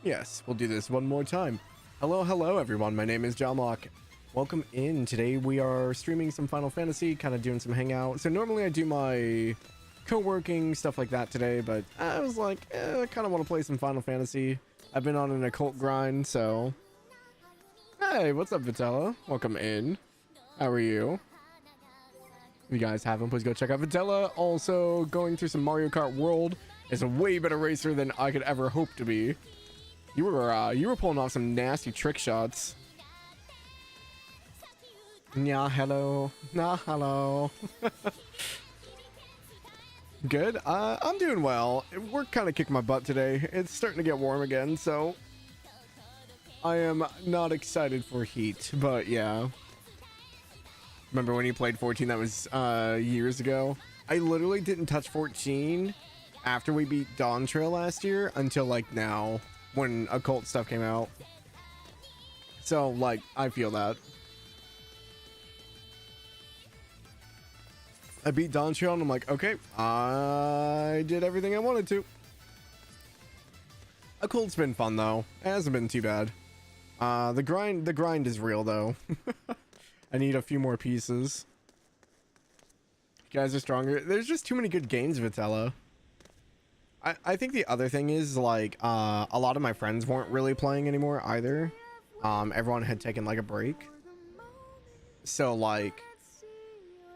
Yes, we'll do this one more time. Hello everyone, my name is Jamlock. Welcome in. Today we are streaming some Final Fantasy, kind of doing some hangout. So normally I do my co-working, stuff like that today, but I was like, I kind of want to play some Final Fantasy. I've been on an occult grind, so... Hey, what's up, Vitella? Welcome in. How are you? If you guys haven't, please go check out Vitella. Also, going through some Mario Kart World. Is a way better racer than I could ever hope to be. You were pulling off some nasty trick shots. Yeah, hello. Nah, hello. Good. I'm doing well. Work kind of kicked my butt today. It's starting to get warm again, so I am not excited for heat. But yeah. Remember when you played 14? That was years ago. I literally didn't touch 14 after we beat Dawn Trail last year until like now, when Occult stuff came out. So like, I feel that. I beat Dawn Trail and I'm like, okay, I did everything I wanted to. Occult's been fun though. It hasn't been too bad. The grind is real though. I need a few more pieces. You guys are stronger. There's just too many good games, Vitella. I think the other thing is like a lot of my friends weren't really playing anymore either. Everyone had taken like a break, so like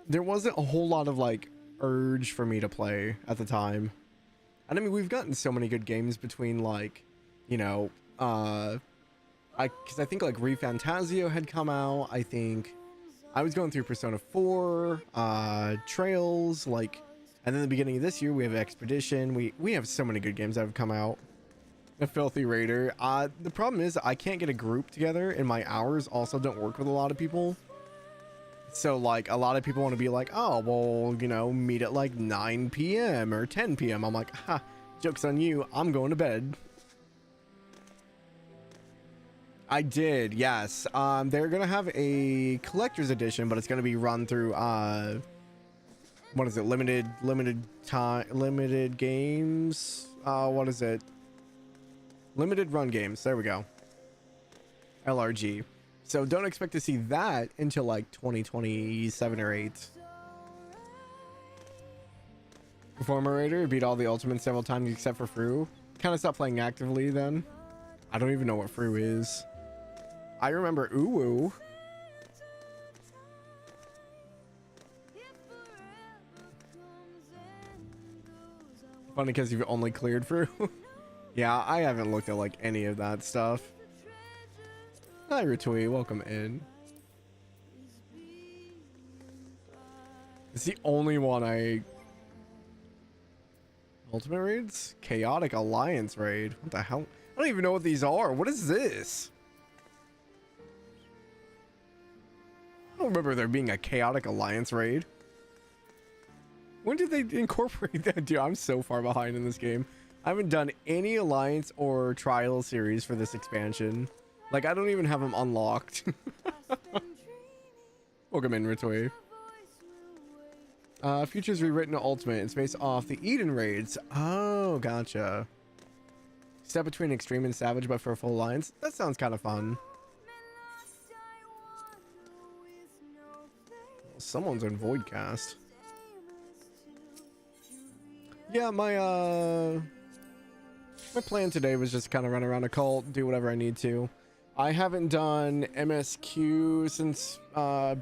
there wasn't a whole lot of like urge for me to play at the time. And I mean, we've gotten so many good games between like, you know, because I think like ReFantazio had come out. I think I was going through Persona 4, Trails, like. And then the beginning of this year, we have Expedition. We have so many good games that have come out. A Filthy Raider. The problem is I can't get a group together, and my hours also don't work with a lot of people. So, like, a lot of people want to be like, oh, well, you know, meet at, like, 9 p.m. or 10 p.m. I'm like, ha, joke's on you. I'm going to bed. I did, yes. They're going to have a collector's edition, but it's going to be run through, what is it? Limited games. What is it? Limited run games. There we go. LRG. So don't expect to see that until like 2027 or 8. Performer Raider beat all the ultimates several times except for Fru. Kind of stopped playing actively then. I don't even know what Fru is. I remember Uwu. Funny because you've only cleared through. Yeah, I haven't looked at like any of that stuff. Hi Retweet, welcome in. It's the only one I... Ultimate raids? Chaotic Alliance raid. What the hell? I don't even know what these are. What is this? I don't remember there being a Chaotic Alliance raid. When did they incorporate that? Dude, I'm so far behind in this game. I haven't done any Alliance or Trial series for this expansion. Like, I don't even have them unlocked. Welcome in, Ritoi. Futures rewritten to Ultimate. It's based off the Eden raids. Oh, gotcha. Step between Extreme and Savage, but for a full Alliance. That sounds kind of fun. Someone's on Voidcast. Yeah, my plan today was just kind of run around Occult, do whatever I need to. I haven't done MSQ since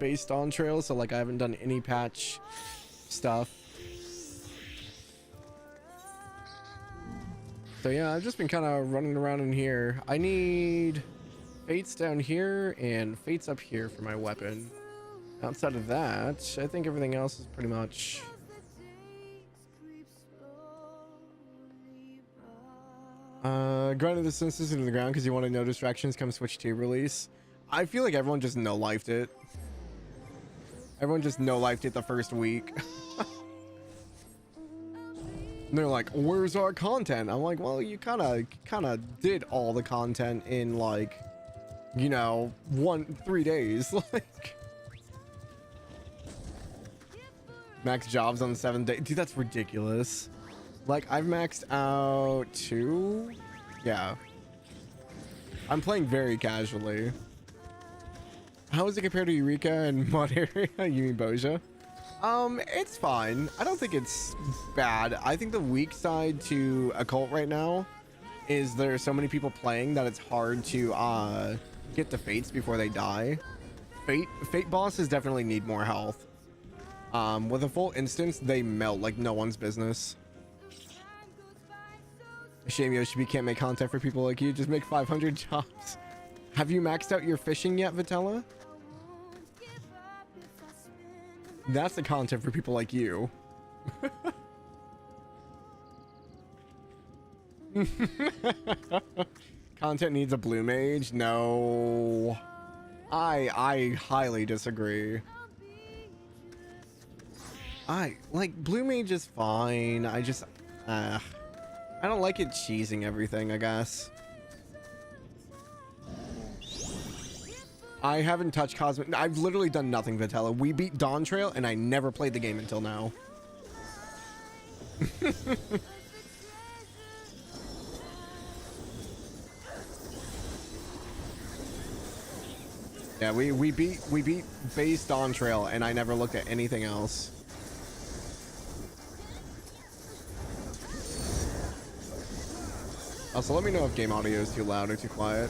based on Trail, so like I haven't done any patch stuff. So yeah, I've just been kind of running around in here. I need Fates down here and Fates up here for my weapon. Outside of that, I think everything else is pretty much... Grinded the senses into the ground because you wanted no distractions come Switch 2 release. I feel like everyone just no-lifed it. Everyone just no-lifed it the first week. And they're like, where's our content? I'm like, well, you kind of did all the content in like, you know, 3 days. Like, max jobs on the 7th day. Dude, that's ridiculous. Like, I've maxed out 2. Yeah. I'm playing very casually. How is it compared to Eureka and Mud Area? You mean Boja? It's fine. I don't think it's bad. I think the weak side to Occult right now is there are so many people playing that it's hard to get the fates before they die. Fate bosses definitely need more health. With a full instance, they melt like no one's business. Shame Yoshi can't make content for people like you. Just make 500 jobs. Have you maxed out your fishing yet, Vitella? That's the content for people like you. Content needs a blue mage? No. I highly disagree. Blue mage is fine. I don't like it cheesing everything, I guess. I haven't touched Cosmic. I've literally done nothing, Vitella. We beat Dawn Trail, and I never played the game until now. Yeah, we beat base Dawn Trail, and I never looked at anything else. Also, let me know if game audio is too loud or too quiet.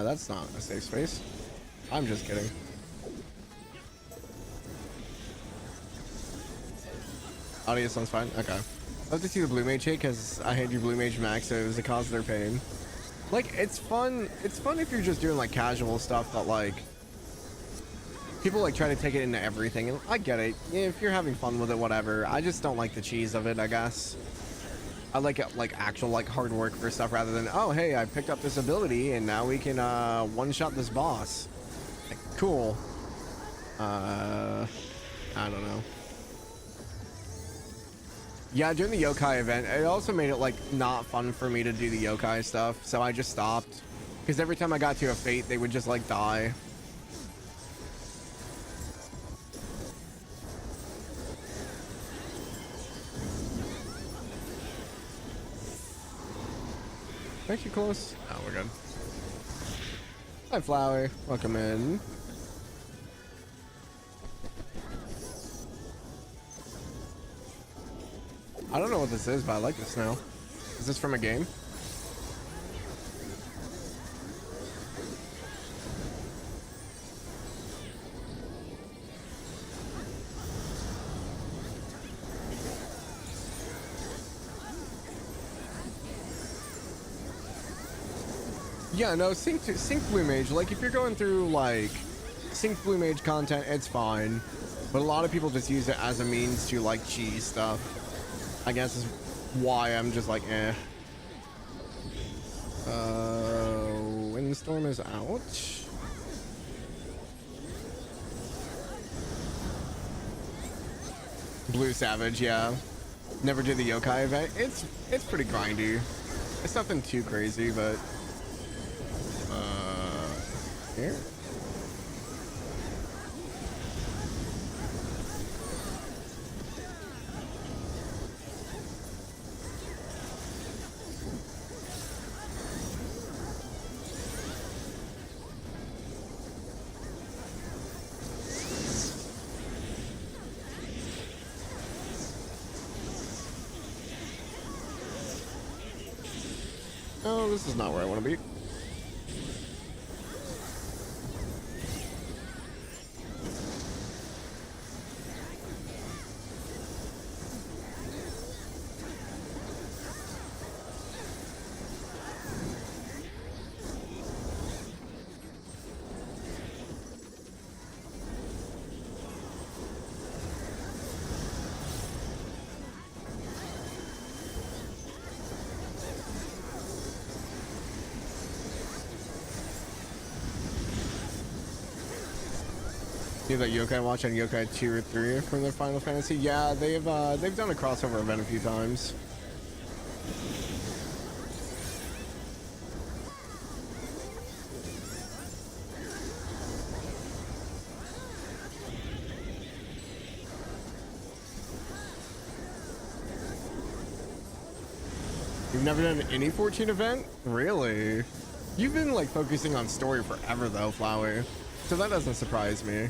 That's not a safe space. I'm just kidding. Audio sounds fine? Okay. I have to see the blue mage hit because I had your blue mage max, so it was the cause of their pain. Like, it's fun if you're just doing like casual stuff, but like people like try to take it into everything, and I get it. Yeah, if you're having fun with it, whatever. I just don't like the cheese of it, I guess. I like it like actual like hard work for stuff rather than, oh hey, I picked up this ability and now we can one-shot this boss. Like, cool. I don't know. Yeah, during the yokai event, it also made it like not fun for me to do the yokai stuff, so I just stopped. Because every time I got to a fate, they would just like die. Thank you, close. Oh, we're good. Hi, Flower. Welcome in. I don't know what this is, but I like this now. Is this from a game? Yeah, no, sync blue mage. Like, if you're going through like sync blue mage content, it's fine. But a lot of people just use it as a means to like cheese stuff. I guess is why I'm just like, eh. Windstorm is out. Blue Savage, yeah. Never did the yokai event. It's pretty grindy. It's nothing too crazy, but here. Oh, this is not where I want to be. See that Yokai Watch on Yokai 2 or 3 from their Final Fantasy? Yeah, they've done a crossover event a few times. You've never done any 14 event? Really? You've been like focusing on story forever though, Flower. So that doesn't surprise me.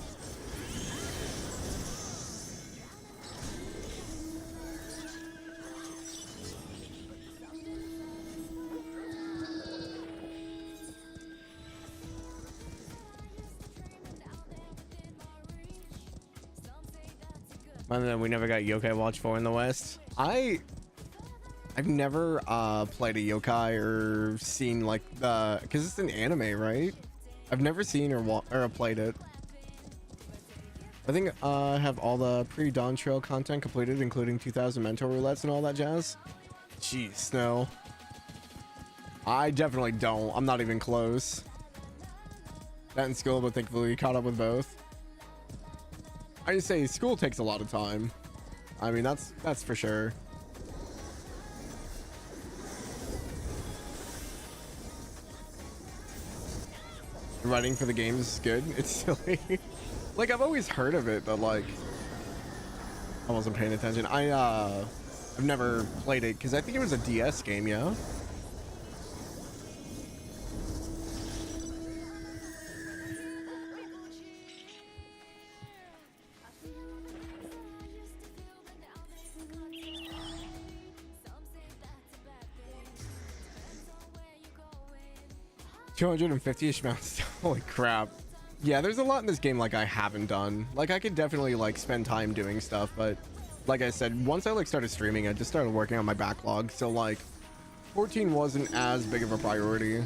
We never got Yokai Watch 4 in the West. I've never played a yokai or seen like the, because it's an anime, right? I've never seen or played it. I think I have all the pre-Dawn Trail content completed, including 2000 mentor roulettes and all that jazz. Jeez, no. I definitely don't. I'm not even close. That in school, but thankfully caught up with both. I just say school takes a lot of time. I mean, that's for sure. Writing for the game is good. It's silly. Like, I've always heard of it, but like I wasn't paying attention. I've never played it because I think it was a DS game, yeah. $250-ish amounts. Holy crap. Yeah, there's a lot in this game like I haven't done. Like, I could definitely like spend time doing stuff, but like I said, once I like started streaming, I just started working on my backlog, so like 14 wasn't as big of a priority.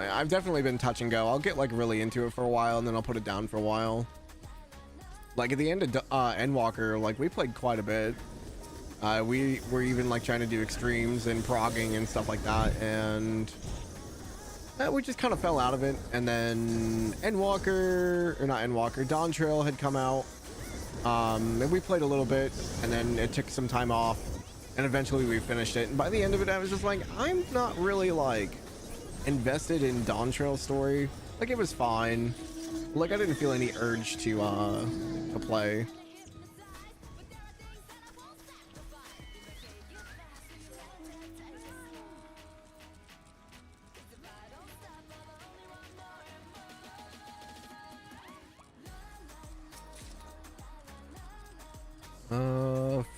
I've definitely been touch and go. I'll get like really into it for a while and then I'll put it down for a while. Like at the end of Endwalker, like we played quite a bit. We were even like trying to do extremes and progging and stuff like that, and we just kind of fell out of it. And then Dawn Trail had come out, and we played a little bit, and then it took some time off, and eventually we finished it. And by the end of it, I was just like, I'm not really like invested in Dawn Trail story. Like, it was fine. Like, I didn't feel any urge to play.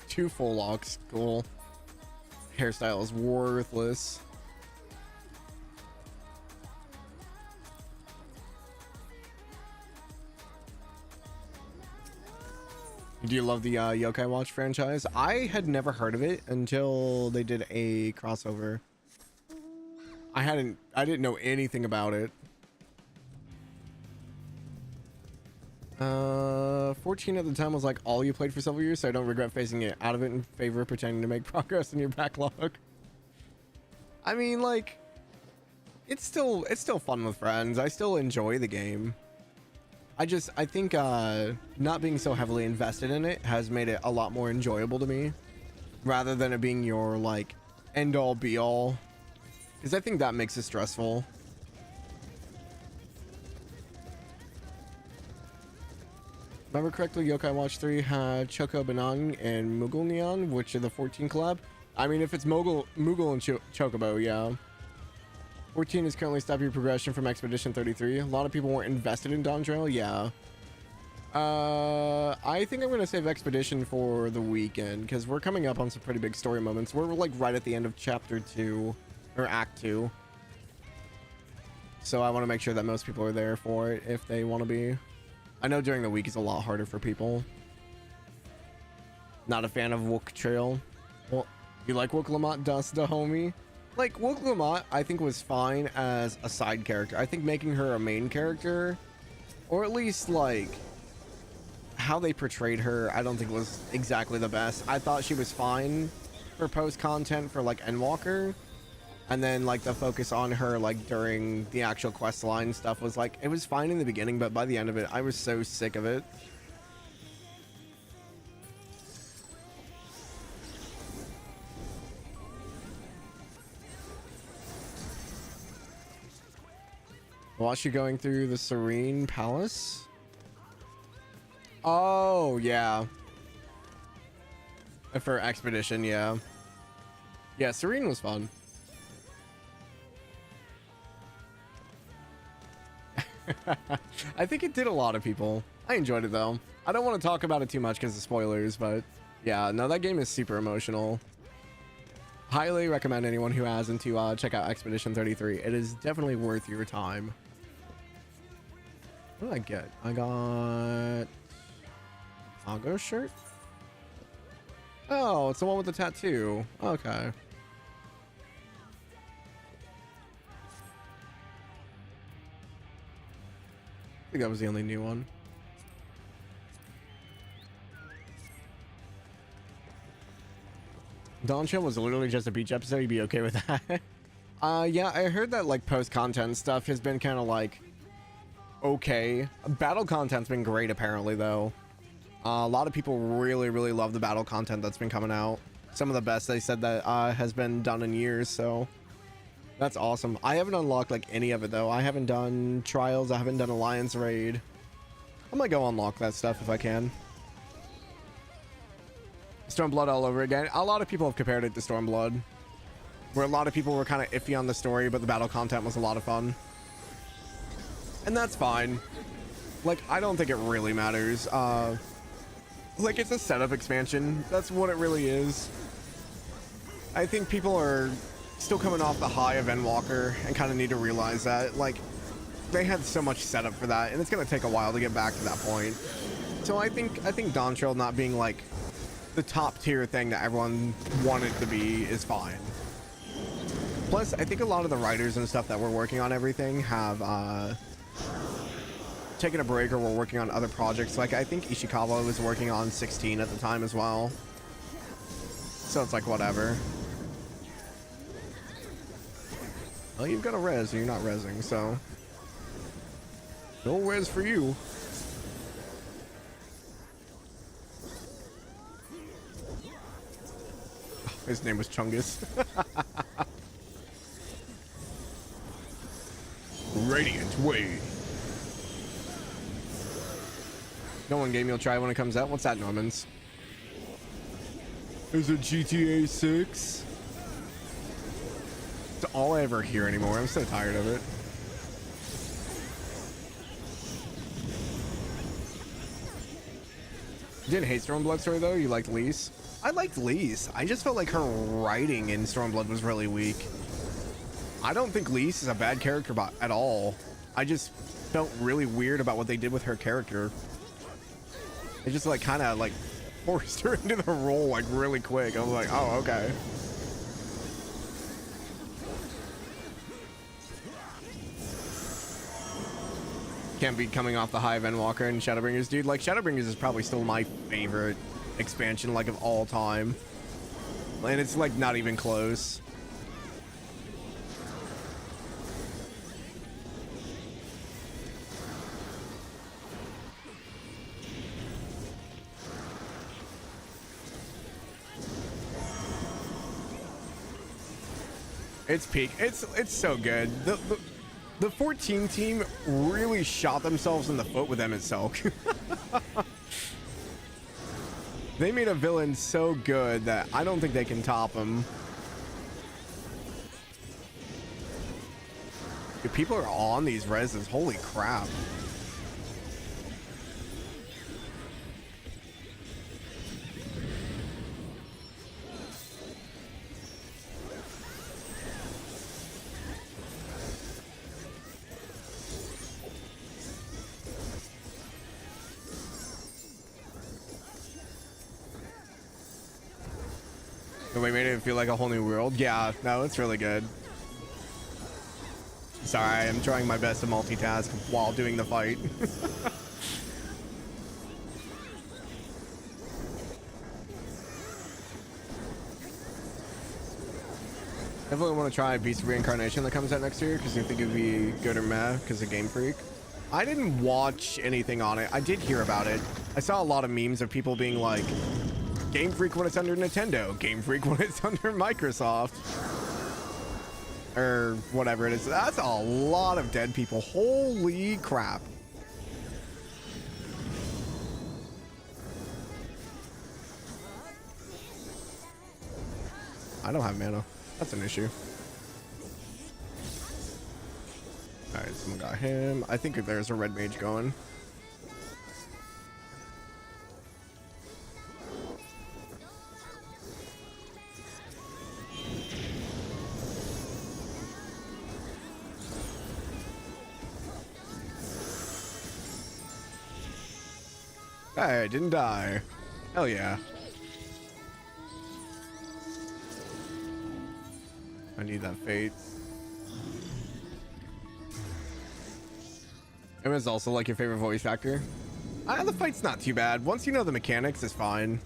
Two full locks, cool. Hairstyle is worthless. Do you love the Yokai Watch franchise? I had never heard of it until they did a crossover. I didn't know anything about it. 14 at the time was like all you played for several years, so I don't regret phasing it out of it in favor of pretending to make progress in your backlog. I mean, like, it's still fun with friends. I still enjoy the game. I think not being so heavily invested in it has made it a lot more enjoyable to me, rather than it being your like end all be all, because I think that makes it stressful. Remember correctly, Yokai Watch 3 had Choco Banang and Moogle Neon, which are the 14 collab. I mean, if it's Moogle and Chocobo, yeah. 14 is currently stopping your progression from Expedition 33. A lot of people weren't invested in Dawn Trail, yeah. I think I'm going to save Expedition for the weekend, because we're coming up on some pretty big story moments. We're like right at the end of Chapter 2, or Act 2. So I want to make sure that most people are there for it, if they want to be. I know during the week is a lot harder for people. Not a fan of Wook Trail. Well, you like Wook Lamont Dust, the homie? Like, Wook Lamont, I think, was fine as a side character. I think making her a main character, or at least, like, how they portrayed her, I don't think was exactly the best. I thought she was fine for post-content for, like, Endwalker. And then, like, the focus on her, like, during the actual quest line stuff was, like, it was fine in the beginning, but by the end of it, I was so sick of it. Watch you going through the Serene Palace? Oh, yeah. For Expedition, yeah. Yeah, Serene was fun. I think it did a lot of people. I enjoyed it though. I don't want to talk about it too much because of spoilers, but yeah, no, that game is super emotional. Highly recommend anyone who hasn't to check out Expedition 33. It is definitely worth your time. What did I get? I got Ago shirt. Oh, it's the one with the tattoo. Okay. I think that was the only new one. Dawn Chill was literally just a beach episode. You'd be okay with that? Yeah, I heard that like post-content stuff has been kind of like okay. Battle content's been great apparently though. A lot of people really love the battle content that's been coming out. Some of the best they said that has been done in years, so that's awesome. I haven't unlocked like any of it though. I haven't done Trials, I haven't done Alliance Raid. I might go unlock that stuff if I can. Stormblood all over again. A lot of people have compared it to Stormblood, where a lot of people were kind of iffy on the story, but the battle content was a lot of fun. And that's fine. Like, I don't think it really matters. Like, it's a setup expansion. That's what it really is. I think people are still coming off the high of Endwalker and kind of need to realize that. Like, they had so much setup for that, and it's going to take a while to get back to that point. So I think Dawn Trail not being, like, the top tier thing that everyone wanted to be is fine. Plus, I think a lot of the writers and stuff that were working on everything have, taking a break or we're working on other projects. Like I think Ishikawa was working on 16 at the time as well, so it's like whatever. Well, you've got a res and you're not resing, so no res for you. Oh, his name was Chungus. Radiant Wave. No one game you'll try when it comes out. What's that, Normans? Is it GTA 6? It's all I ever hear anymore. I'm so tired of it. You didn't hate Stormblood story though? You liked Lise? I liked Lise. I just felt like her writing in Stormblood was really weak. I don't think Lise is a bad character at all. I just felt really weird about what they did with her character. They just like kind of like forced her into the role like really quick. I was like, oh, okay. Can't be coming off the high of Endwalker and Shadowbringers, dude. Like Shadowbringers is probably still my favorite expansion like of all time. And it's like not even close. It's peak. It's so good. The 14 team really shot themselves in the foot with Silk. They made a villain so good that I don't think they can top him. Dude, people are on these reses. Holy crap. We made it feel like a whole new world. Yeah, no, it's really good. Sorry, I'm trying my best to multitask while doing the fight. Definitely want to try Beast of Reincarnation that comes out next year because you think it'd be good or meh because of Game Freak. I didn't watch anything on it. I did hear about it. I saw a lot of memes of people being like, Game Freak when it's under Nintendo, Game Freak when it's under Microsoft, or whatever it is. That's a lot of dead people. Holy crap. I don't have mana. That's an issue. Alright, someone got him. I think there's a red mage going. I didn't die. Hell yeah. I need that fate. It was also like your favorite voice actor. The fight's not too bad. Once you know the mechanics, it's fine.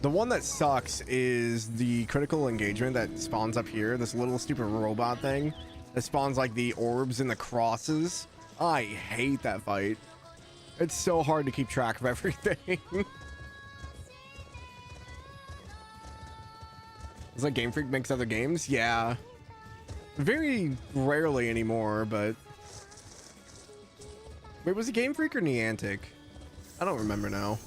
The one that sucks is the critical engagement that spawns up here. This little stupid robot thing that spawns like the orbs and the crosses. I hate that fight. It's so hard to keep track of everything. It's like Game Freak makes other games. Yeah. Very rarely anymore, but... Wait, was it Game Freak or Niantic? I don't remember now.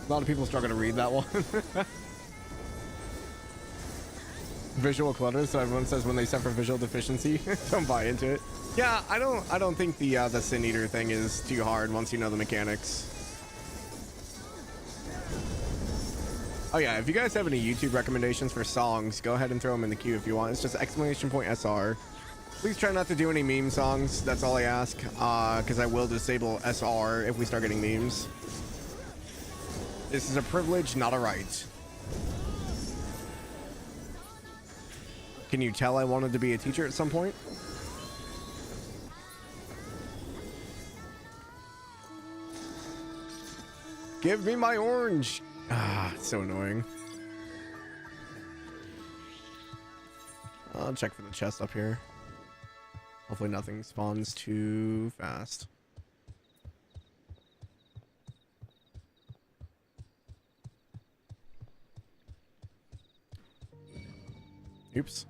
A lot of people struggle to read that one. Visual clutter, so everyone says when they suffer visual deficiency, don't buy into it. Yeah, I don't think the Sin Eater thing is too hard once you know the mechanics. Oh yeah, if you guys have any YouTube recommendations for songs, go ahead and throw them in the queue if you want. It's just !SR. Please try not to do any meme songs. That's all I ask, because I will disable SR if we start getting memes. This is a privilege, not a right. Can you tell I wanted to be a teacher at some point? Give me my orange. Ah, it's so annoying. I'll check for the chest up here. Hopefully nothing spawns too fast. Oops.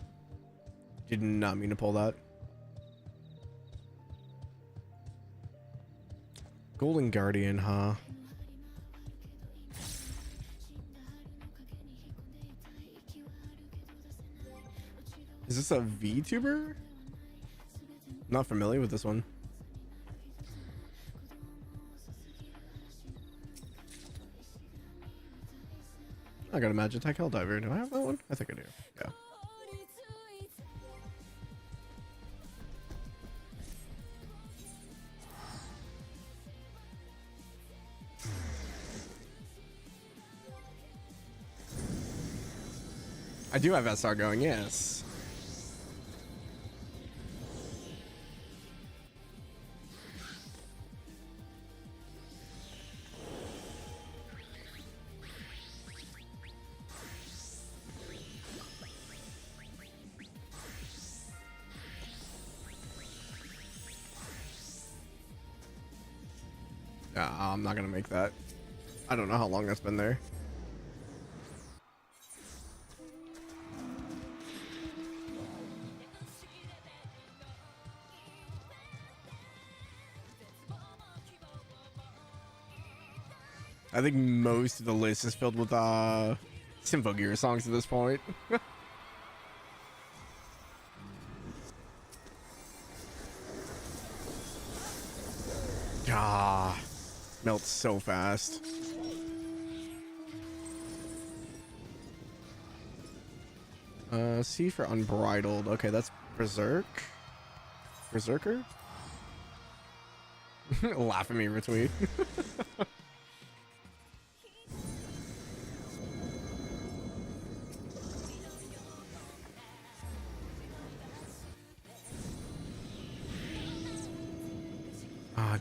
Did not mean to pull that. Golden Guardian, huh? Is this a VTuber? Not familiar with this one. I got a Magitech Helldiver. Do I have that one? I think I do. Yeah. I do have SR going, yes. I'm not gonna make that. I don't know how long that's been there. I think most of the list is filled with Symphogear songs at this point. Ah, melts so fast. C for unbridled. Okay, that's Berserk. Berserker? Laugh at me, retweet.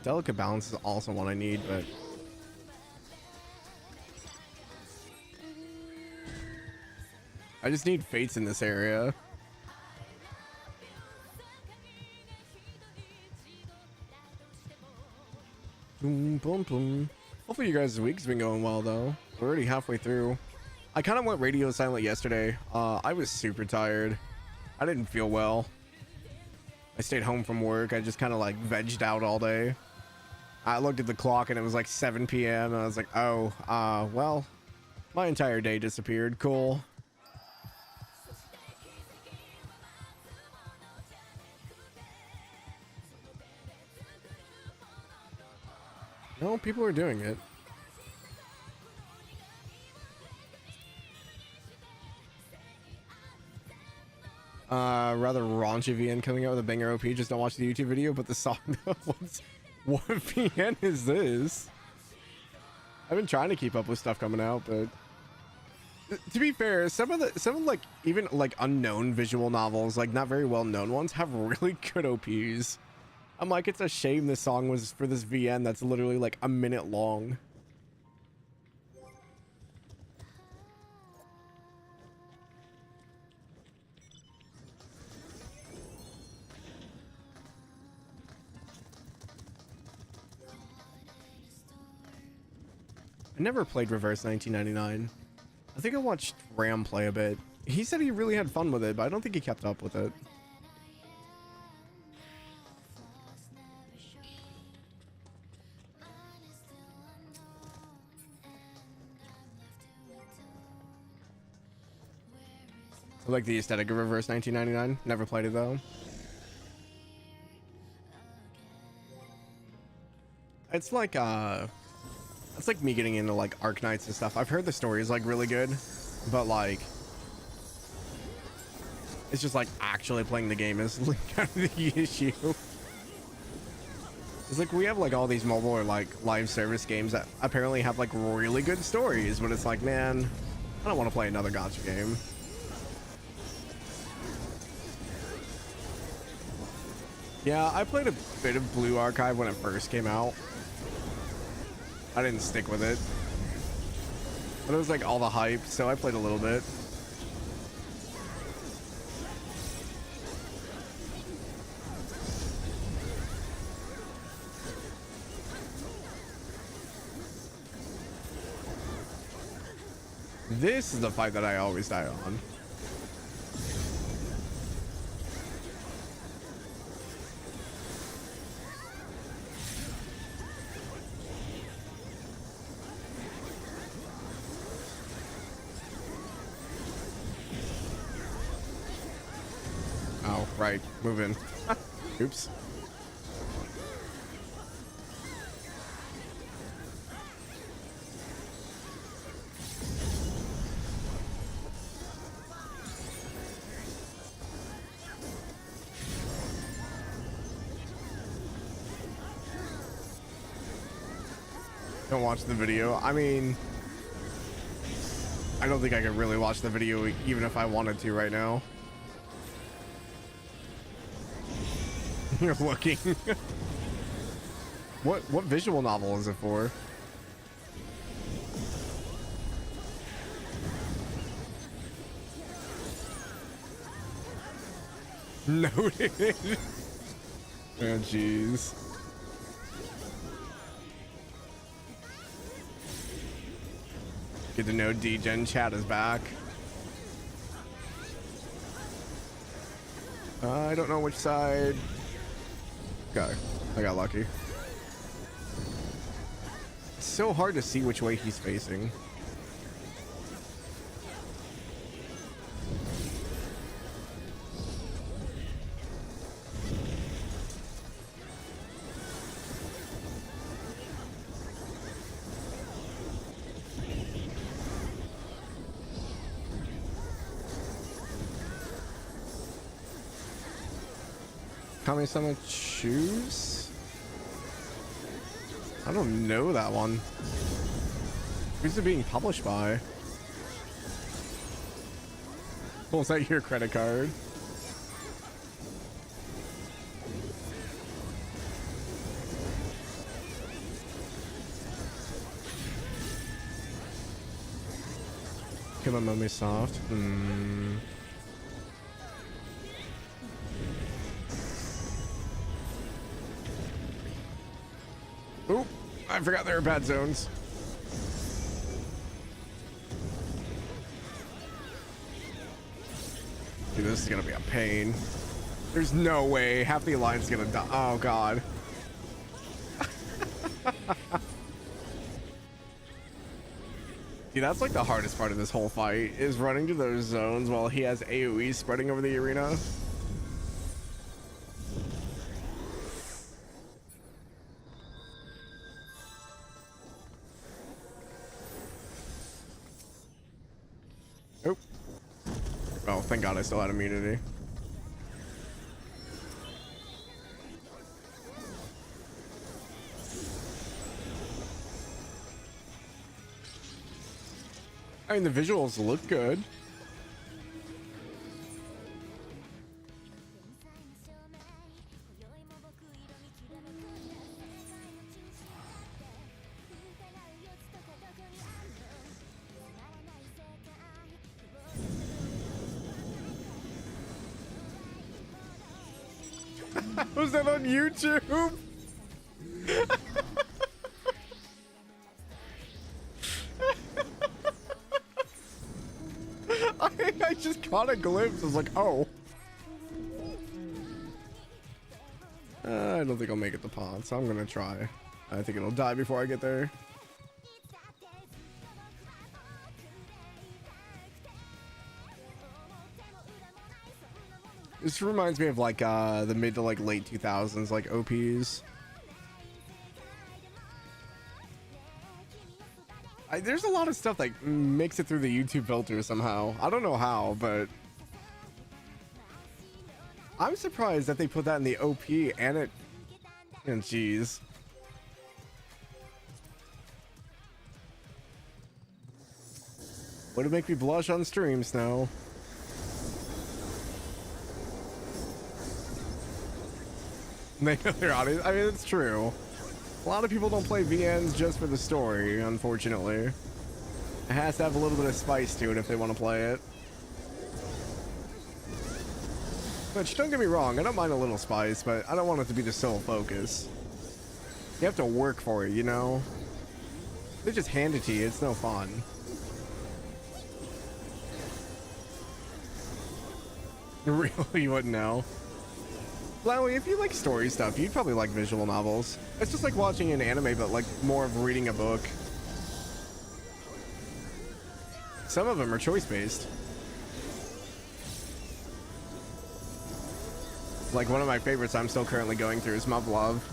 Delicate Balance is also one I need, but I just need fates in this area. Boom, boom, boom. Hopefully you guys' week's been going well though. We're already halfway through. I kind of went radio silent yesterday. I was super tired. I didn't feel well. I stayed home from work. I just kind of like vegged out all day. I looked at the clock and it was like 7 p.m. and I was like, oh, well, my entire day disappeared. Cool. No, people are doing it. Rather raunchy VN coming out with a banger OP. Just don't watch the YouTube video, but the song. What VN is this? I've been trying to keep up with stuff coming out, but to be fair, some of like even like unknown visual novels, like not very well known ones, have really good OPs. I'm like, it's a shame this song was for this VN that's literally like a minute long. I never played Reverse 1999. I think I watched Ram play a bit. He said he really had fun with it, but I don't think he kept up with it. I like the aesthetic of Reverse 1999. Never played it though. It's like me getting into like Arknights and stuff. I've heard the story is like really good, but like it's just like actually playing the game is like kind of the issue. It's like we have like all these mobile or like live service games that apparently have like really good stories, but it's like, man, I don't want to play another gacha game. Yeah, I played a bit of Blue Archive when it first came out. I didn't stick with it, but it was like all the hype, so I played a little bit. This is the fight that I always die on. Oh, right. Move in. Oops. Don't watch the video. I mean, I don't think I could really watch the video even if I wanted to right now. You're looking. What visual novel is it for? Noted. Oh jeez. Good to know D-Gen chat is back. I don't know which side. Okay, I got lucky. It's so hard to see which way he's facing. Kami-sama choose? I don't know that one. Who's it being published by? Oh, is that your credit card? Kill soft. Oop, I forgot there were bad zones. Dude, this is gonna be a pain. There's no way half the alliance is gonna die. Oh god. See, that's like the hardest part of this whole fight, is running to those zones while he has AoE spreading over the arena. Oh. Oh, thank God I still had immunity. I mean, the visuals look good. Was that on YouTube? I just caught a glimpse. I was like, oh. I don't think I'll make it to pond, so I'm gonna try. I think it'll die before I get there. This reminds me of like the mid to like late 2000s like OPs. There's a lot of stuff that makes it through the YouTube filter somehow. I don't know how, but I'm surprised that they put that in the OP and it. And jeez. Would it make me blush on stream, Snow? They know their audience. I mean, it's true. A lot of people don't play VNs just for the story, unfortunately. It has to have a little bit of spice to it if they want to play it. Which, don't get me wrong, I don't mind a little spice, but I don't want it to be the sole focus. You have to work for it, you know? They just hand it to you, it's no fun. Really, you wouldn't know. Flowey, if you like story stuff, you'd probably like visual novels. It's just like watching an anime, but like more of reading a book. Some of them are choice-based. Like one of my favorites I'm still currently going through is Mub Love.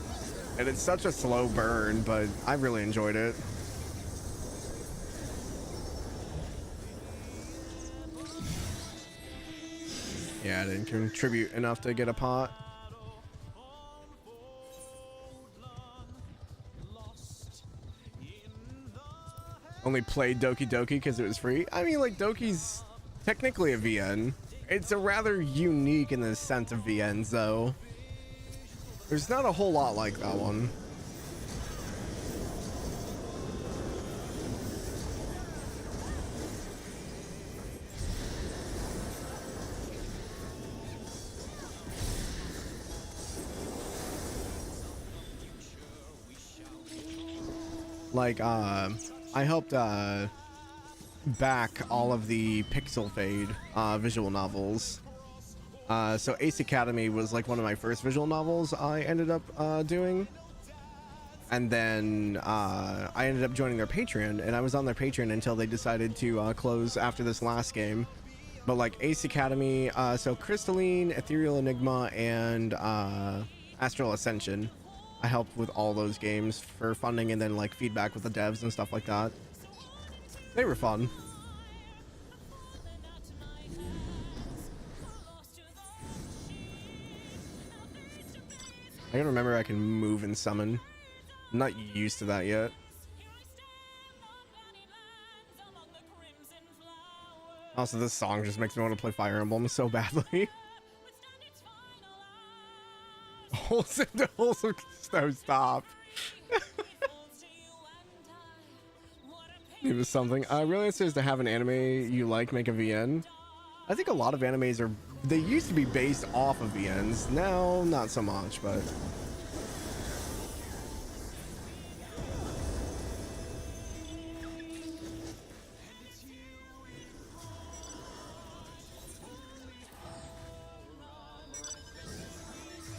And it's such a slow burn, but I really enjoyed it. Yeah, I didn't contribute enough to get a pot. Only played Doki Doki because it was free. I mean, like, Doki's technically a VN. It's a rather unique in the sense of VNs, though. There's not a whole lot like that one. Like, I helped back all of the Pixel Fade visual novels. So Ace Academy was like one of my first visual novels I ended up doing. And then I ended up joining their Patreon, and I was on their Patreon until they decided to close after this last game. But like Ace Academy, so Crystalline, Ethereal Enigma, and Astral Ascension. I helped with all those games for funding and then like feedback with the devs and stuff like that. They were fun. I can remember I can move and summon. I'm not used to that yet. Also, this song just makes me want to play Fire Emblem so badly. Holes into holes of snow, stop. It was something. Really, it says to have an anime you like, make a VN. I think a lot of animes are, they used to be based off of VNs. Now, not so much, but.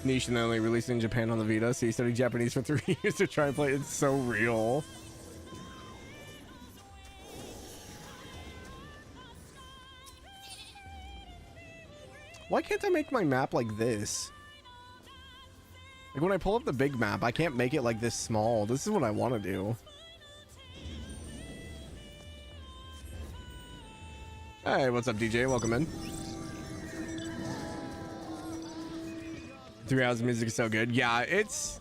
niche and then only released in Japan on the Vita, so he studied Japanese for 3 years to try and play it. It's so real. Why can't I make my map like this? Like when I pull up the big map, I can't make it like this small. This is what I want to do. Hey, what's up, DJ? Welcome in. 3 hours of music is so good. Yeah, it's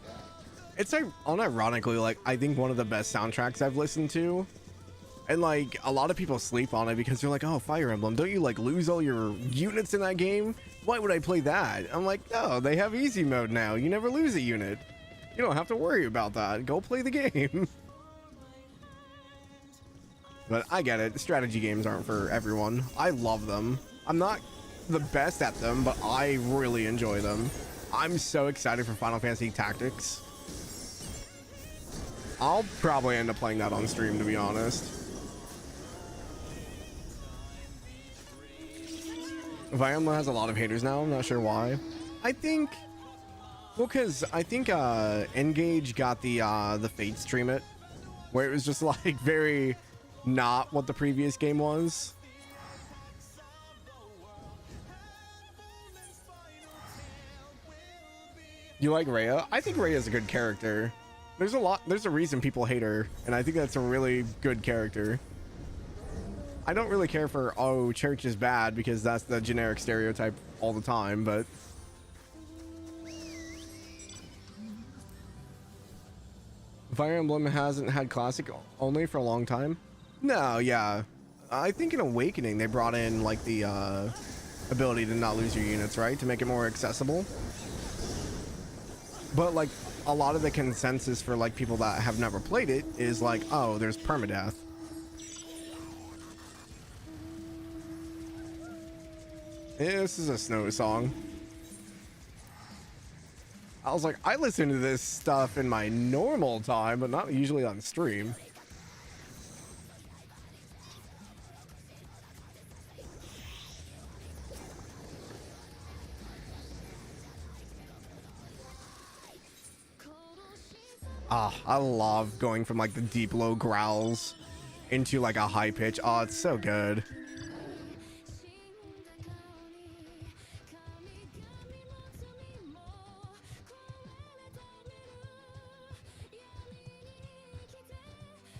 like unironically, like I think one of the best soundtracks I've listened to. And like a lot of people sleep on it because they're like, oh, Fire Emblem, don't you like lose all your units in that game? Why would I play that? I'm like, no, they have easy mode now. You never lose a unit. You don't have to worry about that. Go play the game. But I get it. Strategy games aren't for everyone. I love them. I'm not the best at them, but I really enjoy them. I'm so excited for Final Fantasy Tactics. I'll probably end up playing that on stream, to be honest. Fire Emblem has a lot of haters now. I'm not sure why. I think, well, because I think Engage got the Fate stream it, where it was just like very not what the previous game was. You like Rhea? I think Rhea's a good character. There's a reason people hate her, and I think that's a really good character. I don't really care for, oh, church is bad, because that's the generic stereotype all the time, but Fire Emblem hasn't had classic only for a long time. No, yeah. I think in Awakening they brought in like the ability to not lose your units, right? To make it more accessible. But like a lot of the consensus for like people that have never played it is like, oh, there's permadeath. Yeah, this is a snow song. I was like, I listen to this stuff in my normal time, but not usually on stream. Ah, I love going from like the deep low growls into like a high pitch. Oh, it's so good.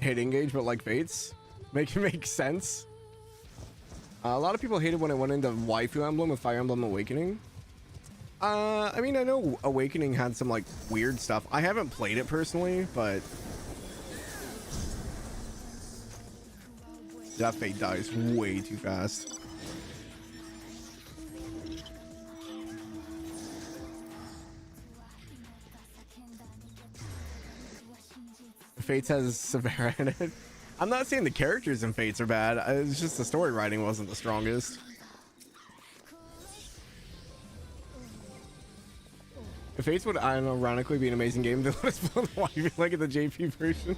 Hate Engage, but like Fates. Make it make sense. A lot of people hated when it went into Waifu Emblem with Fire Emblem Awakening. I mean, I know Awakening had some like weird stuff. I haven't played it personally, but that Fate dies way too fast. Fates has Severa in it. I'm not saying the characters in Fates are bad. It's just the story writing wasn't the strongest. If Fates would, I don't know, ironically be an amazing game, then let's play the waifu like at the JP version.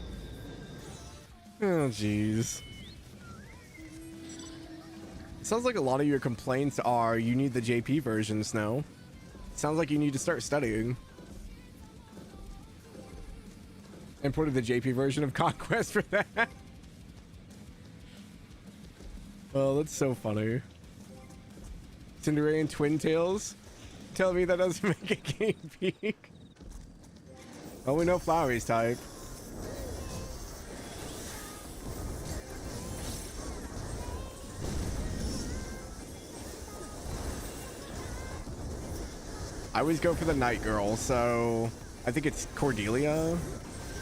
Oh, jeez. Sounds like a lot of your complaints are you need the JP version, Snow. Sounds like you need to start studying. Imported the JP version of Conquest for that. Oh, that's so funny. Cinderace and Twin Tails. Tell me that doesn't make a game peak. Oh, we know Flowery's type. I always go for the Night Girl, so I think it's Cordelia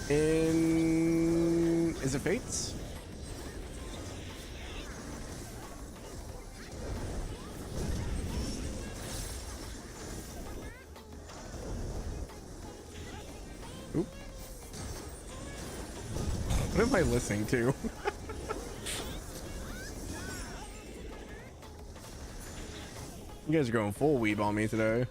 in... Is it Fates? Oop. What am I listening to? You guys are going full weeb on me today.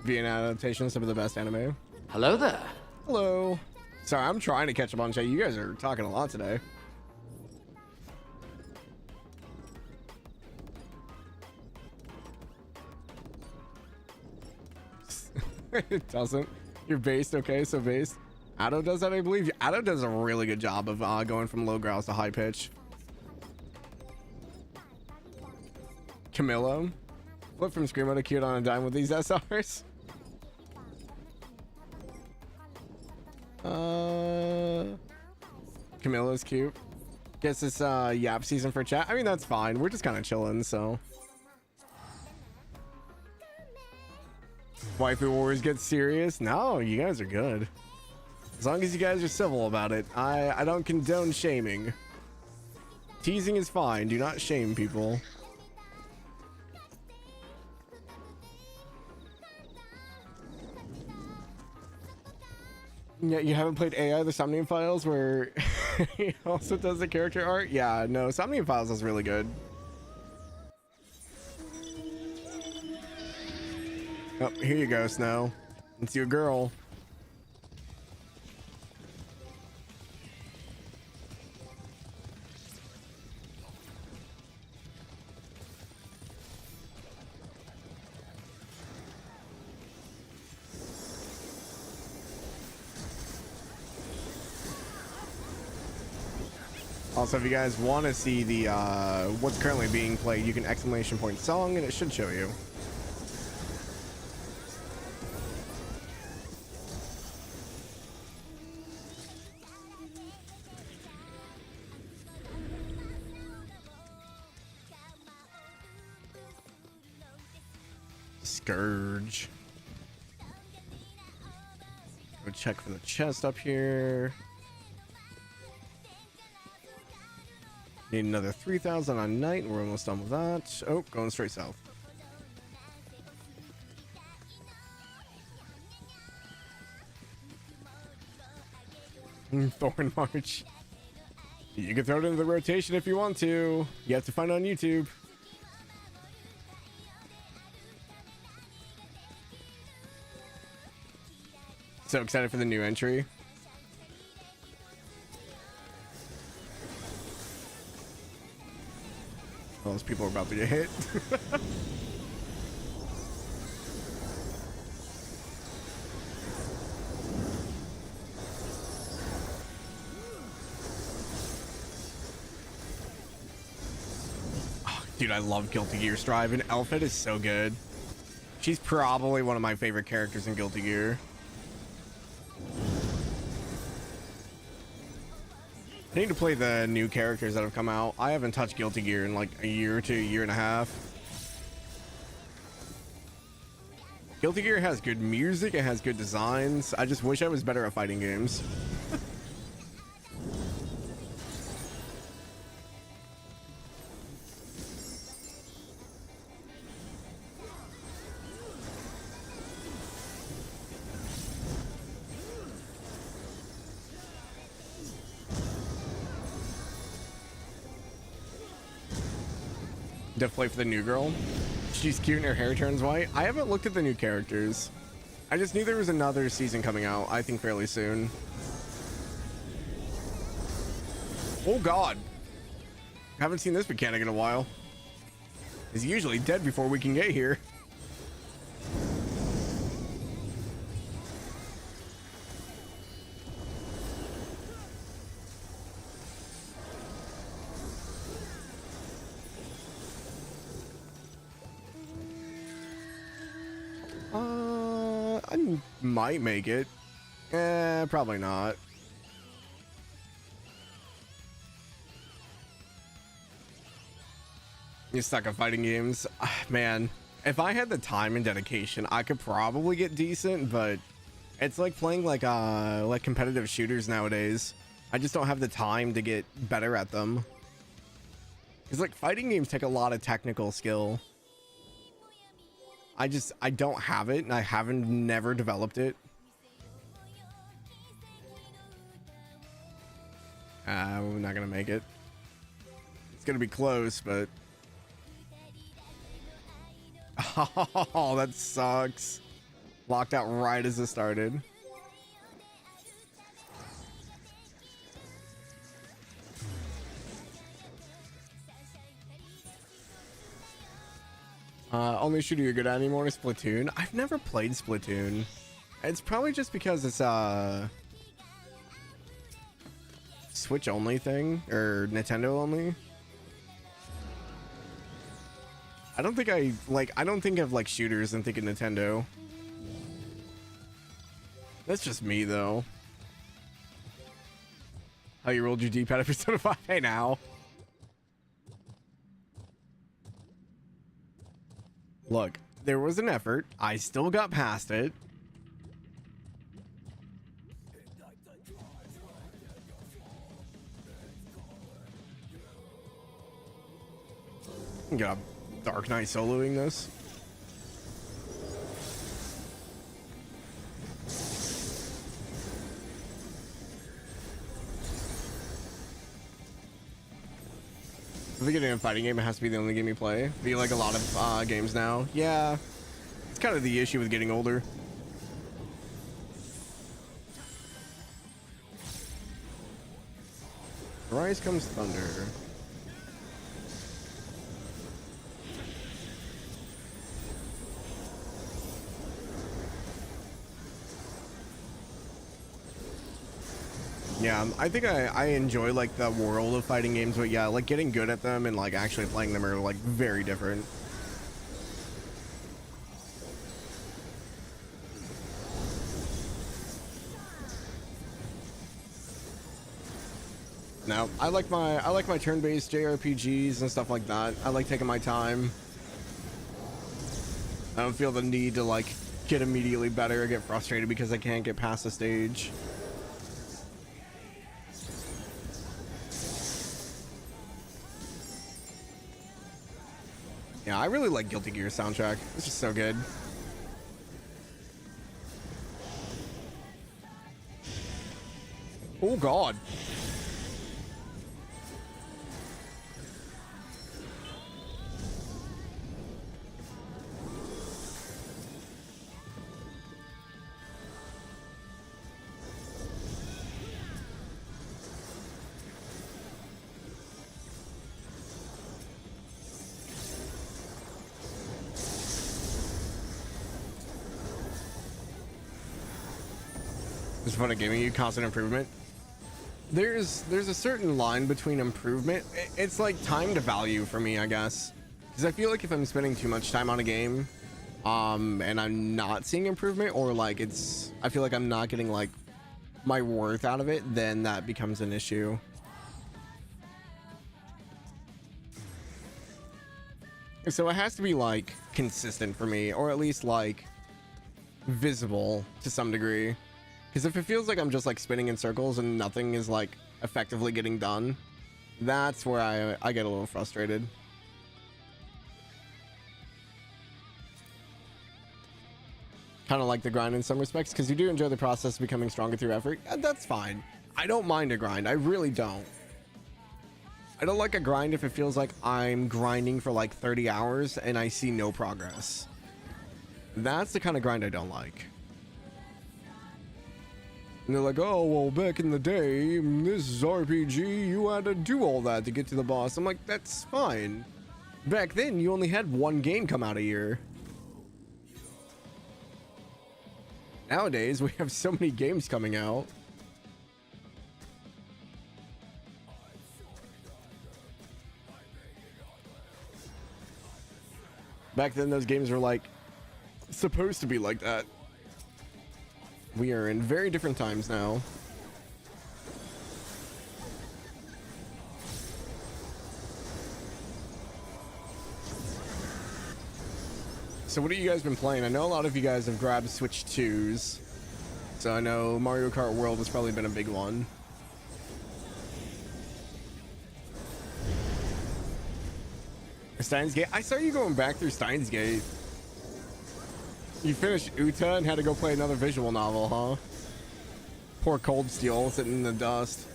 be an adaptation of some of the best anime. Hello there. Hello. Sorry, I'm trying to catch up on chat. You guys are talking a lot today. It doesn't. You're based, okay? So based. Ado does that, I believe. Ado does a really good job of going from low growls to high pitch. Camillo. Flip from Screamo to cute on a dime with these SRs. Camilla's cute. Guess it's Yap season for chat. I mean, that's fine. We're just kind of chilling, so. Waifu Wars get serious? No, you guys are good. As long as you guys are civil about it. I don't condone shaming. Teasing is fine. Do not shame people. Yeah, you haven't played AI the Somnium Files where he also does the character art? Yeah, no, Somnium Files is really good. Oh, here you go, Snow. It's your girl. Also, if you guys want to see the what's currently being played, you can exclamation point song and it should show you. Scourge. Go check for the chest up here. Need another 3,000 on night, and we're almost done with that. Oh, going straight south. Thorn March. You can throw it into the rotation if you want to. You have to find it on YouTube. So excited for the new entry. All those people are about to get hit. Oh, dude, I love Guilty Gear Strive, and Elfid is so good. She's probably one of my favorite characters in Guilty Gear. I need to play the new characters that have come out. I haven't touched Guilty Gear in like a year to a year and a half. Guilty Gear has good music, it has good designs. I just wish I was better at fighting games. Definitely for the new girl. She's cute and her hair turns white. I haven't looked at the new characters. I just knew there was another season coming out, I think fairly soon. Oh god. Haven't seen this mechanic in a while. He's usually dead before we can get here. I might make it. Probably not. You're stuck on fighting games. Man, if I had the time and dedication, I could probably get decent, but it's like playing like competitive shooters nowadays. I just don't have the time to get better at them. Because like fighting games take a lot of technical skill. I don't have it, and I haven't never developed it. We're not gonna make it. It's gonna be close, but oh, that sucks. Locked out right as it started. Only shooter you're good at anymore is Splatoon. I've never played Splatoon. It's probably just because it's Switch only thing or Nintendo only. I don't think I don't think of like shooters and think of Nintendo. That's just me though. How you rolled your D-pad at Persona 5? Hey now. Look, there was an effort. I still got past it. Got Dark Knight soloing this. If we get in a fighting game, it has to be the only game you play. I feel like a lot of games now. Yeah, it's kind of the issue with getting older. Rise comes thunder. Yeah, I think I enjoy like the world of fighting games, but yeah, like getting good at them and like actually playing them are like very different. No, I like my turn-based JRPGs and stuff like that. I like taking my time. I don't feel the need to like get immediately better or get frustrated because I can't get past the stage. Yeah, I really like Guilty Gear soundtrack. It's just so good. Oh God. It's fun at gaming, you constant improvement. There's a certain line between improvement. It's like time to value for me, I guess, because I feel like if I'm spending too much time on a game, and I'm not seeing improvement, or like I feel like I'm not getting like my worth out of it, then that becomes an issue. So it has to be like consistent for me, or at least like visible to some degree. Because if it feels like I'm just like spinning in circles and nothing is like effectively getting done, that's where I get a little frustrated. Kind of like the grind in some respects, because you do enjoy the process of becoming stronger through effort. That's fine. I don't mind a grind. I really don't. I don't like a grind if it feels like I'm grinding for like 30 hours and I see no progress. That's the kind of grind I don't like. And they're like, oh, well, back in the day, this is RPG, you had to do all that to get to the boss. I'm like, that's fine. Back then, you only had one game come out a year. Nowadays, we have so many games coming out. Back then, those games were like, supposed to be like that. We are in very different times now. So what have you guys been playing? I know a lot of you guys have grabbed Switch 2s. So I know Mario Kart World has probably been a big one. Steins Gate? I saw you going back through Steins Gate. You finished Uta and had to go play another visual novel, huh? Poor Cold Steel sitting in the dust.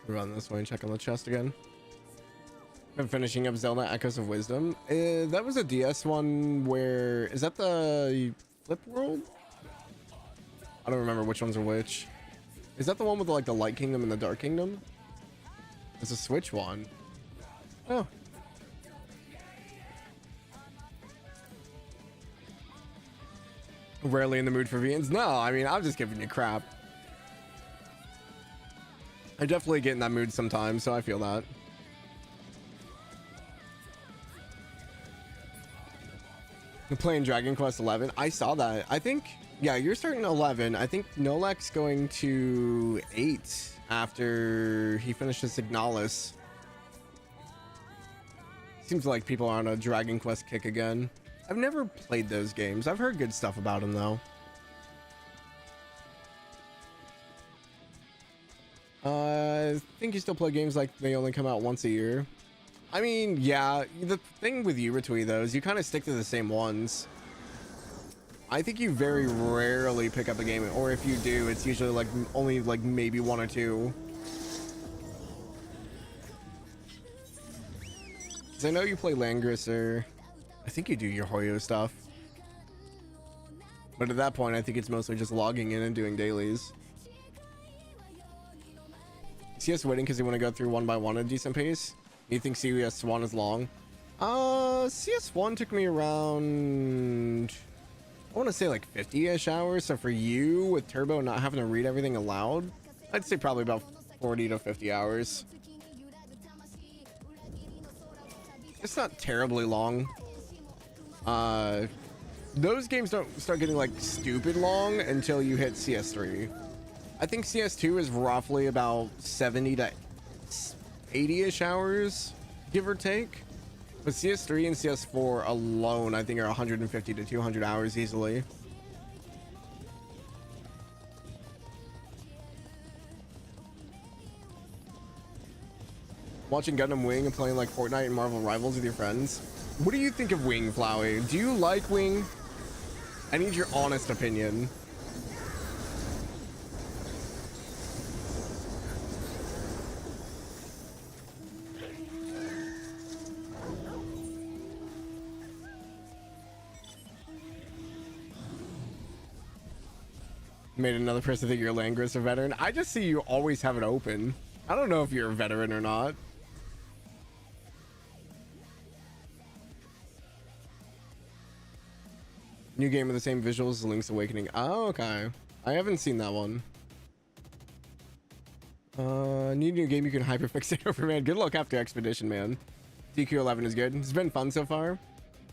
Run this way and check on the chest again. I'm finishing up Zelda Echoes of Wisdom. That was a DS one where... Is that the Flip World? I don't remember which ones are which. Is that the one with like the Light Kingdom and the Dark Kingdom? It's a Switch one. Oh. Rarely in the mood for Vians. No, I mean, I'm just giving you crap. I definitely get in that mood sometimes, so I feel that. I'm playing Dragon Quest 11. I saw that. I think, yeah, you're starting 11. I think Nolek's going to 8 after he finishes Signalis. Seems like people are on a Dragon Quest kick again. I've never played those games. I've heard good stuff about them, though. I think you still play games like they only come out once a year. I mean, yeah, the thing with you, Retweet, though, is you kind of stick to the same ones. I think you very rarely pick up a game, or if you do, it's usually like only like maybe 1 or 2. Because I know you play Langrisser. I think you do your Hoyo stuff. But at that point, I think it's mostly just logging in and doing dailies. CS waiting because you want to go through one by one at a decent pace. You think CS1 is long? CS1 took me around, I want to say like 50-ish hours. So for you with Turbo not having to read everything aloud, I'd say probably about 40 to 50 hours. It's not terribly long. Those games don't start getting like stupid long until you hit CS3. I think CS2 is roughly about 70 to 80-ish hours, give or take. But CS3 and CS4 alone, I think, are 150 to 200 hours easily. Watching Gundam Wing and playing like Fortnite and Marvel Rivals with your friends. What do you think of Wing, Flowey? Do you like Wing? I need your honest opinion. Made another person think you're a Langrisser veteran. I just see you always have it open. I don't know if you're a veteran or not. New game with the same visuals as Link's Awakening. Oh, okay. I haven't seen that one. Need a new game you can hyperfixate over, man. Good luck after Expedition, man. DQ11 is good. It's been fun so far.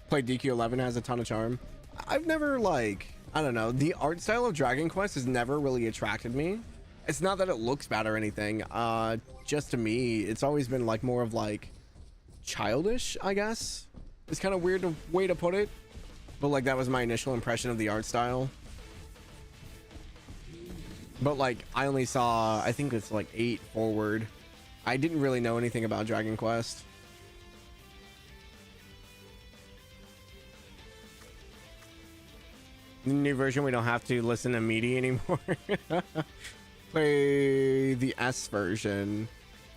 Played DQ11, has a ton of charm. I've never, like, I don't know, the art style of Dragon Quest has never really attracted me. It's not that it looks bad or anything. Just to me, it's always been like more of like childish, I guess. It's kind of weird way to put it, but like that was my initial impression of the art style. But like I only saw, I think it's like 8 forward. I didn't really know anything about Dragon Quest. The new version, we don't have to listen to MIDI anymore. Play the S version,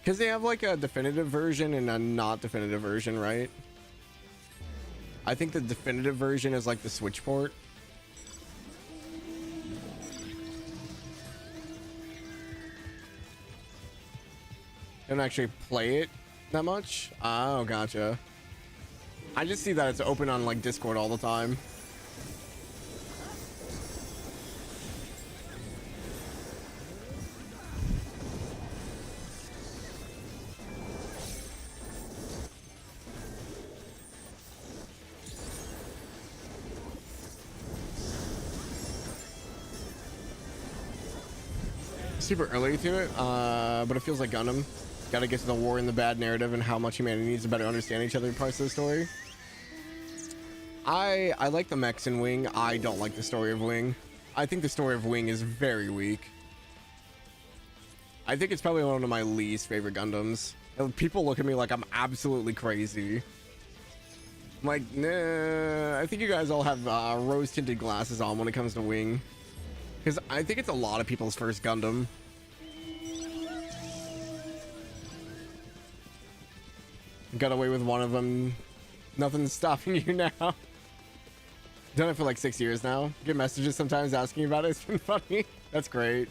because they have like a definitive version and a not definitive version, right? I think the definitive version is like the Switch port. Don't actually play it that much. Oh, gotcha. I just see that it's open on like Discord all the time. Super early to it, but it feels like Gundam. Gotta get to the war and the bad narrative and how much humanity needs to better understand each other parts of the story. I like the mechs in Wing. I don't like the story of Wing. I think the story of Wing is very weak. I think it's probably one of my least favorite Gundams. People look at me like I'm absolutely crazy. I'm like, nah, I think you guys all have rose-tinted glasses on when it comes to Wing. Because I think it's a lot of people's first Gundam. Got away with one of them. Nothing's stopping you now. Done it for like 6 years now. Get messages sometimes asking about it. It's been funny. That's great.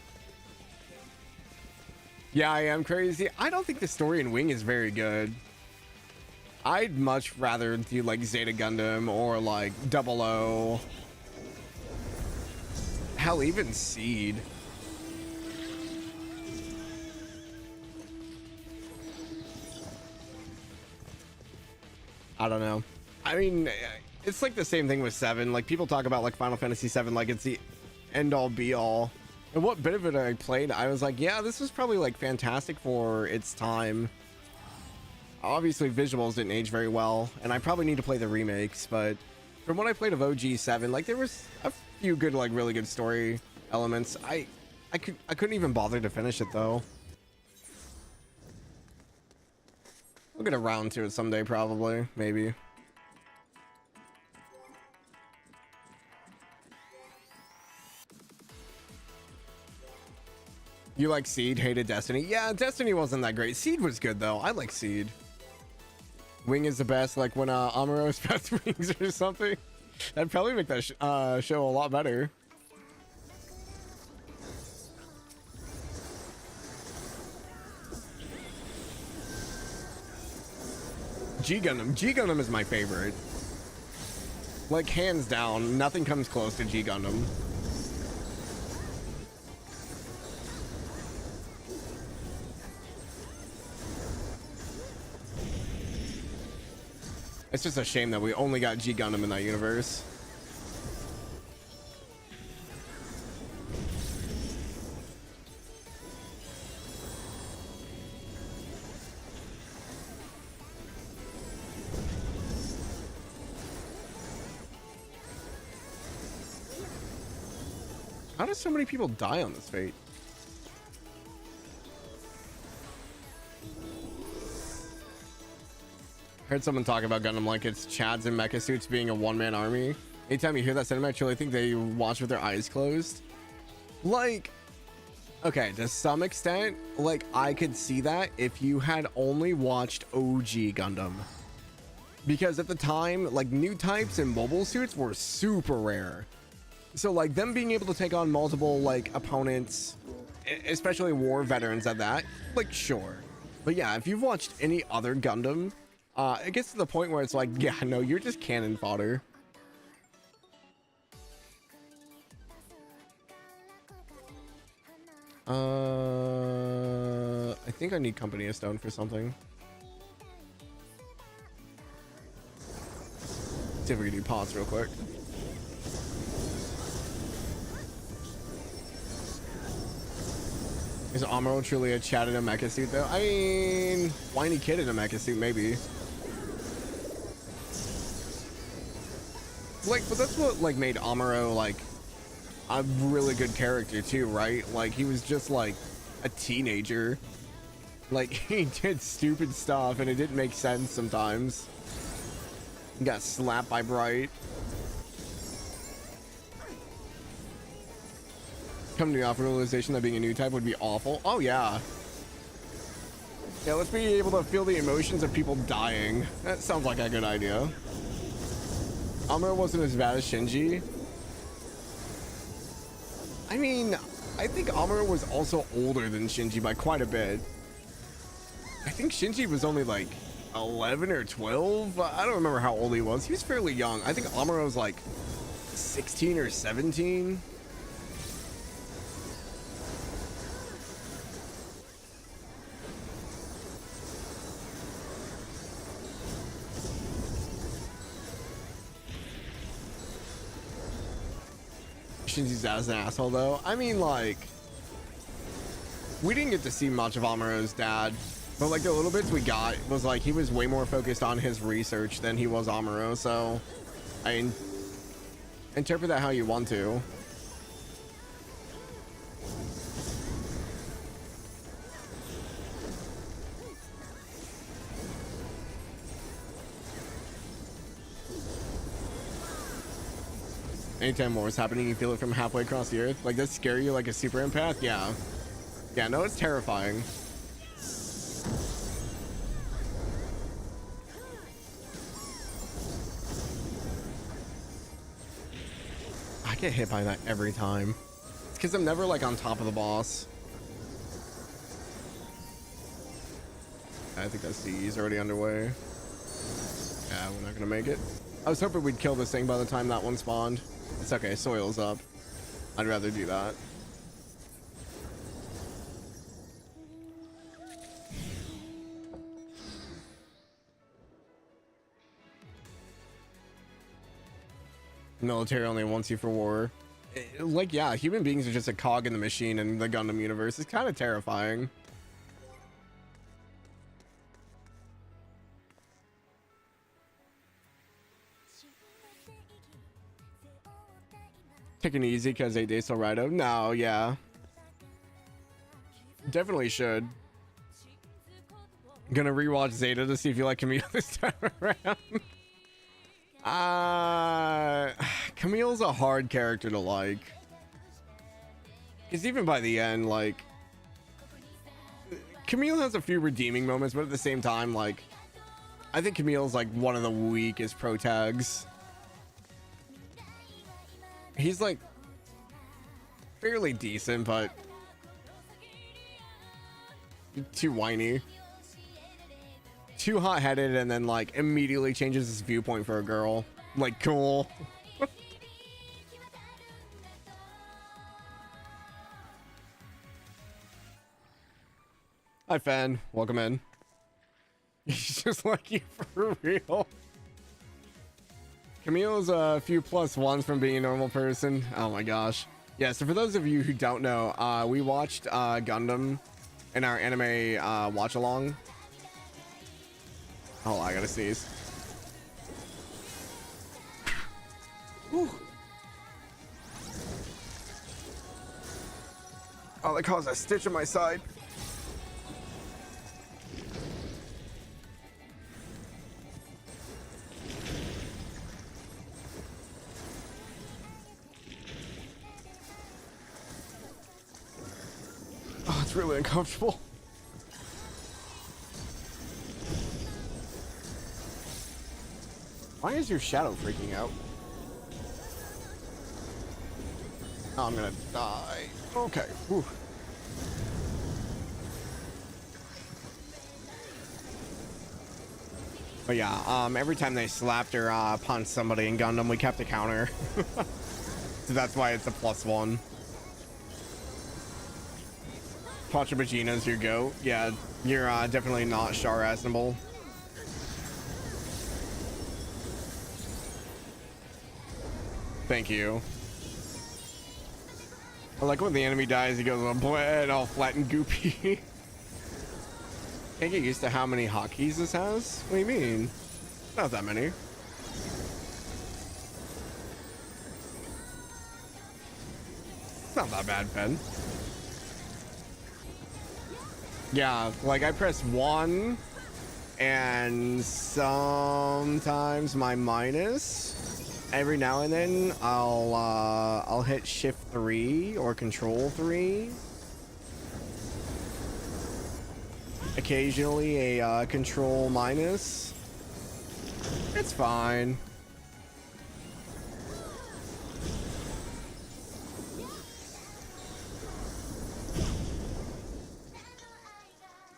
Yeah, I am crazy. I don't think the story in Wing is very good. I'd much rather do like Zeta Gundam or like Double O. Hell, even Seed. I don't know. I mean, it's like the same thing with 7. Like people talk about like Final Fantasy 7 like it's the end all be all. And what bit of it I played, I was like, yeah, this was probably like fantastic for its time. Obviously visuals didn't age very well, and I probably need to play the remakes, but from what I played of OG 7, like there was a few good, like really good story elements. I couldn't even bother to finish it though. We'll get around to it someday, probably, maybe. You like Seed, hated Destiny? Yeah, Destiny wasn't that great. Seed was good though. I like Seed. Wing is the best, like when Amuro spouts wings or something. That'd probably make that show a lot better. G Gundam is my favorite. Like hands down, nothing comes close to G Gundam. It's just a shame that we only got G Gundam in that universe. How do so many people die on this fate? Heard someone talk about Gundam like it's Chads and mecha suits being a one-man army. Anytime you hear that sentiment, I truly think they watch with their eyes closed. Like, okay, to some extent, like I could see that if you had only watched OG Gundam. Because at the time, like new types and mobile suits were super rare. So like them being able to take on multiple like opponents, especially war veterans at that, like sure. But yeah, if you've watched any other Gundam, it gets to the point where it's like, yeah, no, you're just cannon fodder. I think I need Company of Stone for something. See if we can do pause real quick. Is Amuro truly a Chad in a mecha suit though? I mean, whiny kid in a mecha suit maybe. Like, but that's what like made Amuro like a really good character too, right? Like he was just like a teenager. Like he did stupid stuff and it didn't make sense sometimes. He got slapped by Bright. Come to the offer realization that being a new type would be awful. Oh yeah. Yeah, let's be able to feel the emotions of people dying. That sounds like a good idea. Amuro wasn't as bad as Shinji. I mean, I think Amuro was also older than Shinji by quite a bit. I think Shinji was only like 11 or 12. I don't remember how old he was. He was fairly young. I think Amuro was like 16 or 17. Shinji's as an asshole though. I mean, like, we didn't get to see much of Amuro's dad, but like the little bits we got was like he was way more focused on his research than he was Amuro. So I mean, interpret that how you want to. Anytime war is happening, you feel it from halfway across the earth. Like, does that scare you like a super empath? Yeah. Yeah, no, it's terrifying. get hit by that every time. It's because I'm never like on top of the boss. I think that CE's already underway. Yeah, we're not gonna make it. I was hoping we'd kill this thing by the time that one spawned. It's okay, soil's up. I'd rather do that. Military only wants you for war. Like, yeah, human beings are just a cog in the machine in the Gundam universe. It's kind of terrifying. Taking it easy because 8 days till Rido. No, yeah. Definitely should. I'm gonna rewatch Zeta to see if you like Camille this time around. Camille's a hard character to like. Because even by the end, like, Camille has a few redeeming moments, but at the same time, like, I think Camille's like one of the weakest pro tags. He's like fairly decent, but too whiny, too hot-headed, and then like immediately changes his viewpoint for a girl. Like, cool. Hi, Fen. Welcome in. He's just like you for real. Camille's a few plus ones from being a normal person. Oh my gosh. Yeah, so for those of you who don't know, we watched Gundam in our anime watch along. Oh, I gotta sneeze. Whew. Oh, that caused a stitch in my side. Oh, it's really uncomfortable. Why is your shadow freaking out? Oh, I'm gonna die. Okay. Whew. But yeah, every time they slapped or punched somebody in Gundam, we kept a counter. So that's why it's a +1. Pacha Vegeta's your goat. Yeah, you're definitely not Char-asnable. Thank you. I like when the enemy dies, he goes all flat and goopy. Can't get used to how many hotkeys this has? What do you mean? Not that many. It's not that bad, Ben. Yeah, like I press 1 and sometimes my minus. Every now and then I'll hit shift 3 or control 3. Occasionally a control minus. It's fine.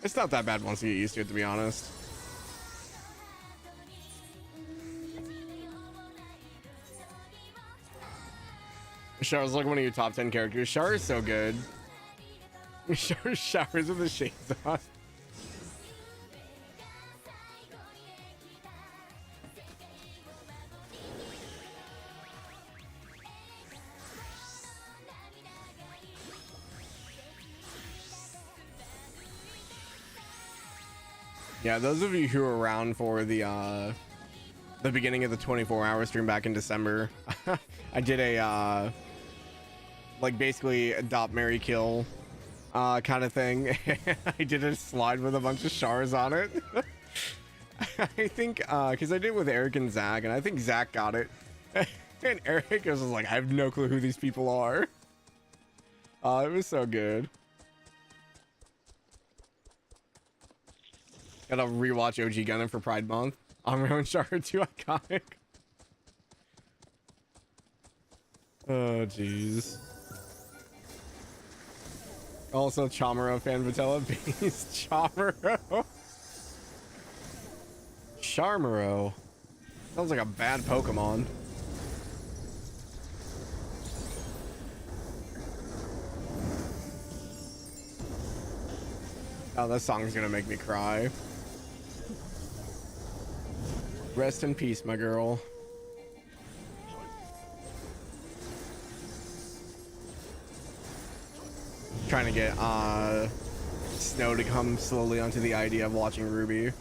It's not that bad once you get used to it, to be honest. Char is like one of your top 10 characters. Char is so good. Char showers with the shades on. Yeah, those of you who were around for the beginning of the 24-hour stream back in December, I did a like basically adopt, marry, kill kind of thing. I did a slide with a bunch of Chars on it. I think because I did it with Eric and Zach, and I think Zach got it. And Eric was like, I have no clue who these people are. It was so good. Gotta rewatch OG Gundam for Pride Month. On my own Char, too iconic. Oh, jeez. Also, Chamaro fan Vitella Beast. Chamaro. Charmaro. Sounds like a bad Pokemon. Oh, this song's gonna make me cry. Rest in peace, my girl. Trying to get Snow to come slowly onto the idea of watching Ruby.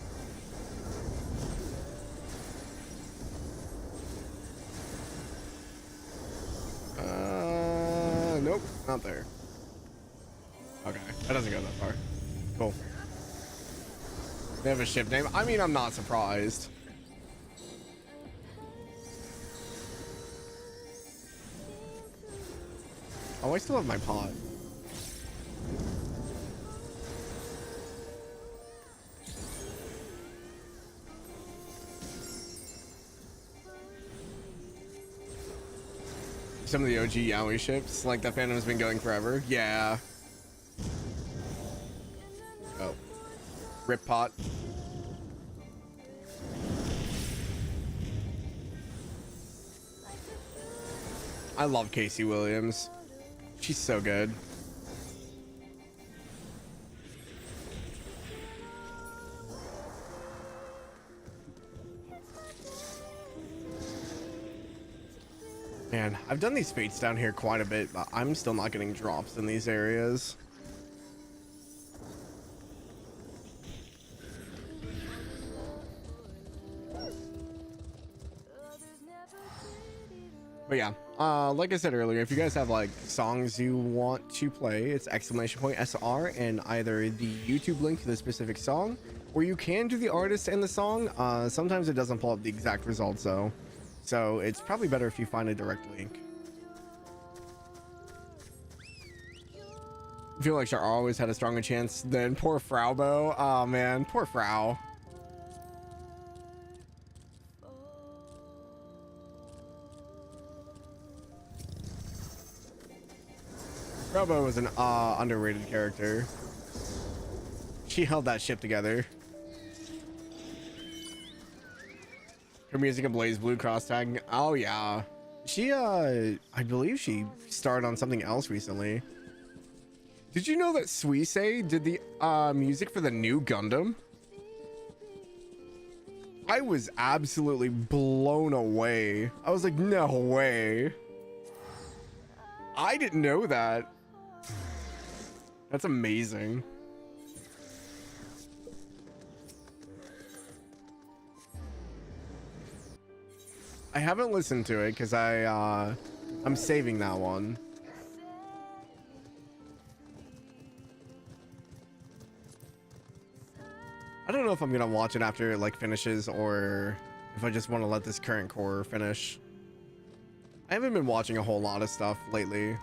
Nope, not there. Okay, that doesn't go that far. Cool. They have a ship name. I mean, I'm not surprised. Oh, I still have my pot. Some of the OG Yaoi ships, like that fandom's been going forever. Yeah. Oh. Rip pot. I love Casey Williams. She's so good. Man, I've done these fates down here quite a bit, but I'm still not getting drops in these areas. But yeah, like I said earlier, if you guys have like songs you want to play, it's !SR and either the YouTube link to the specific song, or you can do the artist and the song. Sometimes it doesn't pull up the exact results though, so it's probably better if you find a direct link. I feel like Char always had a stronger chance than poor Fraubo. Oh man, poor Frau. Fraubo was an underrated character. She held that ship together. Her music and Blaze Blue cross tag. Oh yeah. She I believe she starred on something else recently. Did you know that Suisei did the music for the new Gundam? I was absolutely blown away. I was like, no way. I didn't know that. That's amazing. I haven't listened to it because I'm saving that one. I don't know if I'm gonna watch it after it like finishes or if I just want to let this current core finish. I haven't been watching a whole lot of stuff lately.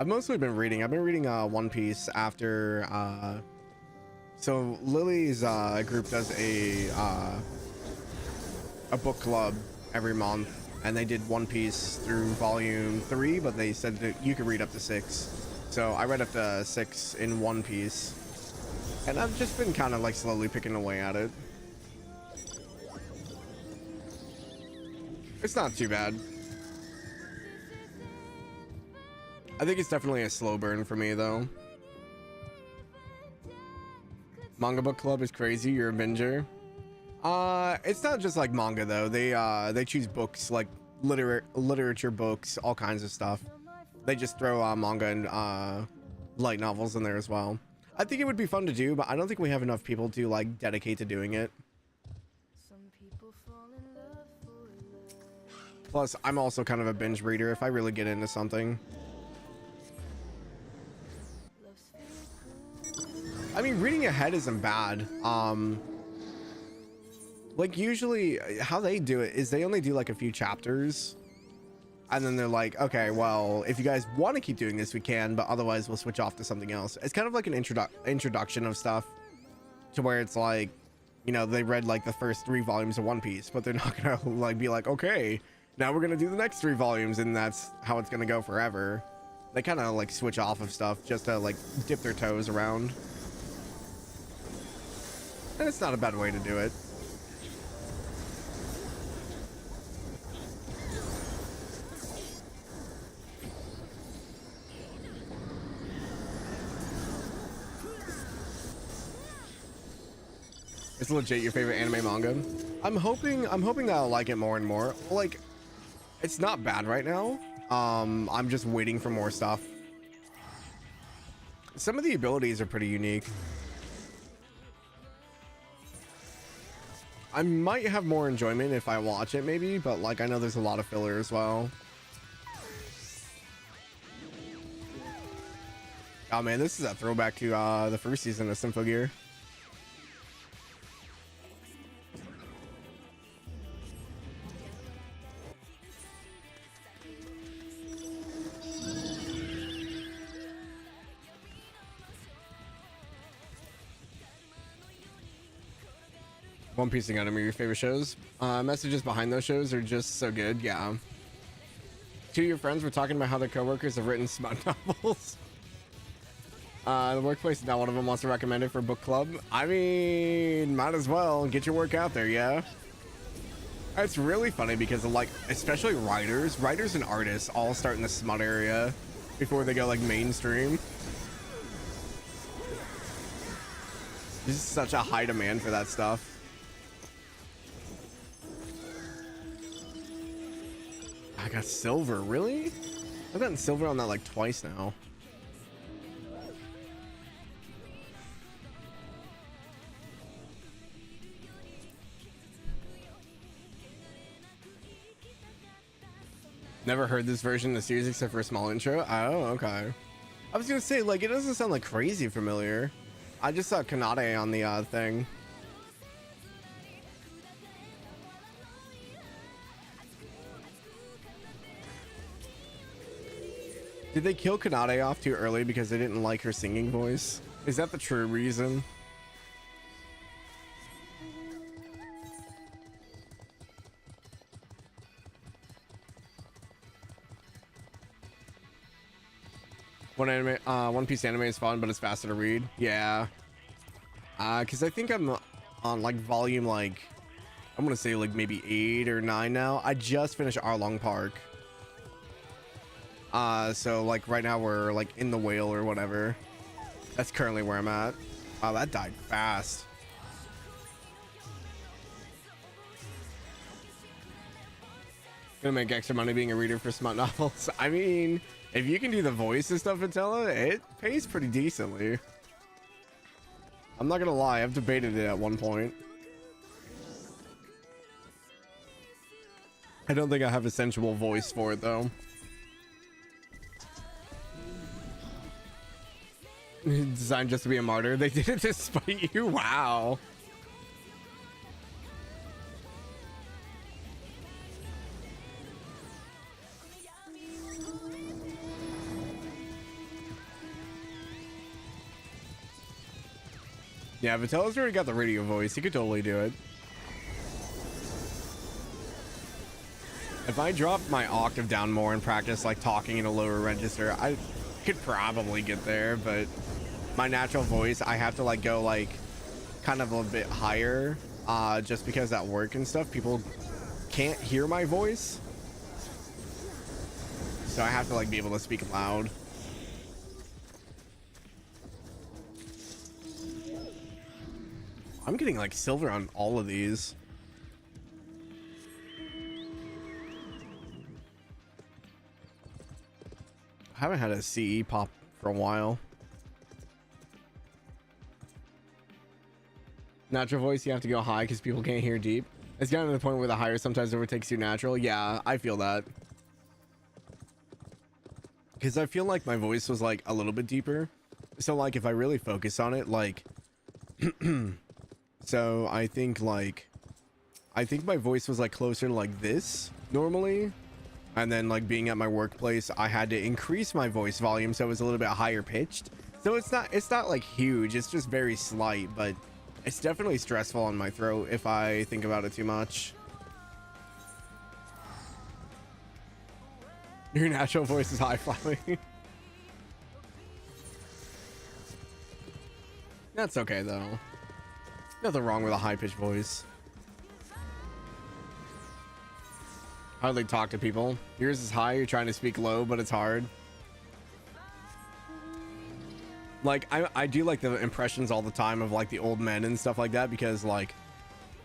I've mostly been reading. I've been reading One Piece after so Lily's group does a book club every month, and they did One Piece through volume 3, but they said that you could read up to 6. So I read up to 6 in One Piece, and I've just been kind of like slowly picking away at it. It's not too bad. I think it's definitely a slow burn for me though. Manga book club is crazy. You're a binger. It's not just like manga though. They choose books like literature books, all kinds of stuff. They just throw manga and light novels in there as well. I think it would be fun to do, but I don't think we have enough people to like dedicate to doing it. Plus, I'm also kind of a binge reader if I really get into something. I mean, reading ahead isn't bad. Like usually how they do it is they only do like a few chapters and then they're like, okay, well, if you guys want to keep doing this, we can, but otherwise we'll switch off to something else. It's kind of like an introduction of stuff to where it's like, you know, they read like the first 3 volumes of One Piece, but they're not gonna like be like, okay, Now we're gonna do the next 3 volumes, and that's how it's gonna go forever. They kind of like switch off of stuff just to like dip their toes around, and it's not a bad way to do it. It's legit your favorite anime manga. I'm hoping that I'll like it more and more. Like, it's not bad right now. I'm just waiting for more stuff. Some of the abilities are pretty unique. I might have more enjoyment if I watch it maybe, but like I know there's a lot of filler as well. Oh man, this is a throwback to the first season of Symphogear. One Piece and Gundam are your favorite shows. Messages behind those shows are just so good. Yeah. 2 of your friends were talking about how their coworkers have written smut novels. The workplace, now one of them wants to recommend it for book club. I mean, might as well get your work out there. Yeah. It's really funny because of like, especially writers and artists all start in the smut area before they go like mainstream. There's such a high demand for that stuff. I got silver, really? I've gotten silver on that like twice now. Never heard this version of the series except for a small intro. Oh, okay. I was gonna say, like, it doesn't sound like crazy familiar. I just saw Kanade on the thing. Did they kill Kanade off too early because they didn't like her singing voice? Is that the true reason? One Piece anime is fun, but it's faster to read. Yeah. Because I think I'm on like volume like, I'm gonna say like maybe 8 or 9 now. I just finished Arlong Park. So like right now we're like in the whale or whatever. That's currently where I'm at. Wow, that died fast. Gonna make extra money being a reader for smut novels. I mean, if you can do the voice and stuff, Patella, it pays pretty decently. I'm not gonna lie, I've debated it at one point. I don't think I have a sensual voice for it though. Designed just to be a martyr. They did it to spite you. Wow. Yeah, Vitello's already got the radio voice. He could totally do it. If I dropped my octave down more and practice like talking in a lower register, I could probably get there, but my natural voice, I have to like go like kind of a bit higher, just because at work and stuff, people can't hear my voice. So I have to like be able to speak loud. I'm getting like silver on all of these. I haven't had a CE pop for a while. Natural voice, you have to go high because people can't hear deep. It's gotten to the point where the higher sometimes overtakes your natural. Yeah, I feel that. Because I feel like my voice was like a little bit deeper. So like if I really focus on it, like... So I think my voice was like closer to like this normally. And then like being at my workplace, I had to increase my voice volume so it was a little bit higher pitched. So it's not like huge, it's just very slight, but it's definitely stressful on my throat if I think about it too much. Your natural voice is high flying. That's okay though. Nothing wrong with a high-pitched voice. Hardly talk to people. Yours is high, you're trying to speak low, but it's hard. Like, I do like the impressions all the time of like the old men and stuff like that, because like,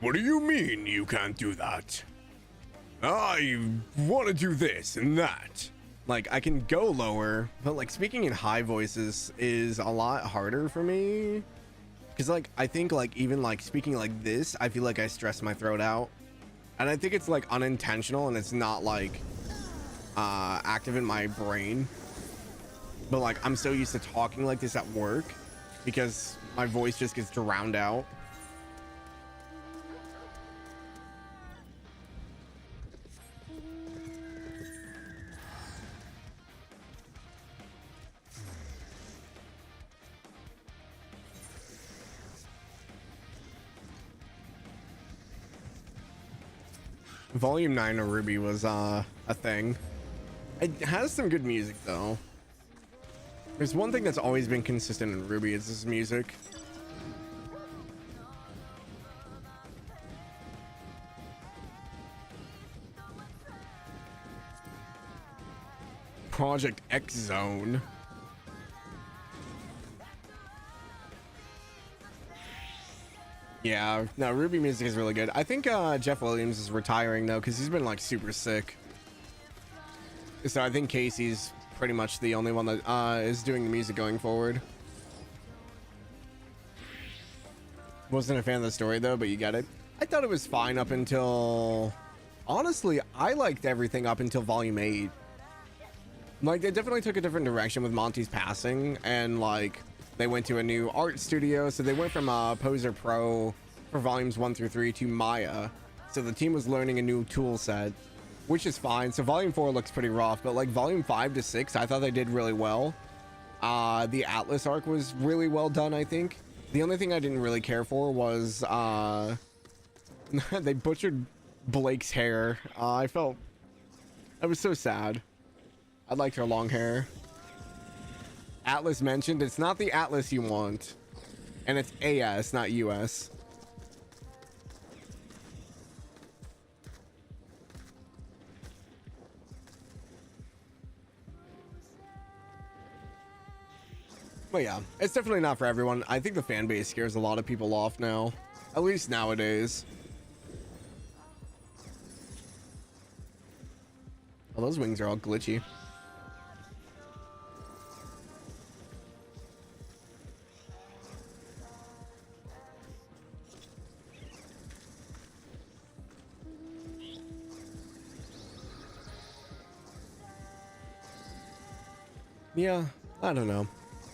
what do you mean you can't do that? I want to do this and that. Like, I can go lower, but like speaking in high voices is a lot harder for me. Because like, I think like even like speaking like this, I feel like I stress my throat out. And I think it's like unintentional and it's not like active in my brain. But like, I'm so used to talking like this at work because my voice just gets drowned out. Volume 9 of Ruby was a thing. It has some good music though. There's one thing that's always been consistent in Ruby, is this music. Project X Zone. Yeah, no, Ruby music is really good. I think Jeff Williams is retiring though, because he's been like super sick. So I think Casey's pretty much the only one that is doing the music going forward. Wasn't a fan of the story though, but you get it. I thought it was fine up until... Honestly, I liked everything up until Volume 8. Like, they definitely took a different direction with Monty's passing, and like... They went to a new art studio, so they went from Poser Pro for volumes 1 through 3 to Maya. So the team was learning a new tool set, which is fine. So volume 4 looks pretty rough, but like volume 5 to 6, I thought they did really well. The Atlas arc was really well done, I think. The only thing I didn't really care for was they butchered Blake's hair. I was so sad. I liked her long hair. Atlas mentioned, it's not the Atlas you want, and it's AS, not US. But yeah, it's definitely not for everyone. I think the fan base scares a lot of people off now, at least nowadays. Oh, those wings are all glitchy. Yeah, I don't know.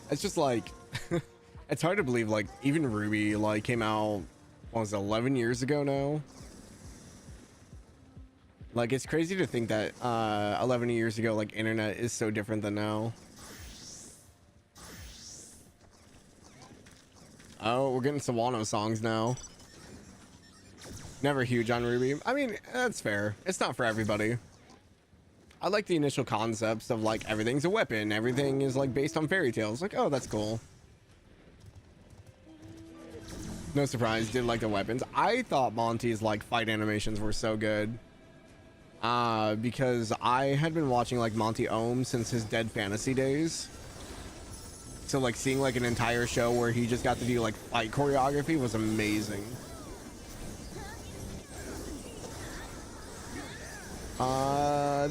It's just like it's hard to believe like even Ruby like came out, what was it, 11 years ago now? Like, it's crazy to think that 11 years ago like internet is so different than now. Oh, we're getting Sawano songs now. Never huge on Ruby. I mean, that's fair. It's not for everybody. I like the initial concepts of like everything's a weapon, everything is like based on fairy tales. Like, oh, that's cool. No surprise, did like the weapons. I thought Monty's like fight animations were so good. Because I had been watching like Monty Ohm since his Dead Fantasy days. So like seeing like an entire show where he just got to do like fight choreography was amazing.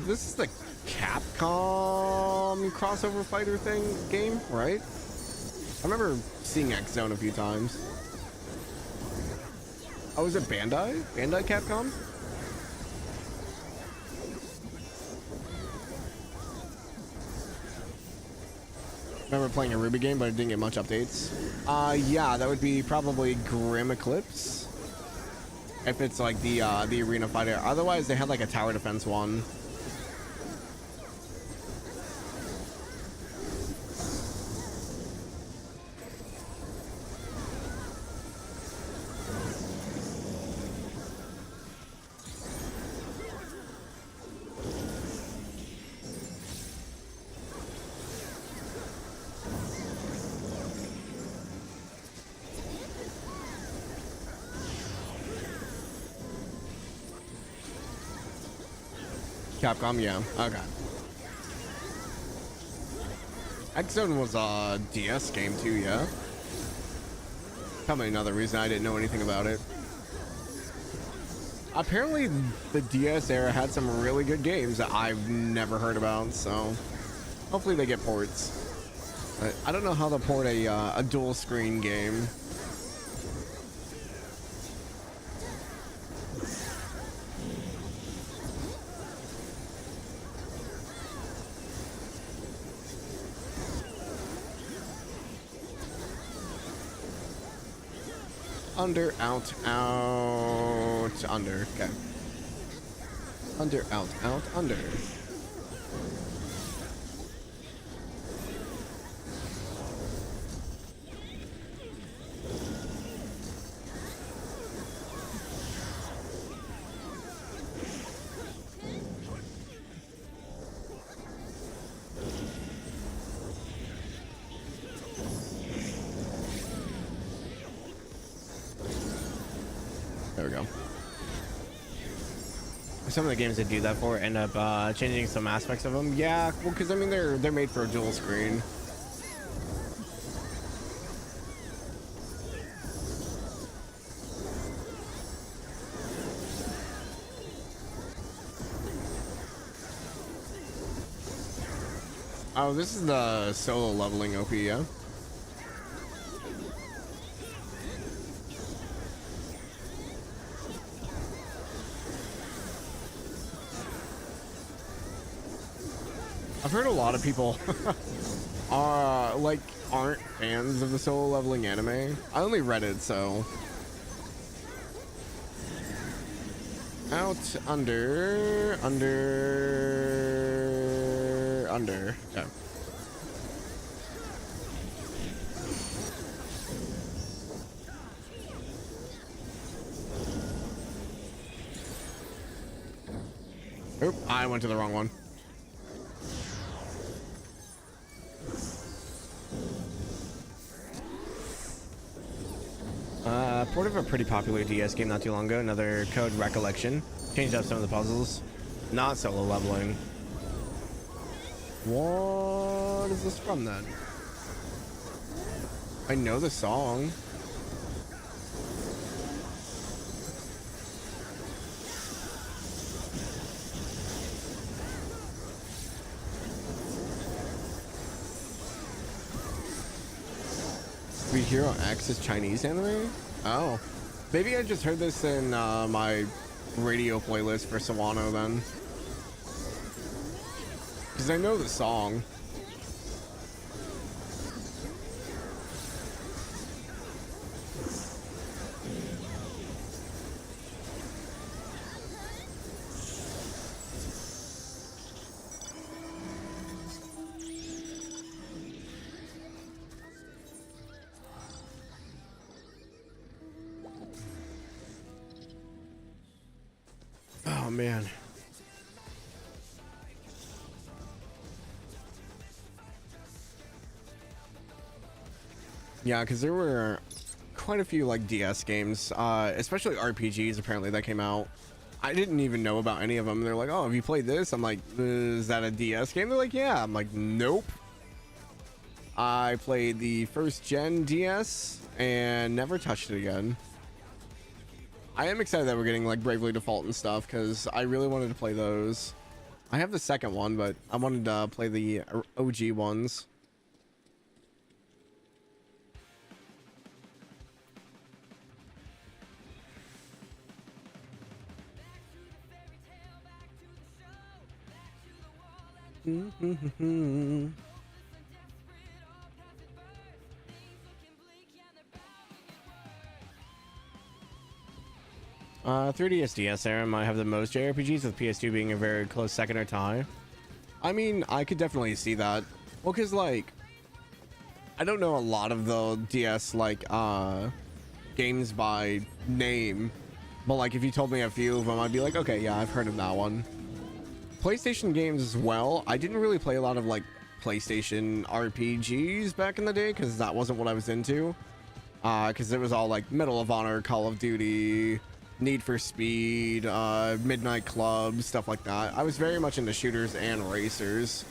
This is the Capcom crossover fighter thing game, right? I remember seeing X Zone a few times. Oh, is it Bandai? Bandai Capcom? Remember playing a Ruby game, but it didn't get much updates. Yeah, that would be probably Grim Eclipse. If it's like the arena fighter. Otherwise, they had like a tower defense one. Capcom, yeah. Okay. X-Zone was a DS game too, yeah? Probably another reason I didn't know anything about it. Apparently, the DS era had some really good games that I've never heard about, so hopefully they get ports. I don't know how to port a dual screen game. Under, out, under. Okay. Under, out, under. There we go. Some of the games that do that for end up changing some aspects of them. Yeah, well, because I mean they're made for a dual screen. Oh, this is the solo leveling OP, yeah? I've heard a lot of people aren't fans of the solo leveling anime. I only read it, so out, under. Okay. Oop, I went to the wrong one. Port of a pretty popular DS game not too long ago, another Code Recollection. Changed up some of the puzzles. Not solo leveling. What is this from then? I know the song. We Hero X is Chinese anime? Oh. Maybe I just heard this in my radio playlist for Sawano then. Because I know the song. Oh man. Yeah, because there were quite a few like DS games, especially RPGs apparently that came out. I didn't even know about any of them. They're like, oh, have you played this? I'm like, is that a DS game? They're like, yeah. I'm like, nope. I played the first gen DS and never touched it again. I am excited that we're getting like Bravely Default and stuff because I really wanted to play those. I have the second one, but I wanted to play the OG ones. Mm-hmm. 3DS DS era might have the most JRPGs, with PS2 being a very close second or tie. I mean, I could definitely see that. Well, because like, I don't know a lot of the DS like games by name, but like if you told me a few of them, I'd be like, okay, yeah, I've heard of that one. PlayStation games as well. I didn't really play a lot of like PlayStation RPGs back in the day because that wasn't what I was into. Because it was all like Medal of Honor, Call of Duty, Need for Speed, Midnight Club, stuff like that. I was very much into shooters and racers.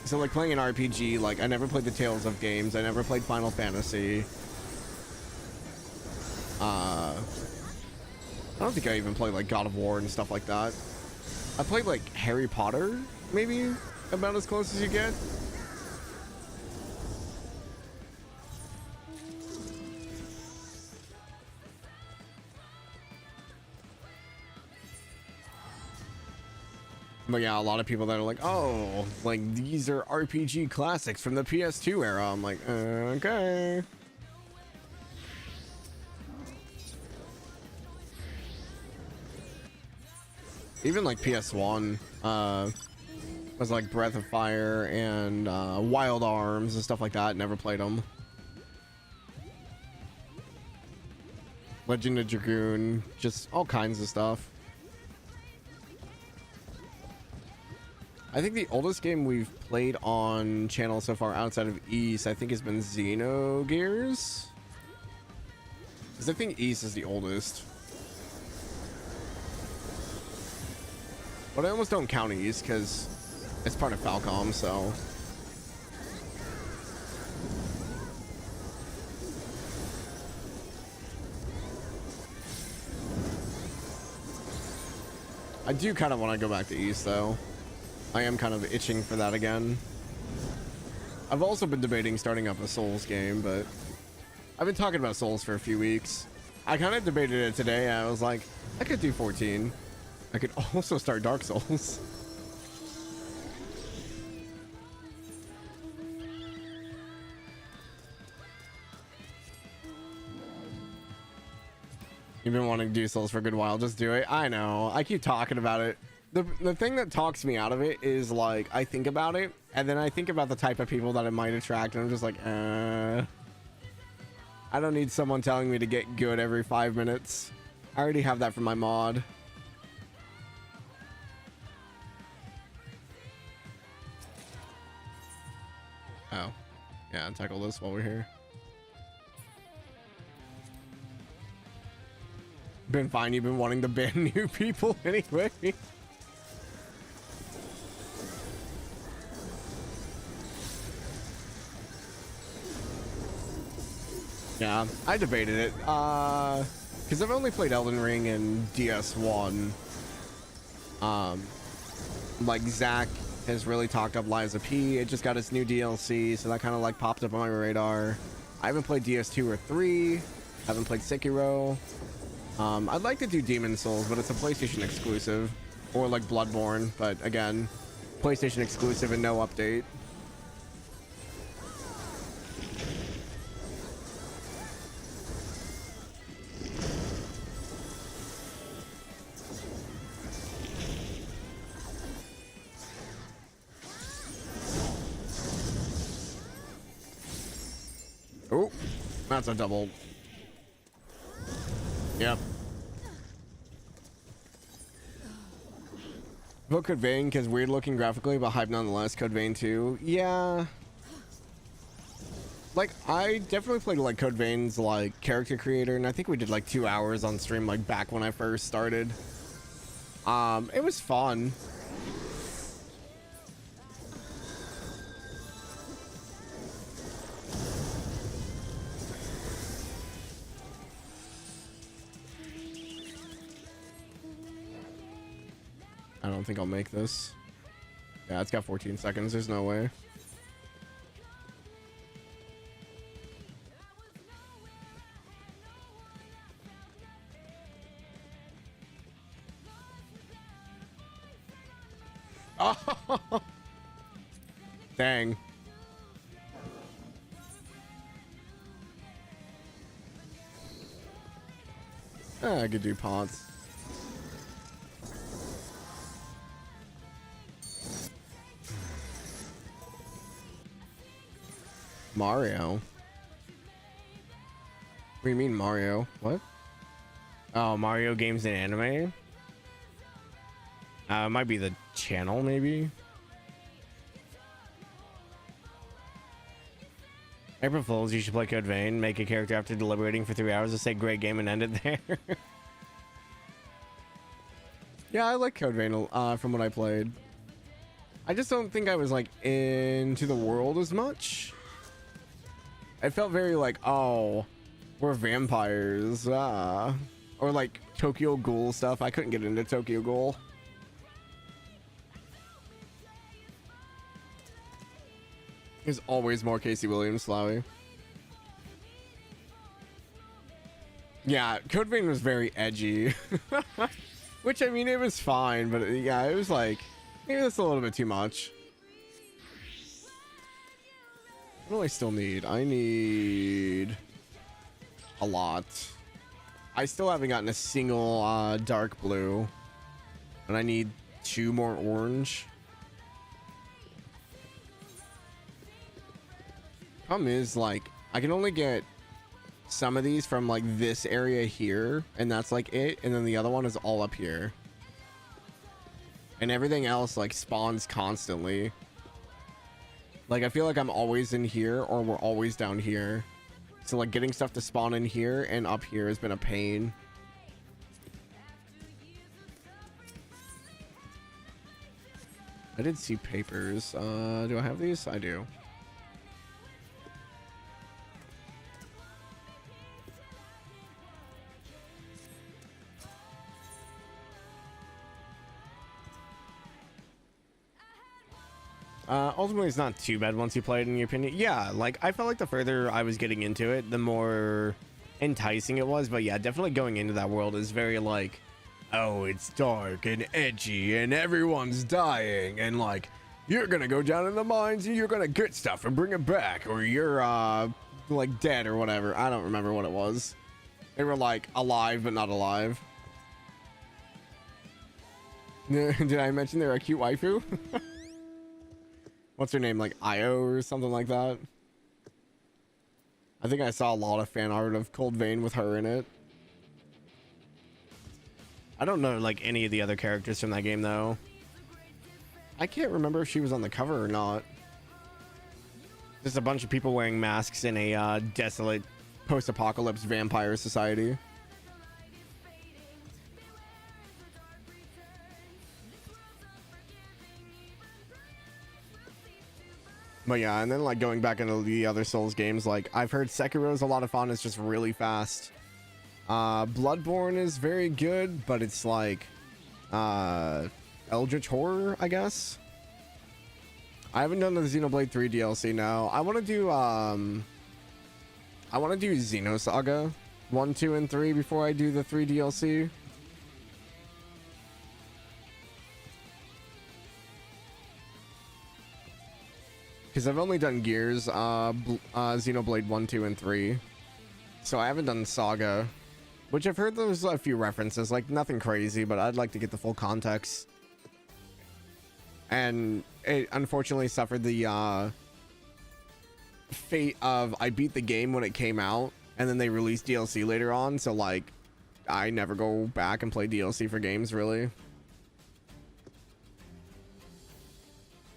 So like playing an RPG, like I never played the Tales of games. I never played Final Fantasy. I don't think I even played like God of War and stuff like that. I played like Harry Potter, maybe about as close as you get. But yeah, a lot of people that are like, oh, like these are RPG classics from the PS2 era. I'm like, okay. Even like PS1 was like Breath of Fire and Wild Arms and stuff like that. Never played them. Legend of Dragoon, just all kinds of stuff. I think the oldest game we've played on channel so far outside of East, I think has been Xenogears. Because I think East is the oldest. But I almost don't count East because it's part of Falcom, so. I do kind of want to go back to East though. I am kind of itching for that again. I've also been debating starting up a Souls game, but I've been talking about Souls for a few weeks. I kind of debated it today. I was like, I could do 14. I could also start Dark Souls. You've been wanting to do Souls for a good while. Just do it. I know. I keep talking about it. The thing that talks me out of it is like I think about it and then I think about the type of people that it might attract and I'm just like I don't need someone telling me to get good every 5 minutes. I already have that from my mod. Oh yeah, tackle this while we're here. Been fine. You've been wanting to ban new people anyway. Yeah, I debated it, because I've only played Elden Ring and DS1. Like Zach has really talked up Lies of P. It just got its new DLC, so that kind of like popped up on my radar. I haven't played DS2 or 3. I haven't played Sekiro. I'd like to do Demon Souls, but it's a PlayStation exclusive, or like Bloodborne. But again, PlayStation exclusive and no update. Oh, that's a double. Yep. Vote Code Vein because weird looking graphically, but hype nonetheless. Code Vein 2. Yeah. Like, I definitely played like Code Vein's like character creator, and I think we did like 2 hours on stream like back when I first started. It was fun. I don't think I'll make this. Yeah, it's got 14 seconds. There's no way. Oh! Dang. I could do pods. Mario? What do you mean Mario? What? Oh, Mario games and anime? It might be the channel, maybe? April Fools, you should play Code Vein, make a character after deliberating for 3 hours to say great game and end it there. Yeah, I like Code Vein from what I played. I just don't think I was like into the world as much. I felt very like, oh, we're vampires, or like Tokyo Ghoul stuff. I couldn't get into Tokyo Ghoul. There's always more Casey Williams, Flowey. Yeah, Code Vein was very edgy. Which, I mean, it was fine, but yeah, it was like, maybe that's a little bit too much. What do I still need? I need a lot. I still haven't gotten a single dark blue. And I need 2 more orange. Problem is, like, I can only get some of these from like this area here, and that's like it, and then the other one is all up here, and everything else like spawns constantly. Like, I feel like I'm always in here, or we're always down here, so like getting stuff to spawn in here and up here has been a pain. I did see papers. Do I have these? I do. Ultimately, it's not too bad once you play it, in your opinion. Yeah, like, I felt like the further I was getting into it, the more enticing it was. But yeah, definitely going into that world is very like, oh, it's dark and edgy and everyone's dying, and like, you're gonna go down in the mines and you're gonna get stuff and bring it back, or you're like dead or whatever. I don't remember what it was. They were like alive but not alive. Did I mention they're a cute waifu? What's her name, like Io or something like that? I think I saw a lot of fan art of Cold Vein with her in it. I don't know like any of the other characters from that game though. I can't remember if she was on the cover or not. Just a bunch of people wearing masks in a desolate post-apocalypse vampire society. But yeah, and then like going back into the other Souls games, like I've heard Sekiro's a lot of fun. It's just really fast. Bloodborne is very good, but it's like Eldritch Horror, I guess. I haven't done the Xenoblade 3 DLC now. I want to do Xenosaga 1, 2, and 3 before I do the 3 DLC. Because I've only done Gears, Xenoblade 1, 2, and 3. So I haven't done Saga. Which I've heard there's a few references, like nothing crazy, but I'd like to get the full context. And it unfortunately suffered the fate of I beat the game when it came out, and then they released DLC later on, so like I never go back and play DLC for games, really.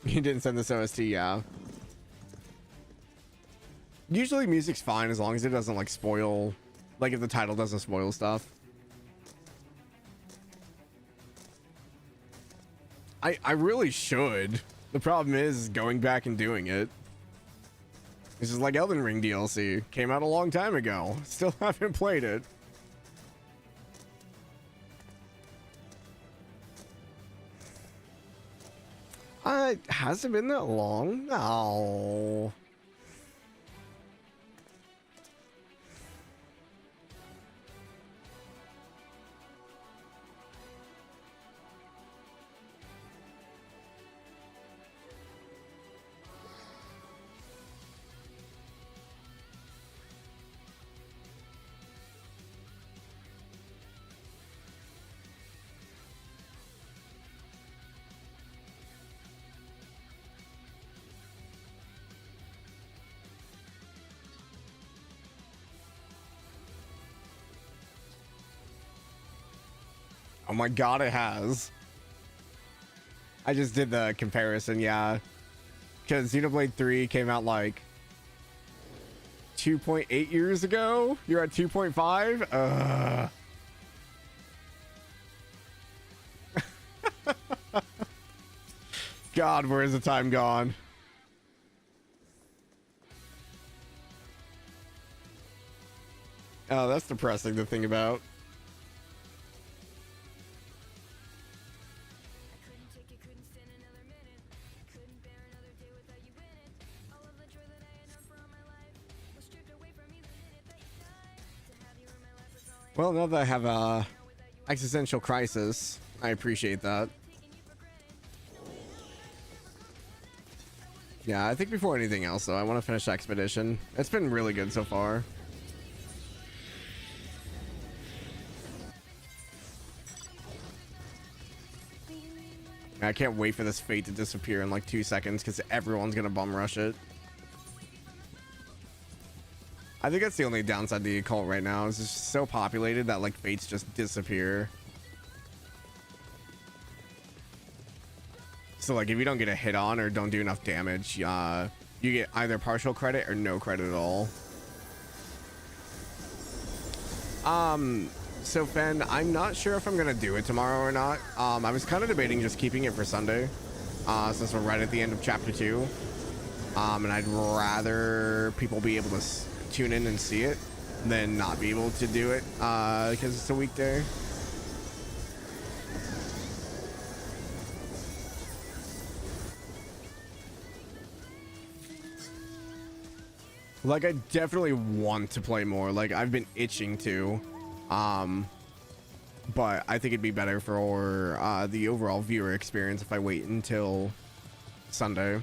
You didn't send this OST, yeah. Usually music's fine as long as it doesn't like spoil, like if the title doesn't spoil stuff. I really should. The problem is going back and doing it. This is like Elden Ring DLC. Came out a long time ago. Still haven't played it. Has it been that long? No. Oh my god, it has. I just did the comparison, yeah. Because Xenoblade 3 came out like 2.8 years ago. You're at 2.5? God, where's the time gone? Oh, that's depressing to think about. Well, now that I have a existential crisis, I appreciate that. Yeah, I think before anything else, though, I want to finish Expedition. It's been really good so far. I can't wait for this fate to disappear in like 2 seconds because everyone's gonna bum rush it. I think that's the only downside to the Occult right now. It's just so populated that like fates just disappear. So like if you don't get a hit on or don't do enough damage, you get either partial credit or no credit at all. So Fen, I'm not sure if I'm gonna do it tomorrow or not. I was kind of debating just keeping it for Sunday, since we're right at the end of chapter 2. And I'd rather people be able to tune in and see it than not be able to do it, because it's a weekday. Like, I definitely want to play more. Like, I've been itching to. But I think it'd be better for the overall viewer experience if I wait until Sunday.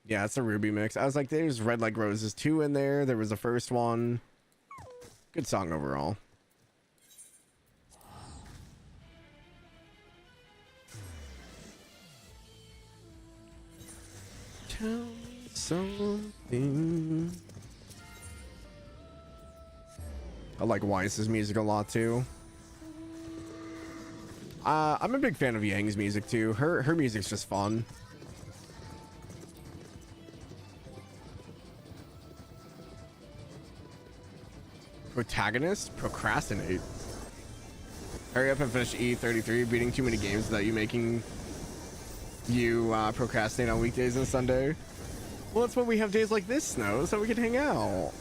Yeah, it's a Ruby mix. I was like, there's Red Like Roses 2 in there. There was the first one. Good song overall. Tell me something. I like Weiss's music a lot too. I'm a big fan of Yang's music too. Her music's just fun. Protagonist? Procrastinate. Hurry up and finish E33. Beating too many games without you making you procrastinate on weekdays and Sunday. Well, that's why we have days like this, Snow, so we can hang out.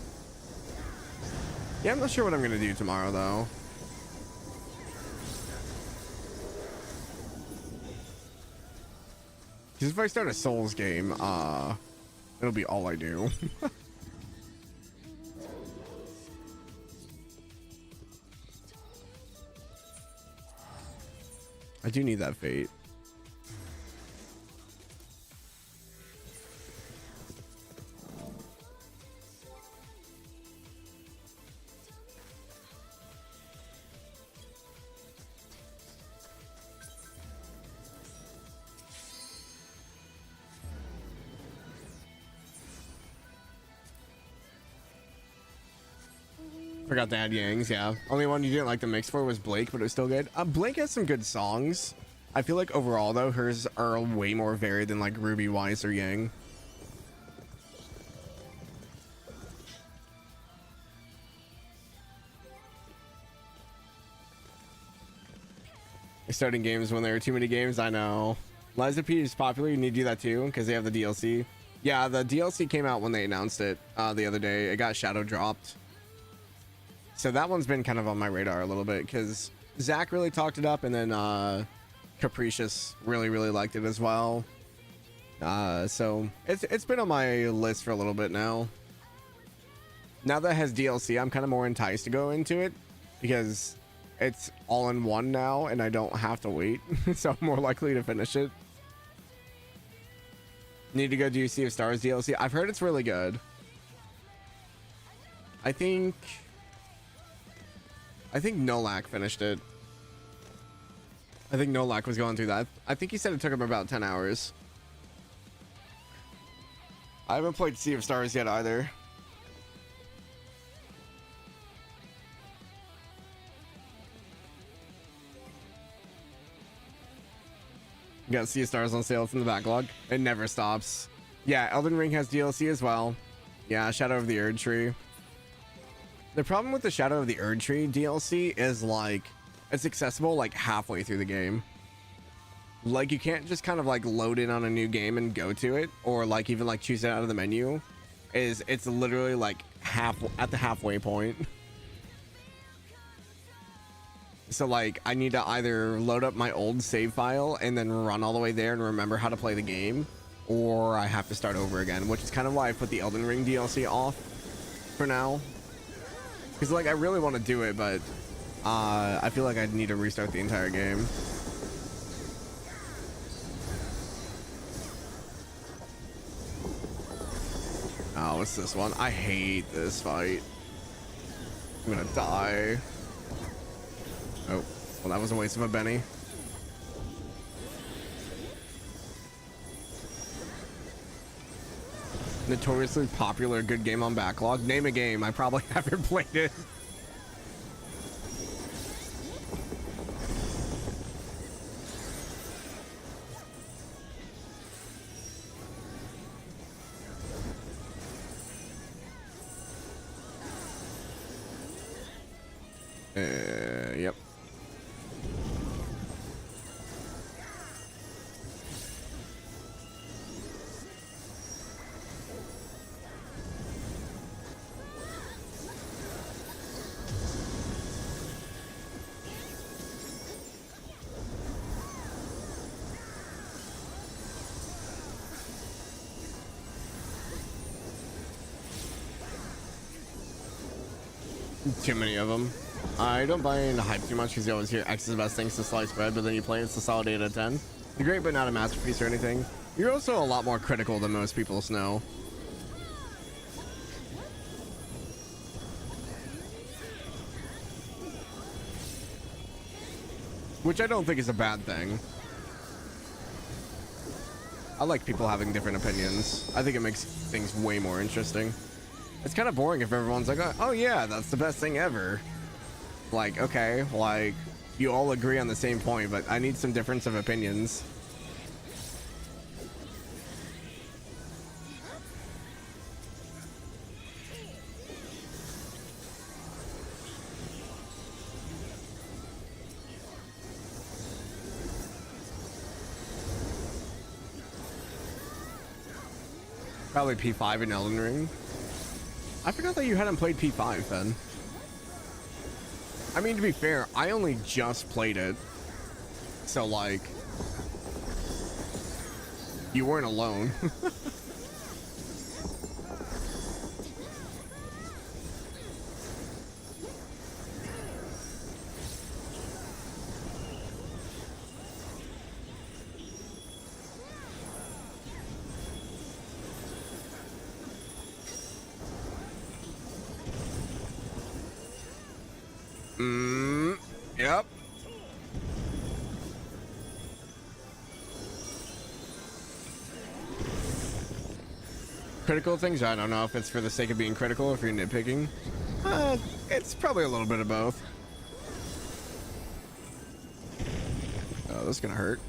Yeah, I'm not sure what I'm gonna do tomorrow though. Because if I start a Souls game, it'll be all I do. I do need that fate. Forgot to add Yang's, yeah. Only one you didn't like the mix for was Blake, but it was still good. Blake has some good songs. I feel like overall, though, hers are way more varied than like Ruby, Weiss, or Yang. Starting games when there are too many games, I know. Liza P is popular, you need to do that too, because they have the DLC. Yeah, the DLC came out when they announced it the other day. It got shadow dropped. So that one's been kind of on my radar a little bit because Zach really talked it up, and then Capricious really liked it as well. So it's been on my list for a little bit now. Now that it has DLC, I'm kind of more enticed to go into it because it's all in one now and I don't have to wait. So I'm more likely to finish it. Need to go do Sea of Stars DLC. I've heard it's really good. I think Nolak finished it. I think Nolak was going through that. I think he said it took him about 10 hours. I haven't played Sea of Stars yet either. You got Sea of Stars on sale. It's in the backlog. It never stops. Yeah, Elden Ring has DLC as well. Yeah, Shadow of the Erd Tree. The problem with the Shadow of the Erd Tree DLC is like it's accessible like halfway through the game. Like you can't just kind of like load in on a new game and go to it, or like even like choose it out of the menu. It's literally like at the halfway point. So like I need to either load up my old save file and then run all the way there and remember how to play the game, or I have to start over again, which is kind of why I put the Elden Ring DLC off for now. Because like I really want to do it, but I feel like I need to restart the entire game. Oh, what's this one? I hate this fight. I'm gonna die. Oh, well that was a waste of a Benny. Notoriously popular good game on backlog. Name a game. I probably haven't played it. Yep. Too many of them. I don't buy into hype too much because you always hear X is the best things to sliced bread, but then you play it's a solid 8 out of 10. You're great, but not a masterpiece or anything. You're also a lot more critical than most people know. Which I don't think is a bad thing. I like people having different opinions. I think it makes things way more interesting. It's kind of boring if everyone's like, oh yeah, that's the best thing ever. Like, okay, like, you all agree on the same point, but I need some difference of opinions. Probably P5 in Elden Ring. I forgot that you hadn't played P5 then. I mean, to be fair, I only just played it. So, like, you weren't alone. Yep. Critical things? I don't know if it's for the sake of being critical, if you're nitpicking. It's probably a little bit of both. Oh, this is gonna hurt.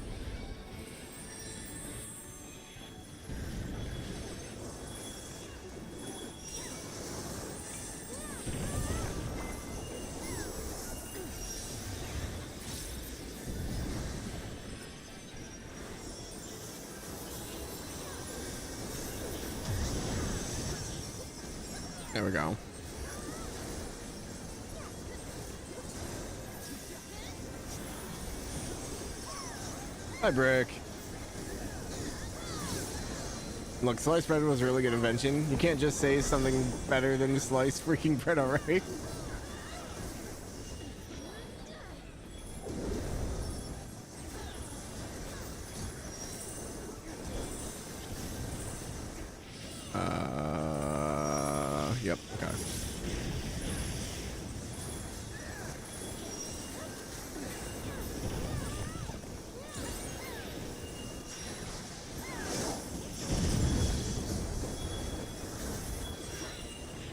There we go. Hi, Brick. Look, sliced bread was a really good invention. You can't just say something better than sliced freaking bread already. Yep, okay.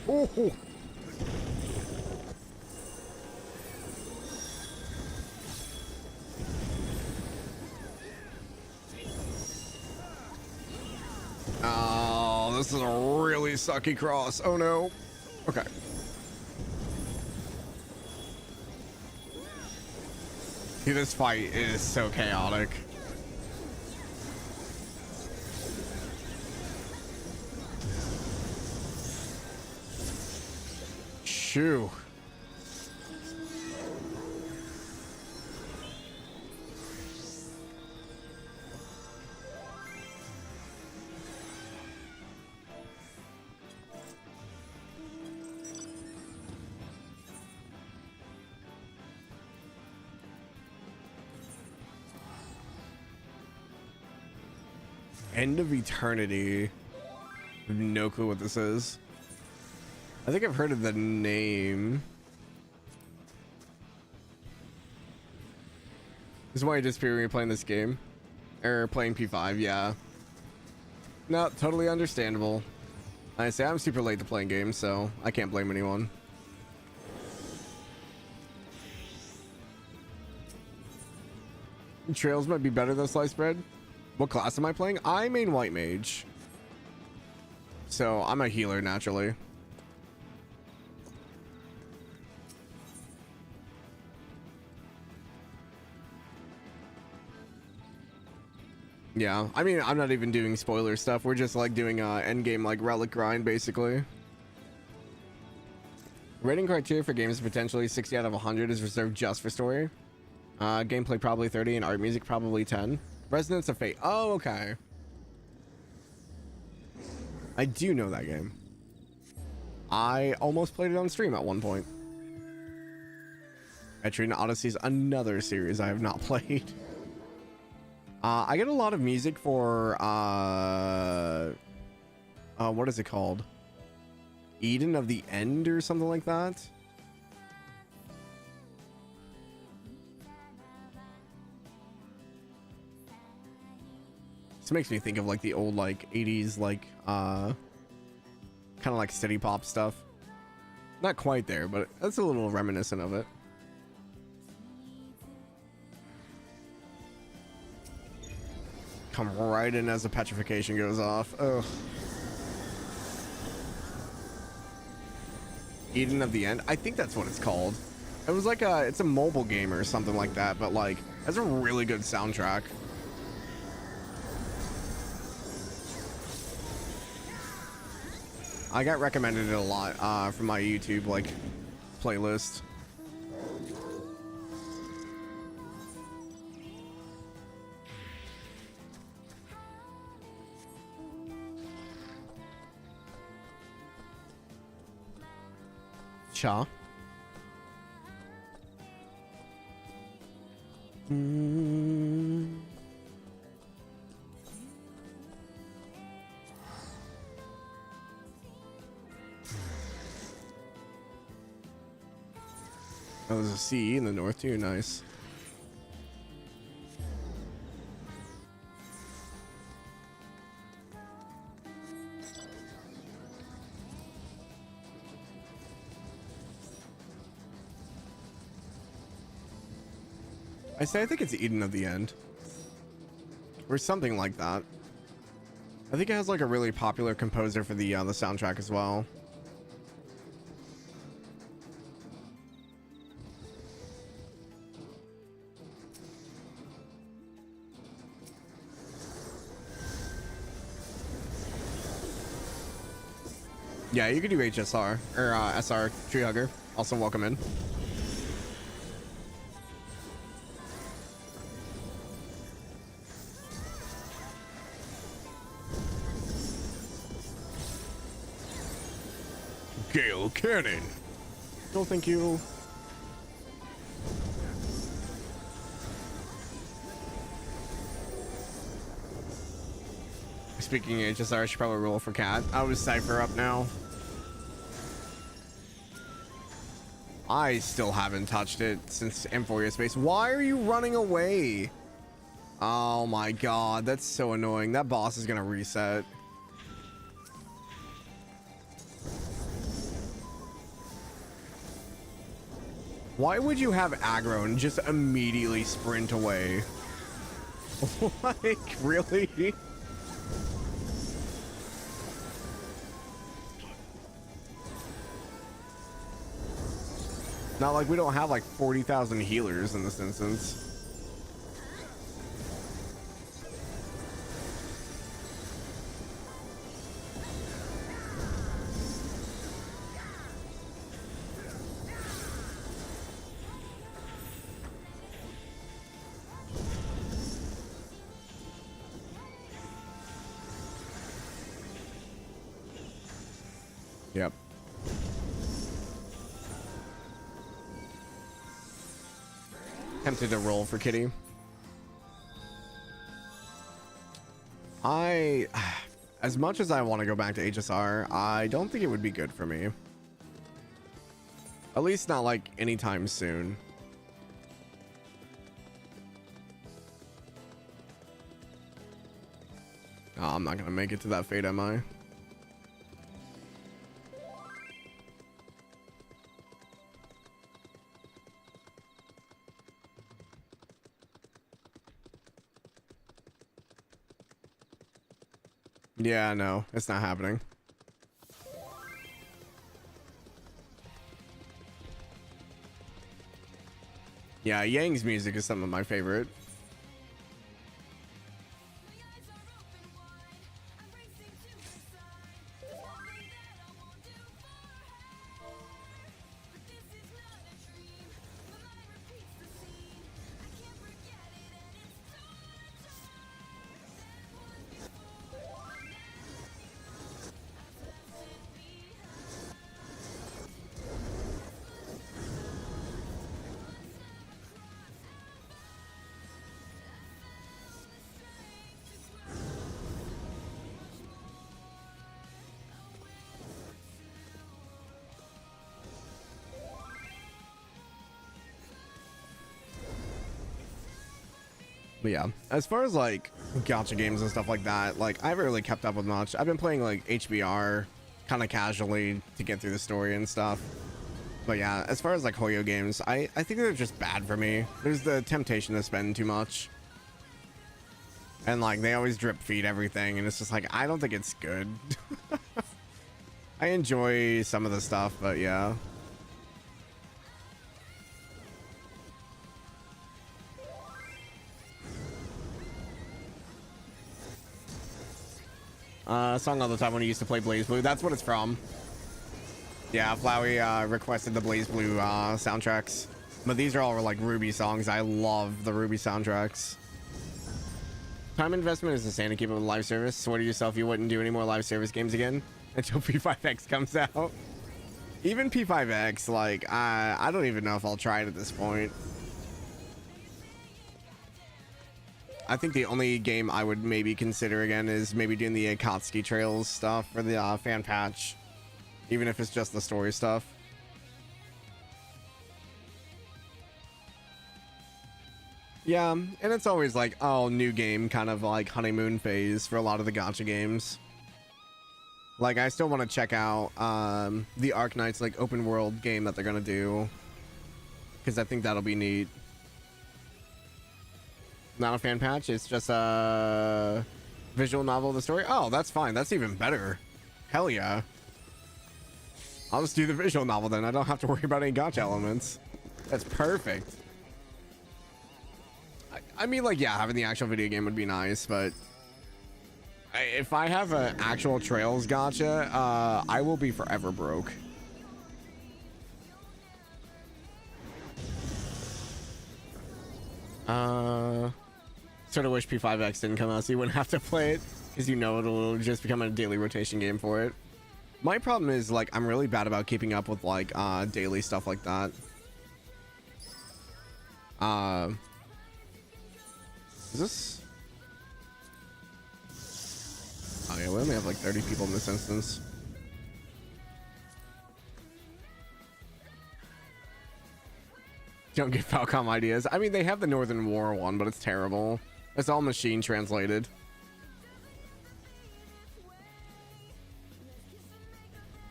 Oh. this is a really sucky cross. Oh no. Okay. Dude, this fight is so chaotic. Shoo. End of Eternity. I have no clue what this is. I think I've heard of the name. This is why I disappear when you're playing this game. Or playing P5, yeah. No, totally understandable. I say I'm super late to playing games, so I can't blame anyone. Trails might be better than sliced bread. What class am I playing? I main white mage. So I'm a healer naturally. Yeah, I mean, I'm not even doing spoiler stuff. We're just like doing end game like relic grind basically. Rating criteria for games potentially 60 out of 100 is reserved just for story. Gameplay probably 30 and art music probably 10. Resonance of Fate. Oh, okay. I do know that game. I almost played it on stream at one point. Etrian Odyssey is another series I have not played. I get a lot of music for what is it called? Eden of the End or something like that. This makes me think of like the old like 80s like kind of like city pop stuff. Not quite there, but that's a little reminiscent of it. Come right in as the petrification goes off. Ugh. Eden of the End. I think that's what it's called. It was like it's a mobile game or something like that, but like that's a really good soundtrack. I got recommended it a lot from my YouTube like playlist. Cha. Oh, there's a sea in the north too. Nice. I think it's Eden of the End. Or something like that. I think it has like a really popular composer for the soundtrack as well. Yeah, you could do HSR or SR Tree Hugger. Also welcome in. Gale Cannon. No, thank you. Speaking of HSR, I should probably roll for Cat. I was Cypher up now. I still haven't touched it since M4 Space. Why are you running away? Oh my god, that's so annoying. That boss is gonna reset. Why would you have aggro and just immediately sprint away? Like, really? Not like we don't have like 40,000 healers in this instance. Yep. Tempted to roll for Kitty. As much as I want to go back to HSR, I don't think it would be good for me. At least not like anytime soon. Oh, I'm not gonna make it to that fate, am I? Yeah, no, it's not happening. Yeah, Yang's music is some of my favorite. But yeah, as far as like gacha games and stuff like that, like I haven't really kept up with much. I've been playing like HBR kind of casually to get through the story and stuff. But yeah, as far as like Hoyo games, I think they're just bad for me. There's the temptation to spend too much. And like they always drip feed everything, and it's just like I don't think it's good. I enjoy some of the stuff, but yeah. Song all the time when he used to play Blaze Blue. That's what it's from. Yeah, Flowey requested the Blaze Blue soundtracks. But these are all like Ruby songs. I love the Ruby soundtracks. Time investment is insane to keep it with live service. Swear to yourself you wouldn't do any more live service games again until P5X comes out. Even P5X, like, I don't even know if I'll try it at this point. I think the only game I would maybe consider again is maybe doing the Akatsuki Trails stuff for the fan patch, even if it's just the story stuff. Yeah, and it's always like, oh, new game, kind of like honeymoon phase for a lot of the gacha games. Like, I still want to check out the Arknight's like open world game that they're gonna do, because I think that'll be neat. Not a fan patch, it's just a visual novel of the story. Oh, that's fine. That's even better. Hell yeah. I'll just do the visual novel then. I don't have to worry about any gacha elements. That's perfect. I mean, like, yeah, having the actual video game would be nice, but if I have an actual Trails gacha, I will be forever broke. Sort of wish P5X didn't come out so you wouldn't have to play it, because you know it'll just become a daily rotation game for it. My problem is, like, I'm really bad about keeping up with, like, daily stuff like that. Is this? Oh yeah, we only have like 30 people in this instance. Don't get Falcom ideas. I mean, they have the Northern War one, but it's terrible. It's all machine translated.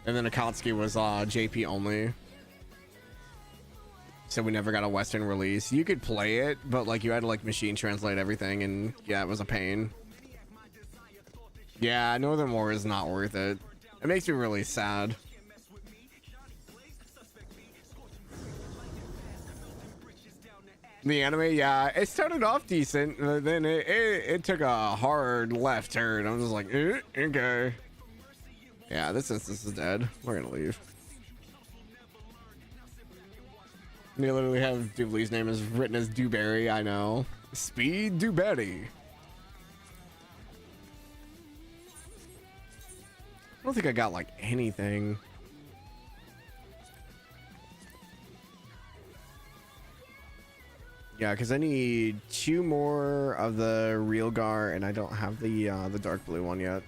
And then Akatsuki was JP only. So we never got a Western release. You could play it, but like you had to like machine translate everything, and yeah, it was a pain. Yeah, Northern War is not worth it. It makes me really sad. The anime, yeah, it started off decent, but then it took a hard left turn. I'm just like, okay. Yeah, this instance is dead. We're gonna leave. They literally have Doobly's name is written as Dewberry. I know. Speed Dewberry. I don't think I got like anything. Yeah, because I need 2 more of the real Gar, and I don't have the dark blue one yet.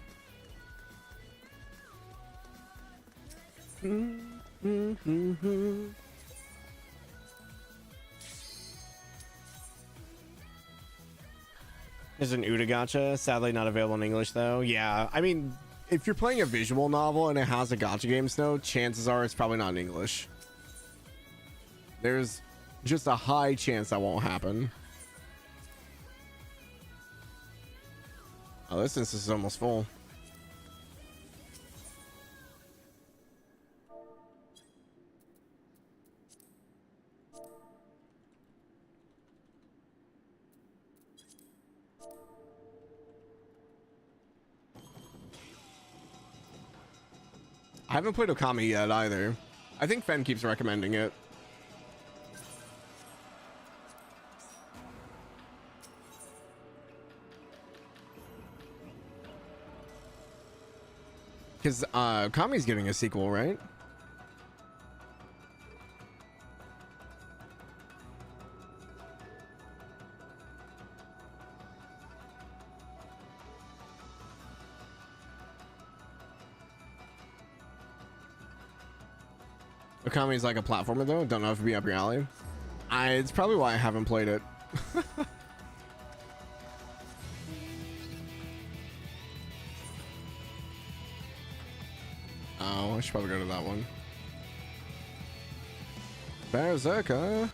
There's an Uda gacha, sadly not available in English though. Yeah, I mean, if you're playing a visual novel and it has a gacha game snow, chances are it's probably not in English. There's just a high chance that won't happen. Oh, this instance is almost full. I haven't played Okami yet either. I think Fen keeps recommending it. Because Kami's getting a sequel, right? Okami's like a platformer though. Don't know if it'd be up your alley. It's probably why I haven't played it. Oh, I should probably go to that one. Berserker.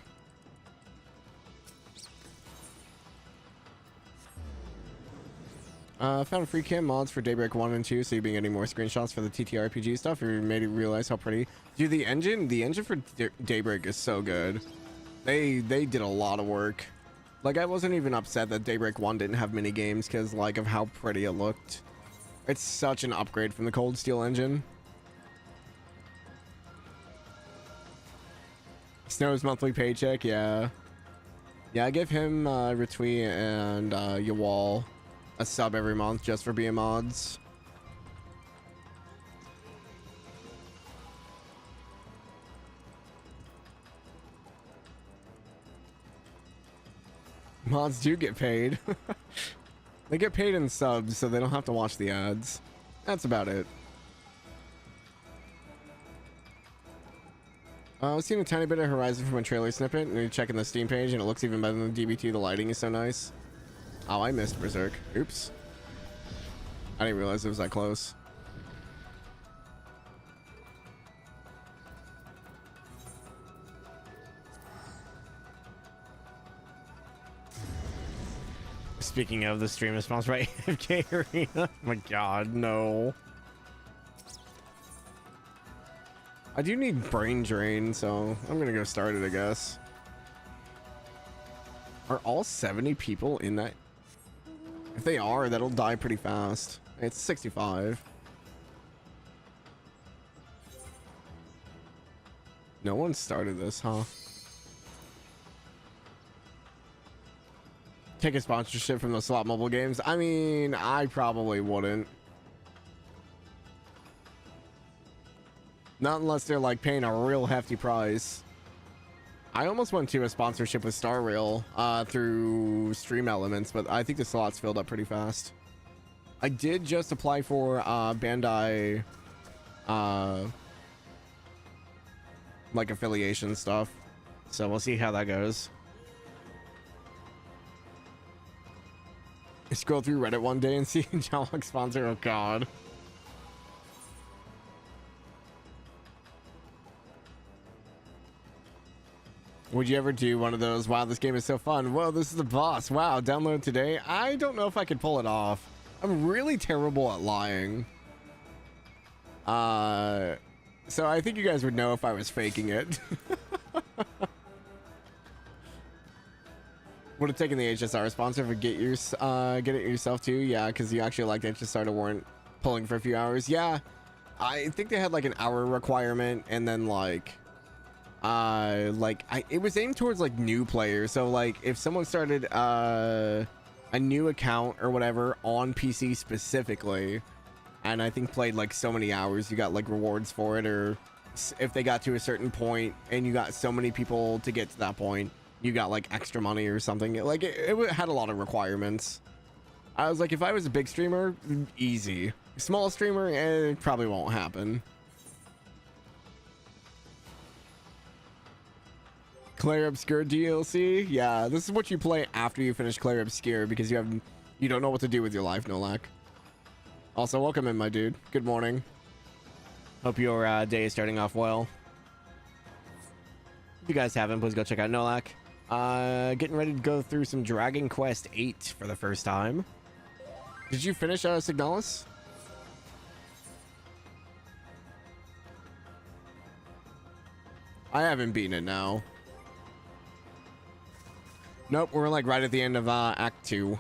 Found free cam mods for Daybreak 1 and 2, so you've been getting more screenshots for the TTRPG stuff. You made it realize how pretty. Dude, the engine for Daybreak is so good. They did a lot of work. Like, I wasn't even upset that Daybreak 1 didn't have mini games because, like, of how pretty it looked. It's such an upgrade from the Cold Steel engine. Snow's monthly paycheck, yeah. Yeah, I give him Retweet and Yawal a sub every month just for being mods. Mods do get paid. They get paid in subs, so they don't have to watch the ads. That's about it. I've seen a tiny bit of Horizon from a trailer snippet, and you're checking the Steam page, and it looks even better than the DB2. The lighting is so nice. Oh, I missed Berserk. Oops. I didn't realize it was that close. Speaking of, the stream is sponsored by AFK Arena. Oh my god, no. I do need brain drain, so I'm gonna go start it, I guess. Are all 70 people in that? If they are, that'll die pretty fast. It's 65. No one started this, huh? Take a sponsorship from the slot mobile games? I mean, I probably wouldn't. Not unless they're like paying a real hefty price. I almost went to a sponsorship with Star Rail through Stream Elements, but I think the slots filled up pretty fast. I did just apply for Bandai like affiliation stuff, so we'll see how that goes. I scroll through Reddit one day and see Jalok sponsor. Oh god. Would you ever do one of those? Wow, this game is so fun. Whoa, this is the boss. Wow, download today. I don't know if I could pull it off. I'm really terrible at lying. So I think you guys would know if I was faking it. Would have taken the HSR sponsor for get it yourself too. Yeah, because you actually liked HSR to warrant pulling for a few hours. Yeah, I think they had like an hour requirement, and then it was aimed towards like new players. So like if someone started a new account or whatever on PC specifically, and I think played like so many hours, you got like rewards for it, or if they got to a certain point and you got so many people to get to that point, you got like extra money or something. Like it had a lot of requirements. I was like, if I was a big streamer, easy. Small streamer, it probably won't happen. Claire Obscure DLC? Yeah, this is what you play after you finish Claire Obscure, because you don't know what to do with your life, Nolak. Also, welcome in, my dude. Good morning. Hope your day is starting off well. If you guys haven't, please go check out Nolak. Getting ready to go through some Dragon Quest VIII for the first time. Did you finish Signalis? I haven't beaten it now. Nope, we're like right at the end of Act 2.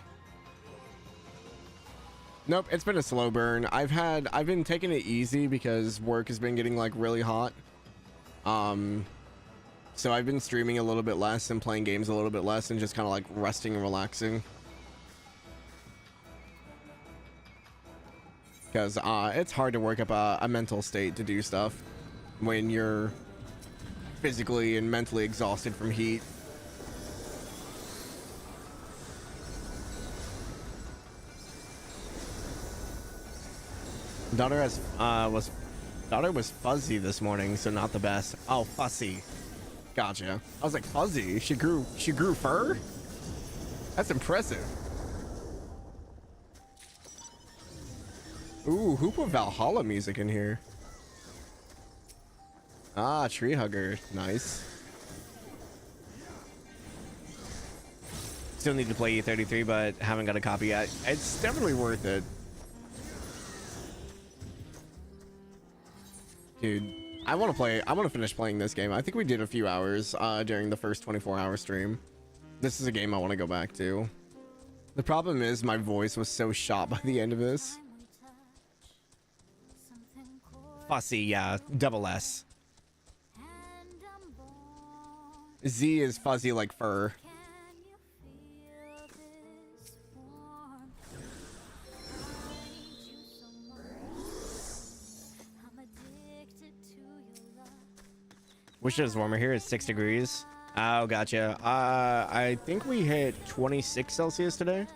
Nope, it's been a slow burn. I've been taking it easy because work has been getting like really hot. So I've been streaming a little bit less and playing games a little bit less and just kind of like resting and relaxing. Because it's hard to work up a mental state to do stuff when you're physically and mentally exhausted from heat. Daughter was fuzzy this morning, so not the best. Oh, fussy. Gotcha. I was like, fuzzy? She grew fur? That's impressive. Ooh, who put Valhalla music in here? Ah, tree hugger. Nice. Still need to play E33, but haven't got a copy yet. It's definitely worth it. Dude, I want to finish playing this game. I think we did a few hours during the first 24-hour stream. This is a game I want to go back to. The problem is my voice was so shot by the end of this. Fussy, yeah, double S. Z is fuzzy like fur. Wish it was warmer here. It's 6 degrees. Oh, gotcha. I think we hit 26 Celsius today.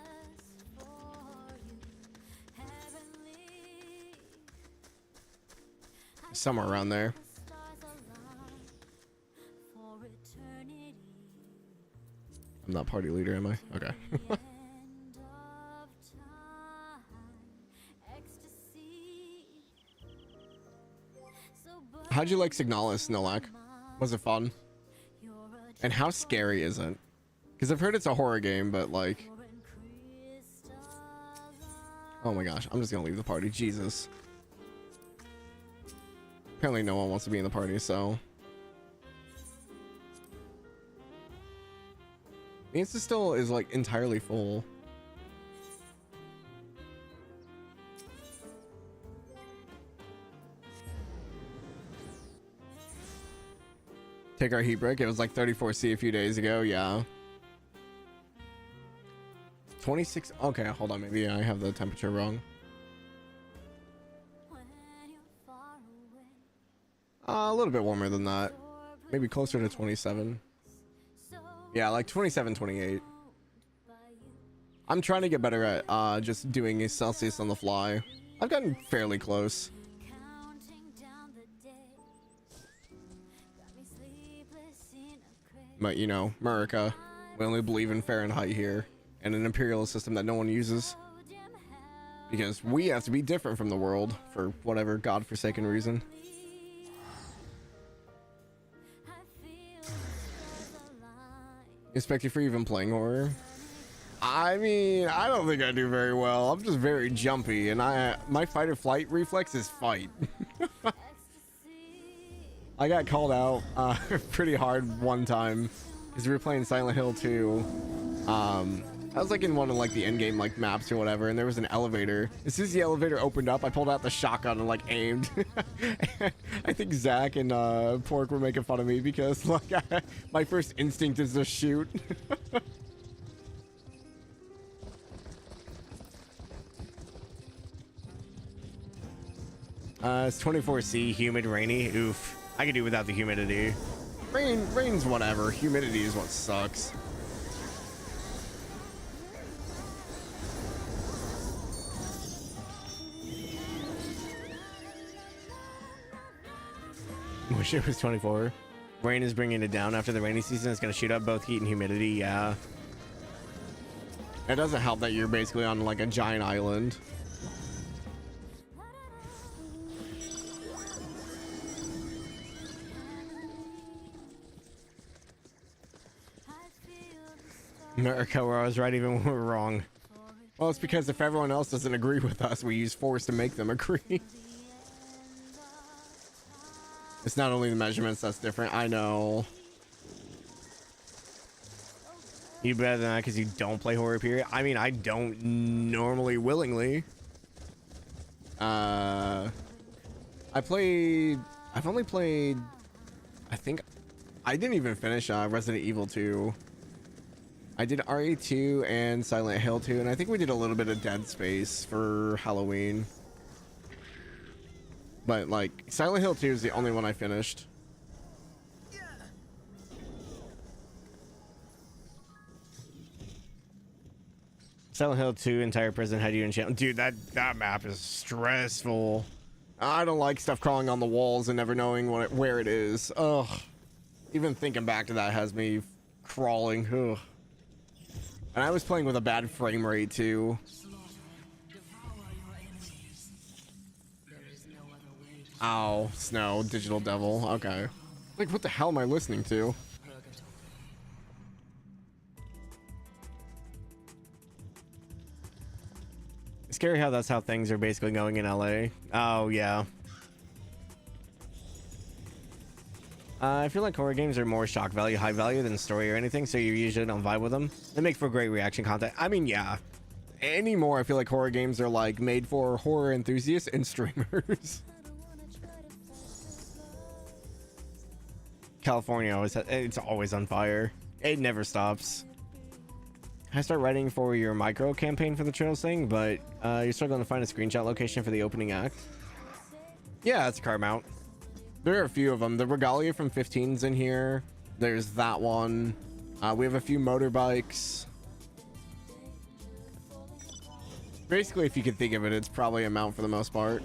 Somewhere around there. I'm not party leader, am I? Okay. How'd you like Signalis, Nolak? Was it fun? And how scary is it? Because I've heard it's a horror game, but like... Oh my gosh, I'm just gonna leave the party. Jesus. Apparently no one wants to be in the party, so... The Insta still is like entirely full. Take our heat break. It was like 34C a few days ago. Yeah. 26. Okay, hold on. Maybe I have the temperature wrong. A little bit warmer than that. Maybe closer to 27. Yeah, like 27, 28. I'm trying to get better at just doing a Celsius on the fly. I've gotten fairly close. But, you know, America, we only believe in Fahrenheit here, and an imperialist system that no one uses. Because we have to be different from the world, for whatever godforsaken reason. Expect you for even playing horror? I mean, I don't think I do very well. I'm just very jumpy, and my fight or flight reflex is fight. I got called out pretty hard one time because we were playing Silent Hill 2, I was like in one of like the end game like maps or whatever, and there was an elevator. As soon as the elevator opened up, I pulled out the shotgun and like aimed. I think Zach and Pork were making fun of me because like my first instinct is to shoot. It's 24C, humid, rainy. Oof. I could do without the humidity. Rain's whatever. Humidity is what sucks. Wish it was 24. Rain is bringing it down after the rainy season. It's going to shoot up both heat and humidity. Yeah. It doesn't help that you're basically on like a giant island. America, where I was right even when we were wrong. Well, it's because if everyone else doesn't agree with us, we use force to make them agree. It's not only the measurements that's different. I know. You better than that because you don't play horror, period. I mean, I don't normally willingly. I've only played, I think I didn't even finish Resident Evil 2. I did RE2 and Silent Hill 2, and I think we did a little bit of Dead Space for Halloween. But like Silent Hill 2 is the only one I finished. Silent Hill 2 entire prison had you in channel. Dude, that map is stressful. I don't like stuff crawling on the walls and never knowing where it is. Ugh. Even thinking back to that has me crawling. Ugh. And I was playing with a bad frame rate too. Ow, Snow, Digital Devil. Okay. Like, what the hell am I listening to? It's scary how that's how things are basically going in LA. Oh, yeah. I feel like horror games are more shock value, high value than story or anything, so you usually don't vibe with them. They make for great reaction content. I mean, yeah. Anymore, I feel like horror games are like made for horror enthusiasts and streamers. California it's always on fire. It never stops. I start writing for your micro campaign for the Trails thing, but you're struggling to find a screenshot location for the opening act. Yeah, it's a car mount. There are a few of them. The Regalia from 15's in here. There's that one. We have a few motorbikes. Basically, if you could think of it, it's probably a mount for the most part.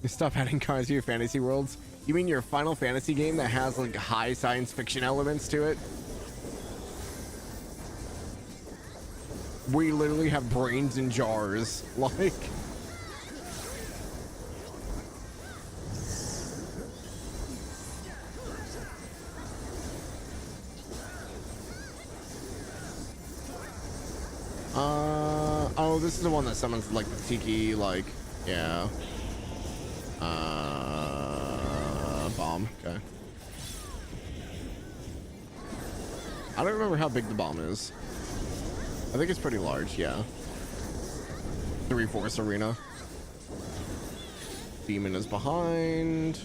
Stop adding cars to your fantasy worlds. You mean your Final Fantasy game that has like high science fiction elements to it? We literally have brains in jars. Like, oh, this is the one that summons like the tiki, like, yeah. Bomb. Okay. I don't remember how big the bomb is. I think it's pretty large, yeah. 3-4 arena. Demon is behind.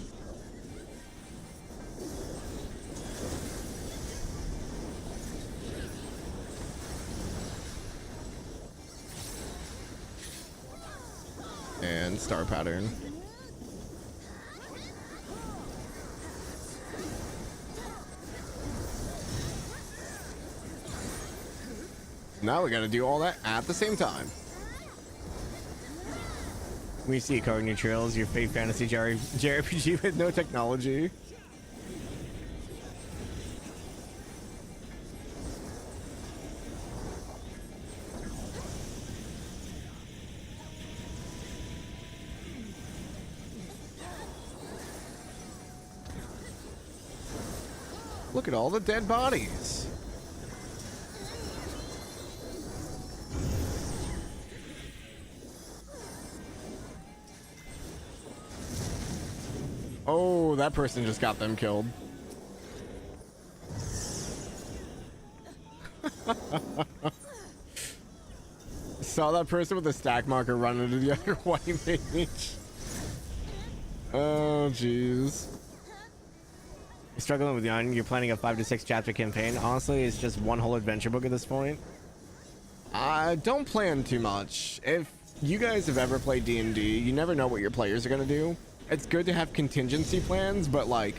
And star pattern. Now we gotta do all that at the same time. We see Card New Trails, your fake fantasy JRPG with no technology. Look at all the dead bodies. that person just got them killed. Saw that person with the stack marker run into the other white mage. Oh, jeez. Struggling with Young, you're planning a 5 to 6 chapter campaign. Honestly, it's just one whole adventure book at this point. Don't plan too much. If you guys have ever played D&D, you never know what your players are gonna do. It's good to have contingency plans, but like,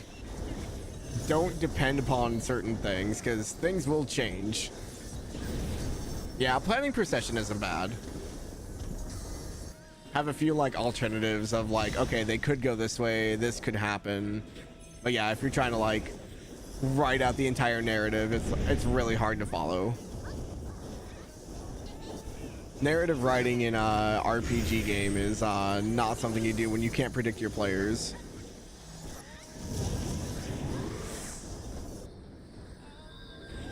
don't depend upon certain things, because things will change. Yeah, planning per session isn't bad. Have a few like alternatives of like, okay, they could go this way, this could happen. But yeah, if you're trying to like write out the entire narrative, it's really hard to follow. Narrative writing in a RPG game is not something you do when you can't predict your players.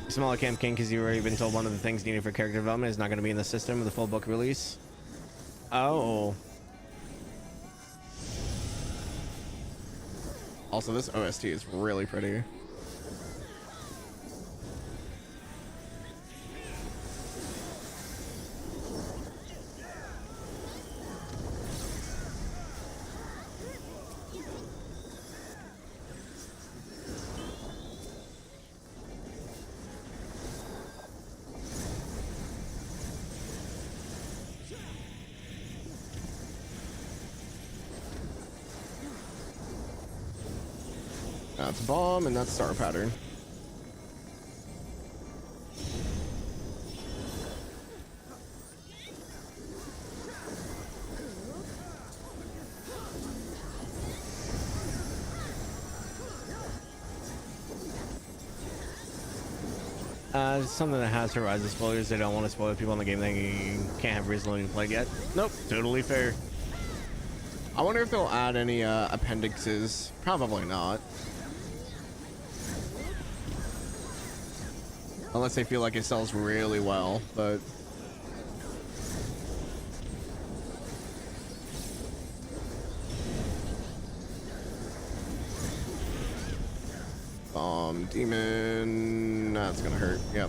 Smaller campaign because you've already been told one of the things needed for character development is not going to be in the system of the full book release. Oh. Also, this OST is really pretty. That's bomb, and that's star pattern. Something that has Horizon spoilers. They don't want to spoil people in the game. They can't have reason to play yet. Nope, totally fair. I wonder if they'll add any appendixes. Probably not. Unless they feel like it sells really well, but... Demon... That's gonna hurt, yep.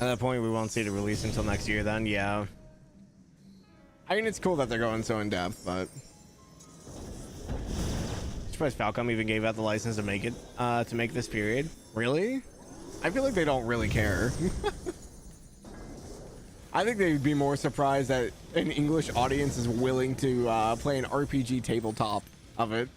At that point, we won't see the release until next year then, yeah. I mean, it's cool that they're going so in-depth, but... Surprised Falcom even gave out the license to make it, to make this period. Really? I feel like they don't really care. I think they'd be more surprised that an English audience is willing to play an RPG tabletop of it.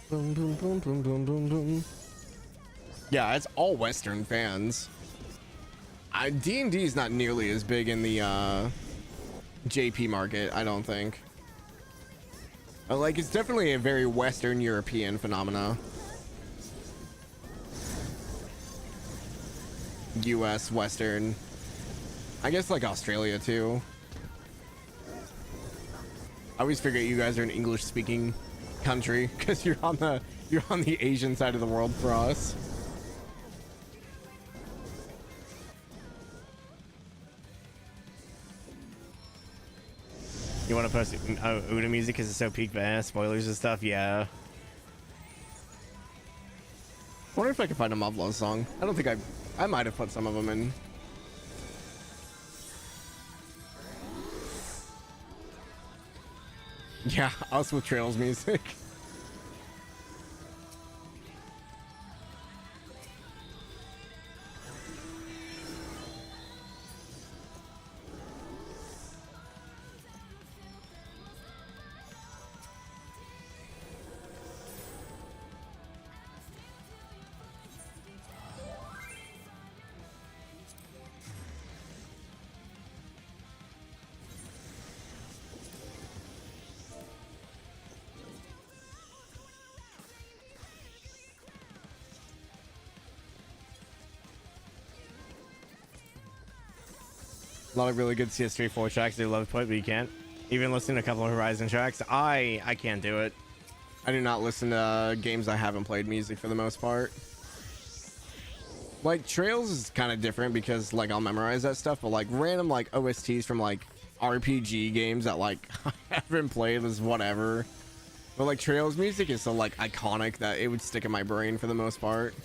Boom, boom, boom, boom, boom, boom, boom. Yeah, it's all Western fans. D&D is not nearly as big in the JP market, I don't think. Like, it's definitely a very Western European phenomena. US, Western. I guess like Australia too. I always figure you guys are an English speaking country because you're on the Asian side of the world for us. You want to post Uda music because it's so peak badass, spoilers and stuff? Yeah. I wonder if I can find a Moblo song. I don't think I might have put some of them in. Yeah, us with Trails music. A lot of really good CS3 4 tracks they love to put, but you can't. Even listening to a couple of Horizon tracks, I can't do it. I do not listen to games I haven't played music for the most part. Like Trails is kind of different because like I'll memorize that stuff, but like random like OSTs from like RPG games that like I haven't played is whatever. But like Trails music is so like iconic that it would stick in my brain for the most part.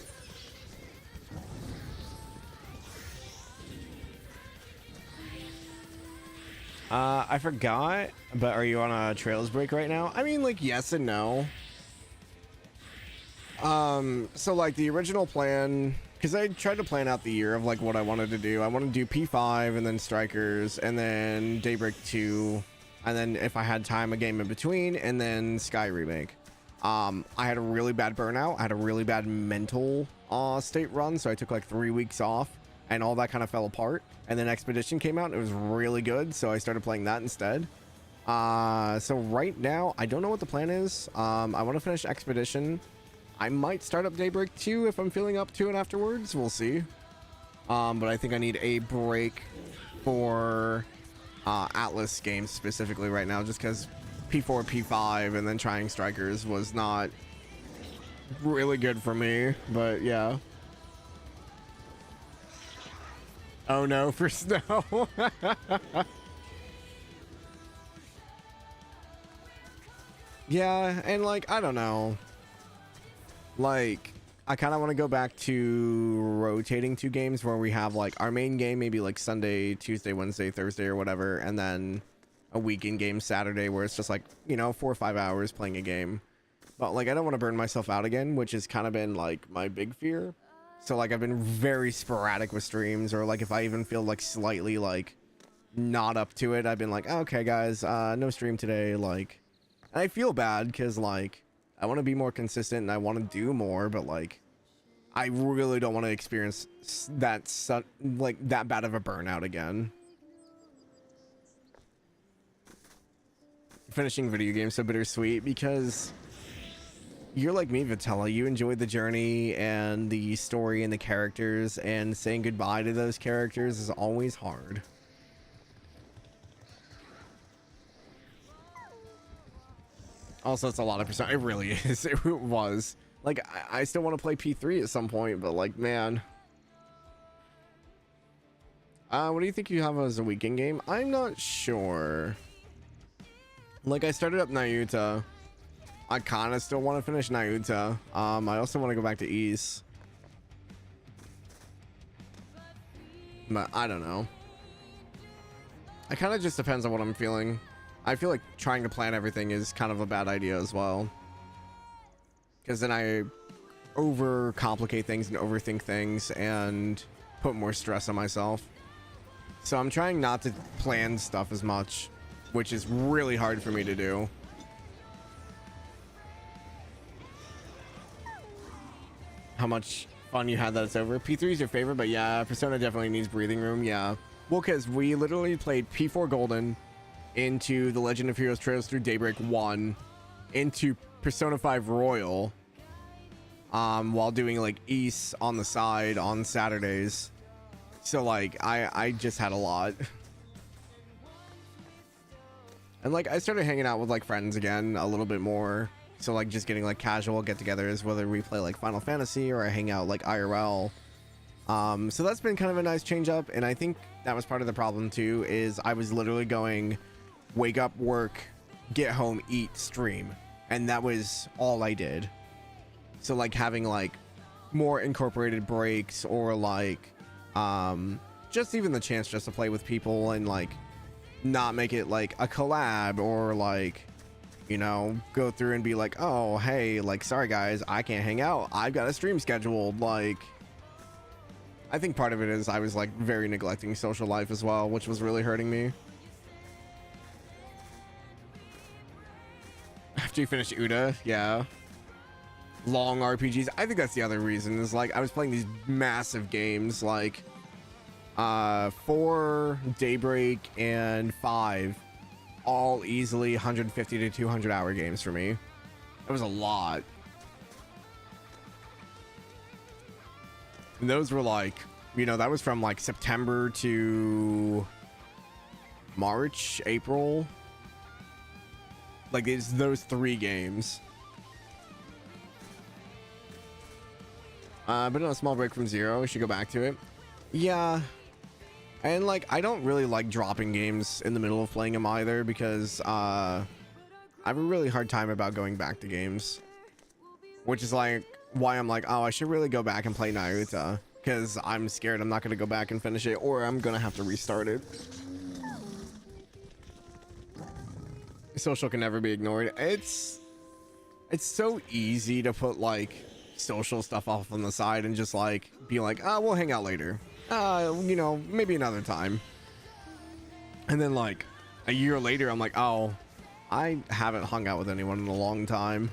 I forgot, but are you on a Trails break right now? I mean, like, yes and no. So like the original plan, because I tried to plan out the year of like what I wanted to do. I want to do P5 and then Strikers and then Daybreak 2, and then if I had time, a game in between, and then Sky Remake. I had a really bad burnout. I had a really bad mental state run, so I took like 3 weeks off, and all that kind of fell apart. And then Expedition came out and it was really good, so I started playing that instead. So right now I don't know what the plan is. I want to finish Expedition. I might start up Daybreak 2 if I'm feeling up to it afterwards. We'll see. But I think I need a break for Atlas games specifically right now, just because P4, P5, and then trying Strikers was not really good for me. But yeah. Oh no, for snow. Yeah, and like, I don't know. Like, I kind of want to go back to rotating 2 games where we have like our main game, maybe like Sunday, Tuesday, Wednesday, Thursday, or whatever, and then a weekend game Saturday where it's just like, you know, 4 or 5 hours playing a game. But like, I don't want to burn myself out again, which has kind of been like my big fear. So like I've been very sporadic with streams, or like if I even feel like slightly like not up to it, I've been like, okay guys, no stream today. Like, and I feel bad because like I want to be more consistent and I want to do more, but like I really don't want to experience that like that bad of a burnout again. Finishing video games so bittersweet because you're like me, Vitella. You enjoyed the journey and the story and the characters, and saying goodbye to those characters is always hard. Also, it's a lot of percent. It really is. It was. Like, I still want to play P3 at some point, but like, man. What do you think you have as a weekend game? I'm not sure. Like, I started up Nayuta. I kind of still want to finish Nayuta. I also want to go back to East. But I don't know. It kind of just depends on what I'm feeling. I feel like trying to plan everything is kind of a bad idea as well. Because then I overcomplicate things and overthink things and put more stress on myself. So I'm trying not to plan stuff as much, which is really hard for me to do. How much fun you had that it's over. P3 is your favorite, but yeah, Persona definitely needs breathing room. Yeah. Well, because we literally played P4 Golden into The Legend of Heroes Trails through Daybreak 1 into Persona 5 Royal while doing like East on the side on Saturdays. So like I just had a lot. And like I started hanging out with like friends again a little bit more. So like just getting like casual get-togethers, whether we play like Final Fantasy or I hang out like IRL. So that's been kind of a nice change up, and I think that was part of the problem too, is I was literally going wake up, work, get home, eat, stream, and that was all I did. So like having like more incorporated breaks, or like just even the chance just to play with people and like not make it like a collab, or like, you know, go through and be like, oh hey, like sorry guys, I can't hang out, I've got a stream scheduled. Like I think part of it is I was like very neglecting social life as well, which was really hurting me. After you finish Uda, yeah. Long RPGs. I think that's the other reason, is like I was playing these massive games like 4, Daybreak, and 5, all easily 150 to 200 hour games for me. It was a lot. And those were like, you know, that was from like September to March, April. Like, it's those 3 games. But no, a small break from 0. We should go back to it. Yeah. And like, I don't really like dropping games in the middle of playing them either, because I have a really hard time about going back to games, which is like why I'm like, oh, I should really go back and play Naruto, because I'm scared I'm not going to go back and finish it, or I'm going to have to restart it. Social can never be ignored. It's so easy to put like social stuff off on the side and just like be like, oh, we'll hang out later, you know, maybe another time. And then like a year later I'm like, oh, I haven't hung out with anyone in a long time.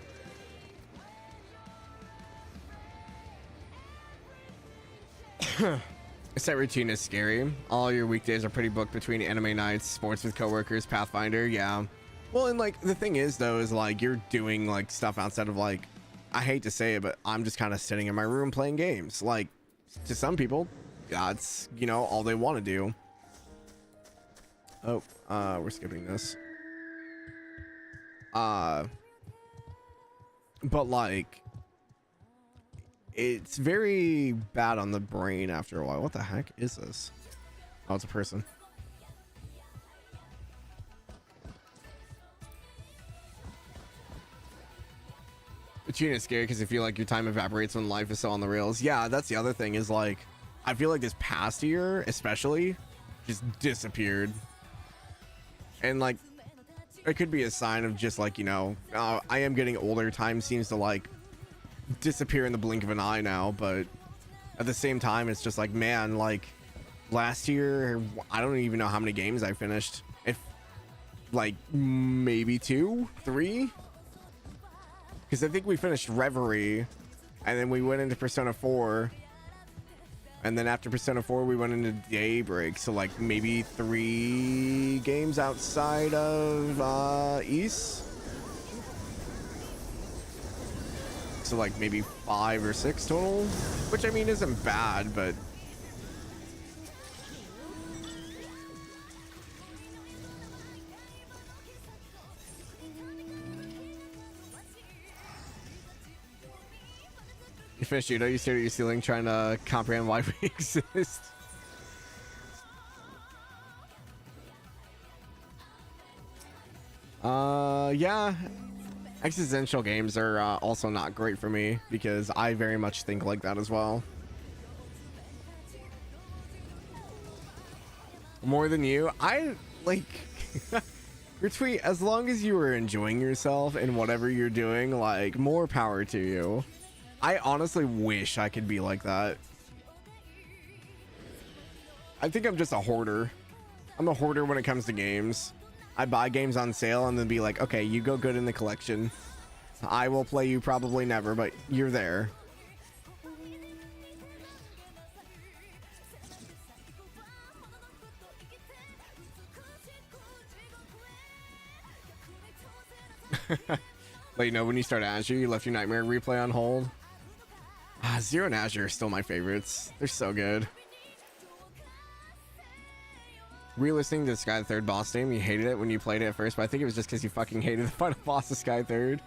Set routine is scary. All your weekdays are pretty booked between anime nights, sports with coworkers, Pathfinder. Yeah. Well, and like the thing is though, is like you're doing like stuff outside of like, I hate to say it, but I'm just kind of sitting in my room playing games. Like, to some people, that's, you know, all they want to do. Oh, we're skipping this. But like, it's very bad on the brain after a while. What the heck is this? Oh, it's a person. Cheating is scary because you feel like your time evaporates when life is so on the rails. Yeah, that's the other thing, is like, I feel like this past year especially just disappeared, and like it could be a sign of just like, you know, I am getting older. Time seems to like disappear in the blink of an eye now, but at the same time it's just like, man, like last year I don't even know how many games I finished. If like maybe 2, 3. Because I think we finished Reverie, and then we went into Persona 4, and then after Persona 4 we went into Daybreak, so like maybe 3 games outside of East, so like maybe 5 or 6 total, which I mean isn't bad, but you finished judo, you stare at your ceiling trying to comprehend why we exist. Yeah, existential games are also not great for me, because I very much think like that as well. More than you, I like your tweet, as long as you are enjoying yourself and whatever you're doing, like, more power to you. I honestly wish I could be like that. I think I'm just a hoarder. I'm a hoarder when it comes to games. I buy games on sale and then be like, okay, you go good in the collection. I will play you probably never, but you're there. But you know, when you start Azure, you left your Nightmare replay on hold. Zero and Azure are still my favorites. They're so good. Re-listening to Sky Third boss name, you hated it when you played it at first, but I think it was just because you fucking hated the final boss of Sky Third.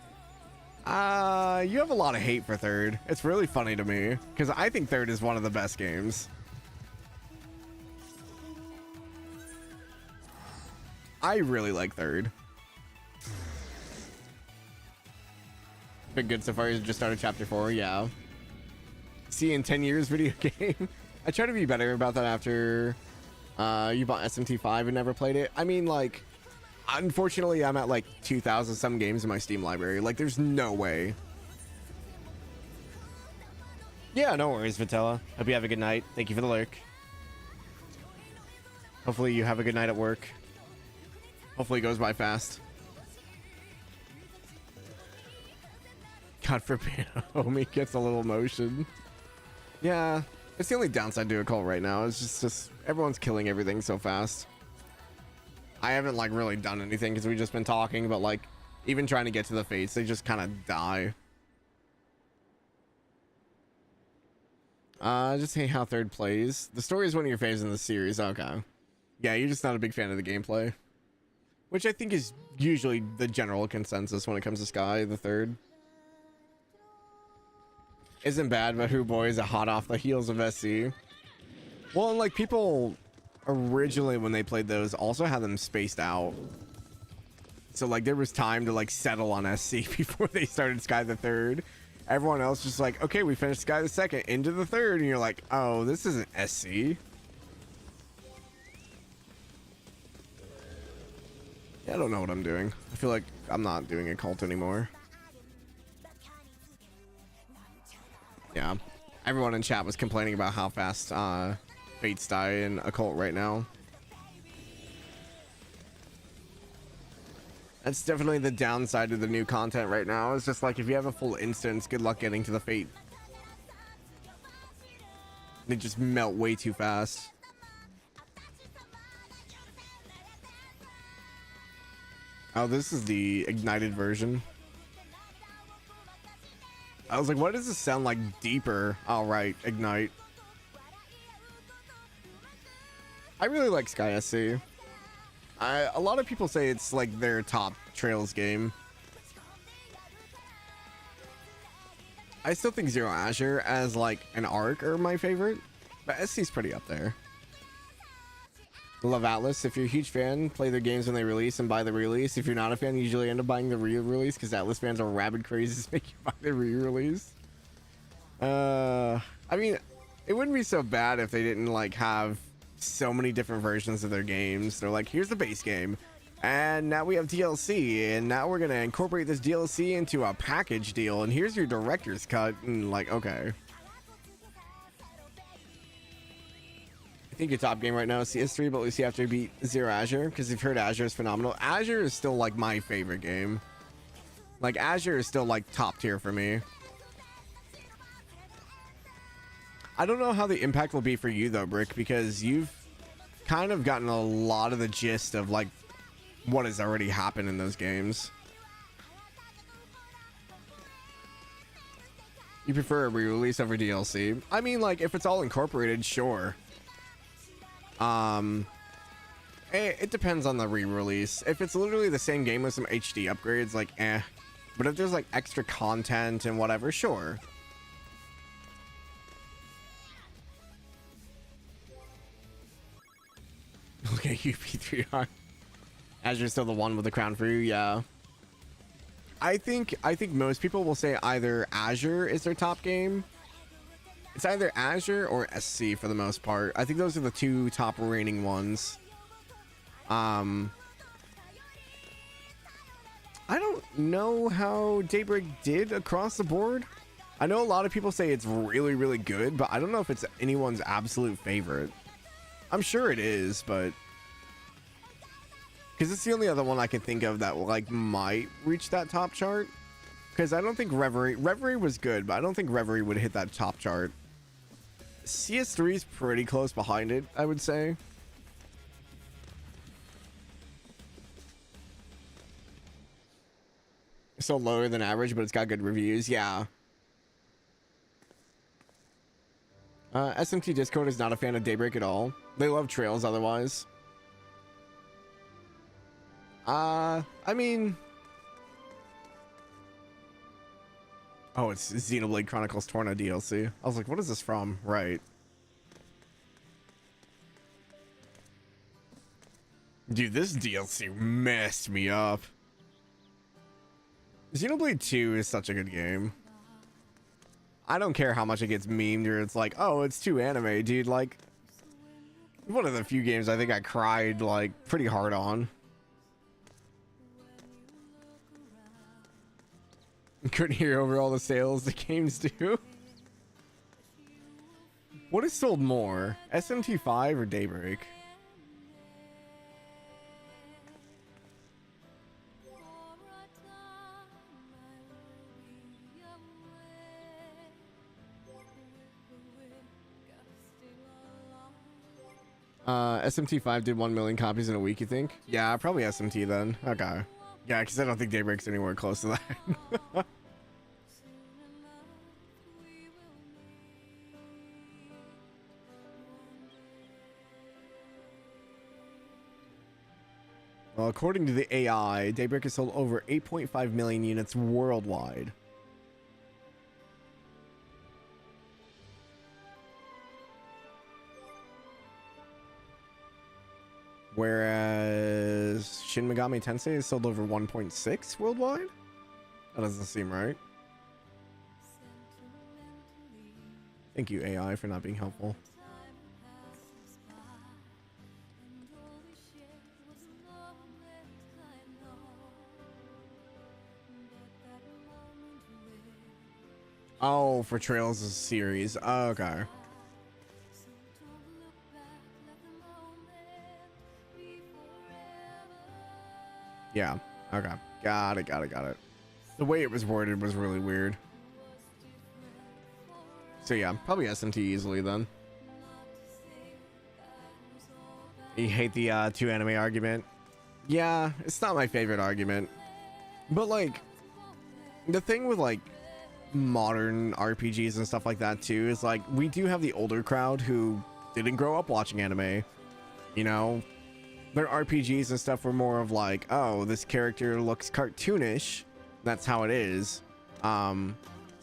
You have a lot of hate for Third. It's really funny to me, because I think Third is one of the best games. I really like Third. Been good so far. You just started chapter 4, yeah. See, in 10 years video game. I try to be better about that after you bought SMT5 and never played it. I mean, like, unfortunately I'm at like 2,000 some games in my Steam library. Like, there's no way. Yeah, no worries, Vitella. Hope you have a good night. Thank you for the lurk. Hopefully you have a good night at work. Hopefully it goes by fast. God forbid homie gets a little motion. Yeah, it's the only downside to Occult right now. It's just everyone's killing everything so fast. I haven't like really done anything because we've just been talking, but like even trying to get to the fates, they just kind of die. Just saying how Third plays. The story is one of your faves in the series. Okay. Yeah, you're just not a big fan of the gameplay. which I think is usually the general consensus when it comes to Sky the Third. Isn't bad, but who boy is it hot off the heels of SC. Well, and like people originally when they played those also had them spaced out. So like there was time to like settle on SC before they started Sky the Third. Everyone else just like, okay, we finished Sky the Second into the Third, and you're like, oh, this isn't SC. Yeah, I don't know what I'm doing. I feel like I'm not doing Occult anymore. Yeah, everyone in chat was complaining about how fast fates die in Occult right now. That's definitely the downside of the new content right now. It's just like if you have a full instance, good luck getting to the fate. They just melt way too fast. Oh, this is the ignited version. I was like, why does this sound like deeper? All right, ignite. I really like Sky SC. A lot of people say it's like their top Trails game. I still think Zero Azure as like an arc are my favorite, but SC's pretty up there. Love Atlas. If you're a huge fan, play their games when they release and buy the re-release. If you're not a fan, you usually end up buying the re-release because Atlas fans are rabid crazy to make you buy the re-release. I mean, it wouldn't be so bad if they didn't like have so many different versions of their games. They're like, here's the base game, and now we have DLC, and now we're gonna incorporate this DLC into a package deal, and here's your director's cut, and like, okay. I think your top game right now is CS3, but at least you have to beat Zero Azure, because you've heard Azure is phenomenal. Azure is still like my favorite game. Like Azure is still like top tier for me. I don't know how the impact will be for you though, Brick, because you've kind of gotten a lot of the gist of like what has already happened in those games. You prefer a re-release over DLC? I mean, like if it's all incorporated, sure. It depends on the re-release. If it's literally the same game with some HD upgrades, like eh. But if there's like extra content and whatever, sure. Okay, UP3R. Azure's still the one with the crown for you, yeah. I think most people will say either Azure is their top game. It's either Azure or SC for the most part. I think those are the two top reigning ones. I don't know how Daybreak did across the board. I know a lot of people say it's really, really good, but I don't know if it's anyone's absolute favorite. I'm sure it is, but because it's the only other one I can think of that like might reach that top chart. Because I don't think Reverie was good, but I don't think Reverie would hit that top chart. CS3 is pretty close behind it, I would say. Still lower than average, but it's got good reviews. Yeah. SMT Discord is not a fan of Daybreak at all. They love Trails otherwise. I mean... Oh, it's Xenoblade Chronicles Torna DLC. I was like, what is this from? Right. Dude, this DLC messed me up. Xenoblade 2 is such a good game. I don't care how much it gets memed or it's like, oh, it's too anime, dude. Like, one of the few games I think I cried, like, pretty hard on. Couldn't hear over all the sales the games do. What is sold more, SMT5 or Daybreak? SMT5 did 1 million copies in a week, you think? Yeah, probably SMT then. Okay. Yeah, because I don't think Daybreak's anywhere close to that. according to the AI, Daybreak has sold over 8.5 million units worldwide. Whereas Shin Megami Tensei has sold over 1.6 worldwide? That doesn't seem right. Thank you, AI, for not being helpful. Oh, for Trails as a series. Oh, okay. Yeah. Okay. Got it. The way it was worded was really weird. So yeah, probably SMT easily then. You hate the two anime argument? Yeah, it's not my favorite argument. But like, the thing with like modern RPGs and stuff like that too is like, we do have the older crowd who didn't grow up watching anime. You know, their RPGs and stuff were more of like, oh, this character looks cartoonish, that's how it is.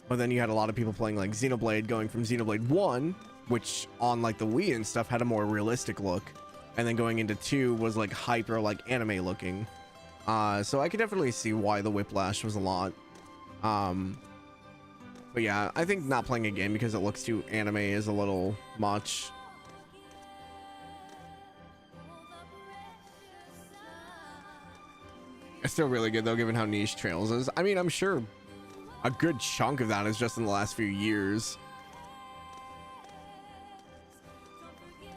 But then you had a lot of people playing like Xenoblade, going from Xenoblade 1, which on like the Wii and stuff had a more realistic look, and then going into 2 was like hyper like anime looking. So I could definitely see why the whiplash was a lot. But yeah, I think not playing a game because it looks too anime is a little much. It's still really good though, given how niche Trails is. I mean, I'm sure a good chunk of that is just in the last few years.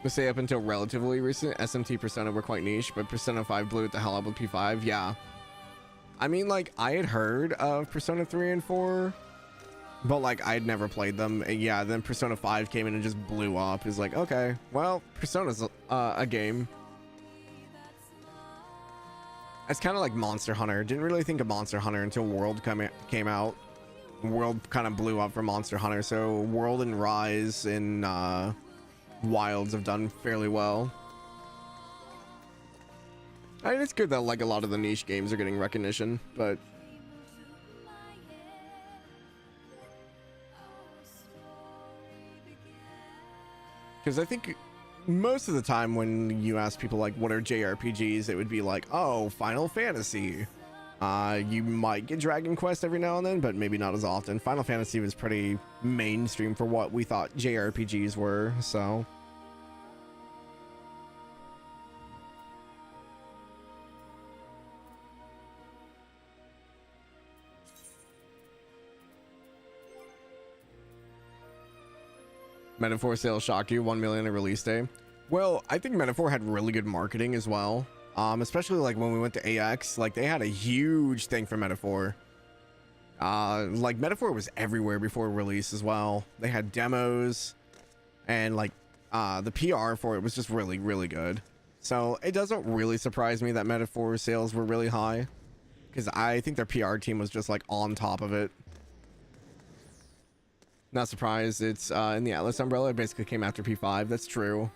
To say up until relatively recent, SMT Persona were quite niche, but Persona 5 blew it the hell up with P5. Yeah. I mean, like, I had heard of Persona 3 and 4, but like, I'd never played them. And yeah, then Persona 5 came in and just blew up. It's like, okay, well, Persona's a game. It's kind of like Monster Hunter. Didn't really think of Monster Hunter until World came out. World kind of blew up for Monster Hunter, so World and Rise and Wilds have done fairly well. I mean, it's good that like a lot of the niche games are getting recognition, but because I think most of the time when you ask people like what are JRPGs, it would be like, oh, Final Fantasy. You might get Dragon Quest every now and then, but maybe not as often. Final Fantasy was pretty mainstream for what we thought JRPGs were, so. Metaphor sales shocked you, 1 million at release day. Well, I think Metaphor had really good marketing as well. Especially like when we went to AX, like they had a huge thing for Metaphor. Like Metaphor was everywhere before release as well. They had demos and like the PR for it was just really, really good. So it doesn't really surprise me that Metaphor sales were really high, because I think their PR team was just like on top of it. Not surprised. It's in the Atlas umbrella. It basically came after P5. That's true.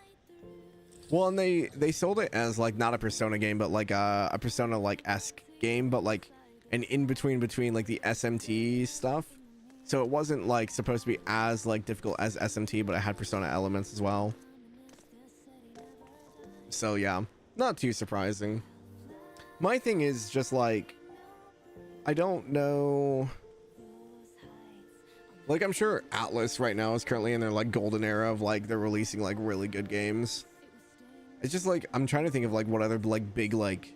Well, and they sold it as like not a Persona game, but like a Persona like esque game, but like an in between like the SMT stuff. So it wasn't like supposed to be as like difficult as SMT, but it had Persona elements as well. So yeah, not too surprising. My thing is just like, I don't know. Like, I'm sure Atlas right now is currently in their like golden era of like they're releasing like really good games. It's just like, I'm trying to think of like what other like big like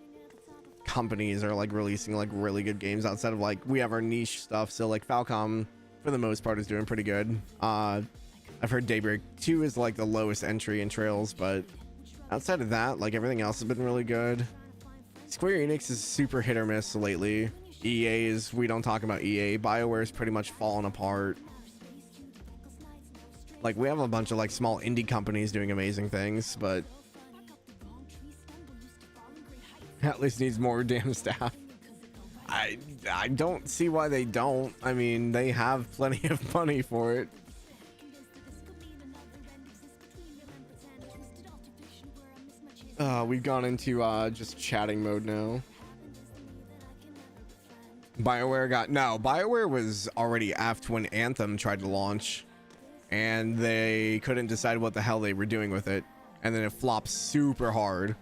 companies are like releasing like really good games outside of like, we have our niche stuff. So like Falcom for the most part is doing pretty good. I've heard Daybreak 2 is like the lowest entry in Trails, but outside of that, like everything else has been really good. Square Enix is super hit or miss lately. EA is, we don't talk about EA. BioWare is pretty much fallen apart. Like we have a bunch of like small indie companies doing amazing things, but Atlas needs more damn staff. I don't see why they don't. I mean, they have plenty of money for it. We've gone into just chatting mode now. BioWare was already aft when Anthem tried to launch, and they couldn't decide what the hell they were doing with it, and then it flopped super hard.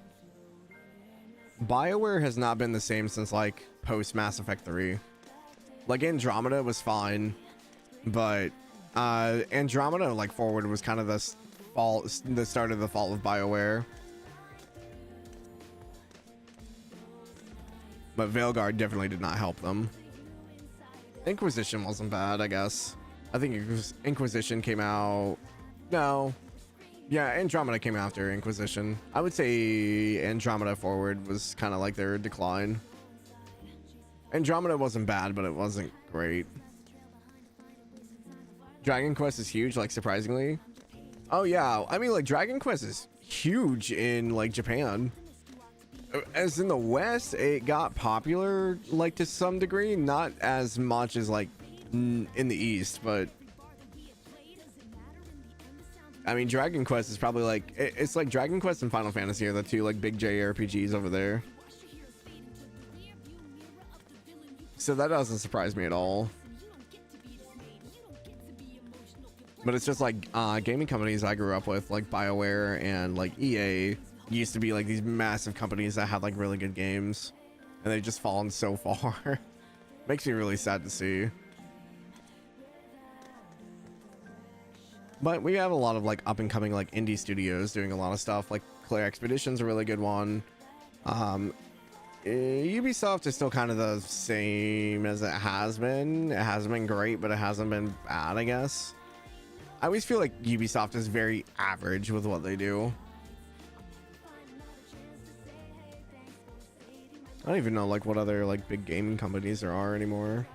BioWare has not been the same since like post Mass Effect 3. Like Andromeda was fine, but Andromeda like forward was kind of the start of the fall of BioWare. But Veilguard definitely did not help them. Inquisition wasn't bad, I guess. I think Inquisition came out... No. Yeah, Andromeda came after Inquisition. I would say Andromeda forward was kind of like their decline. Andromeda wasn't bad, but it wasn't great. Dragon Quest is huge, like, surprisingly. Oh, yeah. I mean, like, Dragon Quest is huge in, like, Japan. As in the West, it got popular, like, to some degree. Not as much as, like, in the East, but... I mean, Dragon Quest is probably, like... It's like Dragon Quest and Final Fantasy are the two, like, big JRPGs over there. So that doesn't surprise me at all. But it's just like gaming companies I grew up with, like BioWare and like EA, used to be like these massive companies that had like really good games, and they've just fallen so far. Makes me really sad to see. But we have a lot of like up and coming like indie studios doing a lot of stuff. Like Claire Expedition's a really good one. Ubisoft is still kind of the same as it has been. It hasn't been great, but it hasn't been bad, I guess. I always feel like Ubisoft is very average with what they do. I don't even know like what other like big gaming companies there are anymore.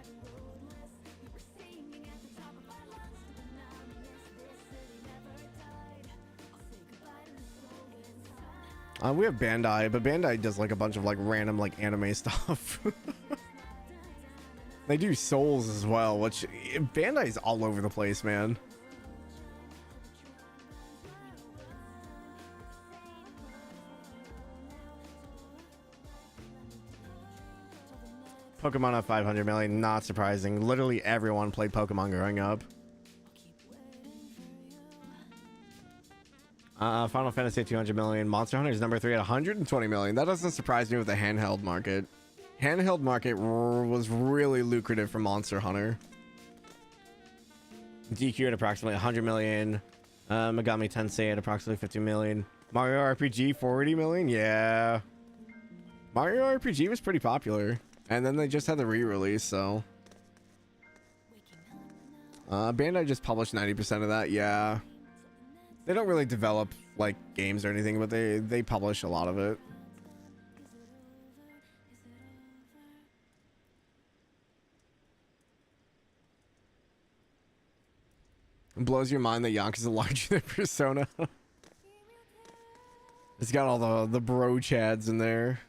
We have Bandai, but Bandai does like a bunch of like random like anime stuff. They do Souls as well, which Bandai's all over the place, man. Pokemon at 500 million, not surprising. Literally everyone played Pokemon growing up. Final Fantasy 200 million. Monster Hunter is number 3 at 120 million. That doesn't surprise me with the handheld market. Handheld market was really lucrative for Monster Hunter. DQ at approximately 100 million. Megami Tensei at approximately 50 million. Mario RPG 40 million. Yeah. Mario RPG was pretty popular. And then they just had the re-release, so... Bandai just published 90% of that, yeah. They don't really develop, like, games or anything, but they publish a lot of it. It blows your mind that Yakuza larger than Persona. It's got all the bro chads in there.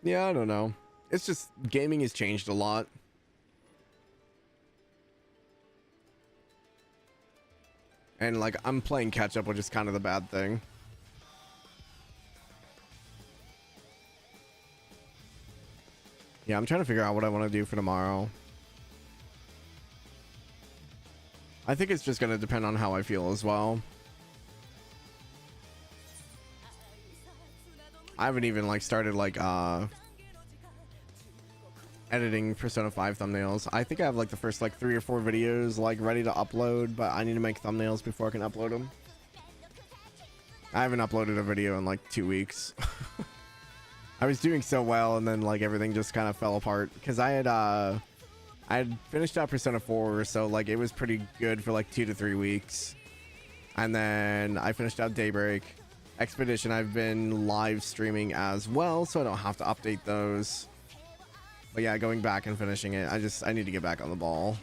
Yeah, I don't know. It's just gaming has changed a lot. And like I'm playing catch up, which is kind of the bad thing. Yeah, I'm trying to figure out what I want to do for tomorrow. I think it's just going to depend on how I feel as well. I haven't even like started like editing Persona 5 thumbnails. I think I have like the first like 3 or 4 videos like ready to upload, but I need to make thumbnails before I can upload them. I haven't uploaded a video in like 2 weeks. I was doing so well, and then like everything just kind of fell apart because I had finished out Persona 4, so like it was pretty good for like 2 to 3 weeks, and then I finished out Daybreak. Expedition I've been live streaming as well, so I don't have to update those. But yeah, going back and finishing it, I need to get back on the ball.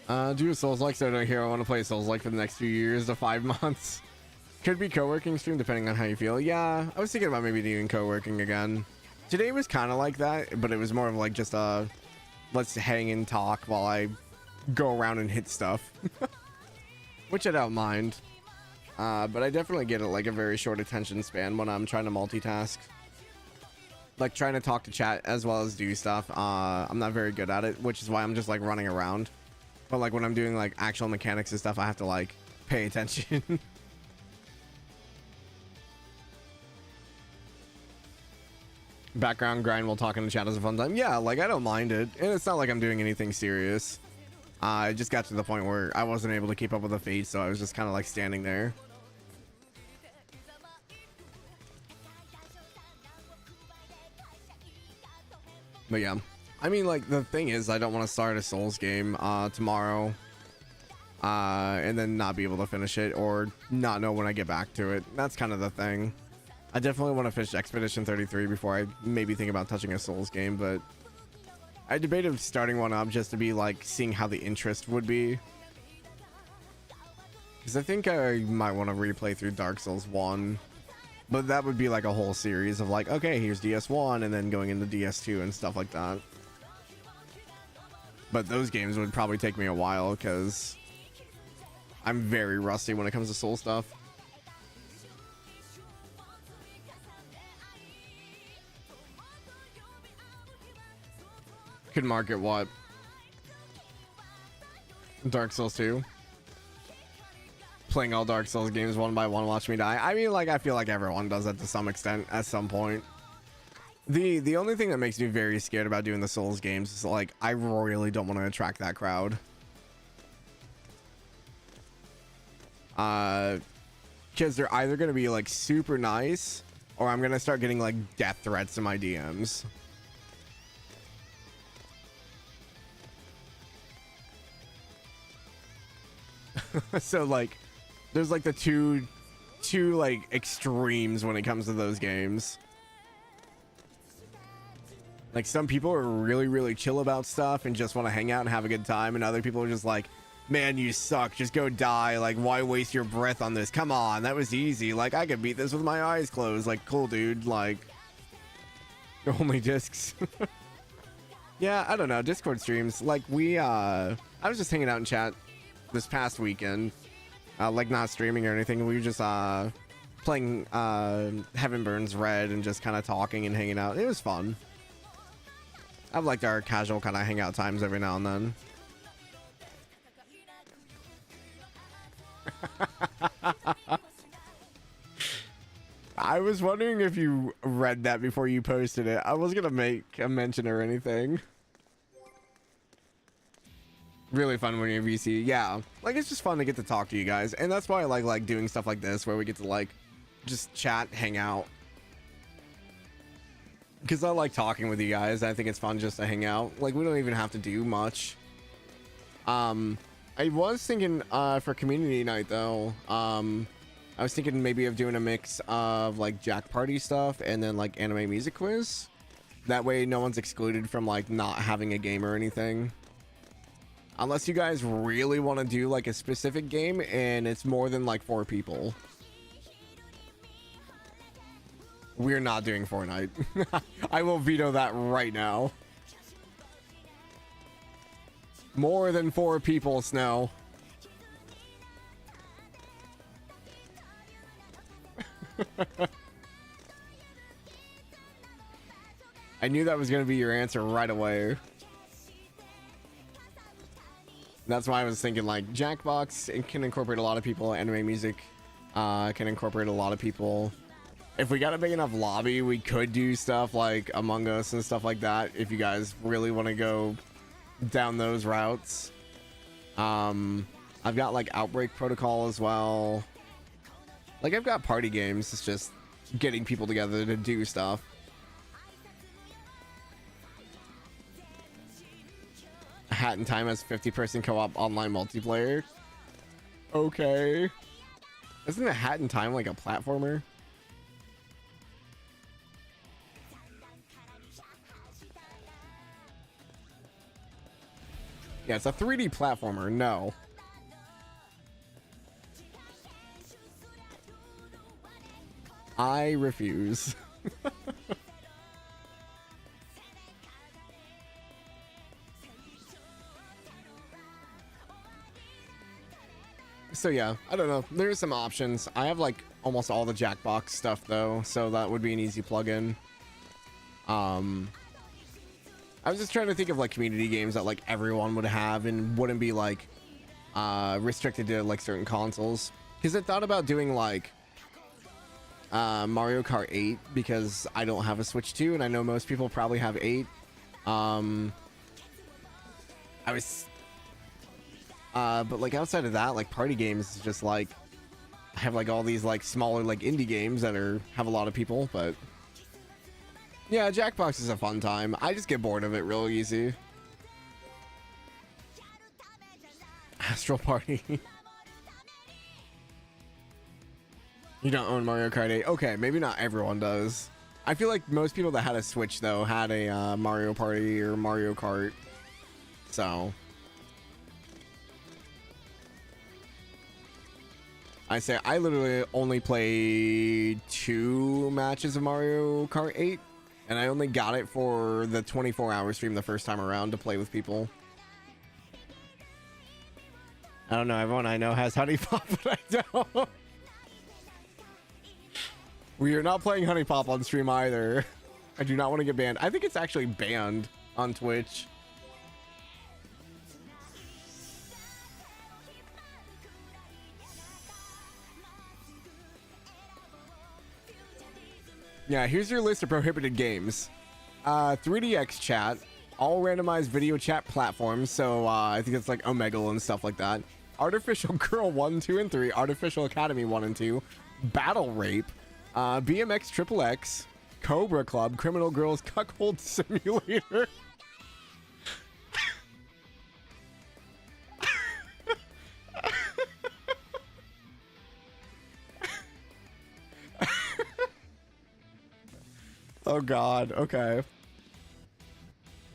Do a Souls-like, so I don't hear I want to play Souls-like for the next few years to 5 months. Could be co-working stream depending on how you feel. Yeah, I was thinking about maybe doing co-working again. Today was kind of like that, but it was more of like just let's hang and talk while I go around and hit stuff, which I don't mind. But I definitely get like a very short attention span when I'm trying to multitask, like trying to talk to chat as well as do stuff. I'm not very good at it, which is why I'm just like running around. But like when I'm doing like actual mechanics and stuff, I have to like pay attention. Background grind while talking to chat is a fun time. Yeah, like I don't mind it, and it's not like I'm doing anything serious. I just got to the point where I wasn't able to keep up with the feed, so I was just kind of like standing there. But yeah, I mean, like the thing is, I don't want to start a Souls game tomorrow, and then not be able to finish it or not know when I get back to it. That's kind of the thing. I definitely want to finish Expedition 33 before I maybe think about touching a Souls game, but I debated starting one up just to be like seeing how the interest would be. Because I think I might want to replay through Dark Souls 1, but that would be like a whole series of like, okay, here's DS1 and then going into DS2 and stuff like that. But those games would probably take me a while because I'm very rusty when it comes to Soul stuff. Could market what? Dark Souls 2? Playing all Dark Souls games one by one, watch me die. I mean, like, I feel like everyone does that to some extent at some point. The only thing that makes me very scared about doing the Souls games is like I really don't want to attract that crowd. Because they're either going to be like super nice or I'm going to start getting like death threats in my DMs. So like there's like the two like extremes when it comes to those games. Like some people are really chill about stuff and just want to hang out and have a good time, and other people are just like, man, you suck, just go die, like why waste your breath on this, come on, that was easy, like I could beat this with my eyes closed. Like, cool dude, like only discs. Yeah, I don't know, Discord streams, like I was just hanging out in chat this past weekend, like not streaming or anything. We were just playing Heaven Burns Red and just kind of talking and hanging out. It was fun. I've liked our casual kind of hangout times every now and then. I was wondering if you read that before you posted it. I was gonna make a mention or anything. Really fun when you're VC. Yeah, like it's just fun to get to talk to you guys, and that's why I like doing stuff like this where we get to like just chat, hang out, because I like talking with you guys. I think it's fun just to hang out. Like we don't even have to do much. I was thinking for community night though, I was thinking maybe of doing a mix of like Jack Party stuff and then like anime music quiz. That way no one's excluded from like not having a game or anything. Unless you guys really want to do like a specific game and it's more than like 4 people. We're not doing Fortnite. I will veto that right now. More than 4 people, Snow. I knew that was going to be your answer right away. That's why I was thinking like Jackbox, it can incorporate a lot of people. Anime music can incorporate a lot of people. If we got a big enough lobby, we could do stuff like Among Us and stuff like that. If you guys really want to go down those routes. I've got like Outbreak Protocol as well. Like I've got party games. It's just getting people together to do stuff. Hat in Time has 50-person co-op online multiplayer. Okay. Isn't a Hat in Time like a platformer? Yeah, it's a 3D platformer. No. I refuse. So yeah, I don't know. There's some options. I have like almost all the Jackbox stuff though, so that would be an easy plugin. I was just trying to think of like community games that like everyone would have and wouldn't be like restricted to like certain consoles. Because I thought about doing like Mario Kart 8 because I don't have a Switch 2 and I know most people probably have 8. But like outside of that, like party games is just like I have like all these like smaller like indie games that have a lot of people, but yeah, Jackbox is a fun time. I just get bored of it real easy. Astral Party. You don't own Mario Kart 8? Okay, maybe not everyone does. I feel like most people that had a Switch though had a Mario Party or Mario Kart. So I say I literally only played 2 matches of Mario Kart 8, and I only got it for the 24-hour stream the first time around to play with people. I don't know, everyone I know has Honey Pop, but I don't. We are not playing Honey Pop on stream either. I do not want to get banned. I think it's actually banned on Twitch. Yeah, here's your list of prohibited games. 3DX chat, all randomized video chat platforms. So I think it's like Omegle and stuff like that. Artificial Girl 1, 2, and 3. Artificial Academy 1 and 2. Battle Rape. BMX Triple X. Cobra Club. Criminal Girls Cuckold Simulator. Oh god, okay.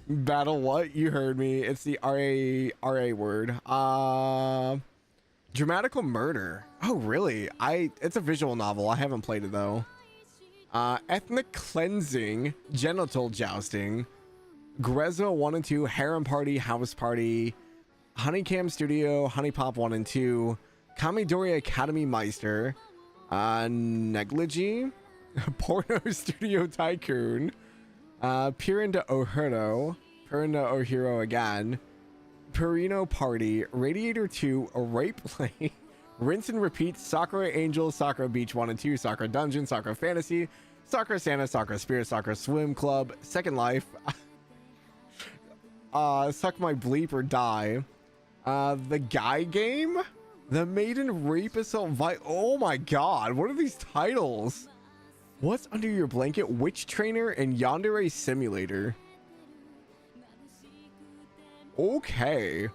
Battle what? You heard me. It's the RA word. Dramatical Murder. Oh really? It's a visual novel. I haven't played it though. Ethnic Cleansing, Genital Jousting, Grezzo 1 and 2, Harem Party, House Party, Honeycam Studio, Honey Pop 1 and 2, Kamidori Academy Meister, Negligee, Porno Studio Tycoon, Pirinda Ohiro, Pirinda Ohiro again, Purino Party, Radiator 2, Rape Play, Rinse and Repeat, Sakura Angel, Sakura Beach 1 and 2, Sakura Dungeon, Sakura Fantasy, Sakura Santa, Sakura Spirit, Sakura Swim Club, Second Life, Suck My Bleep or Die, The Guy Game, The Maiden Rape Assault oh my god, what are these titles? What's Under Your Blanket, Witch Trainer, and Yandere Simulator? Okay.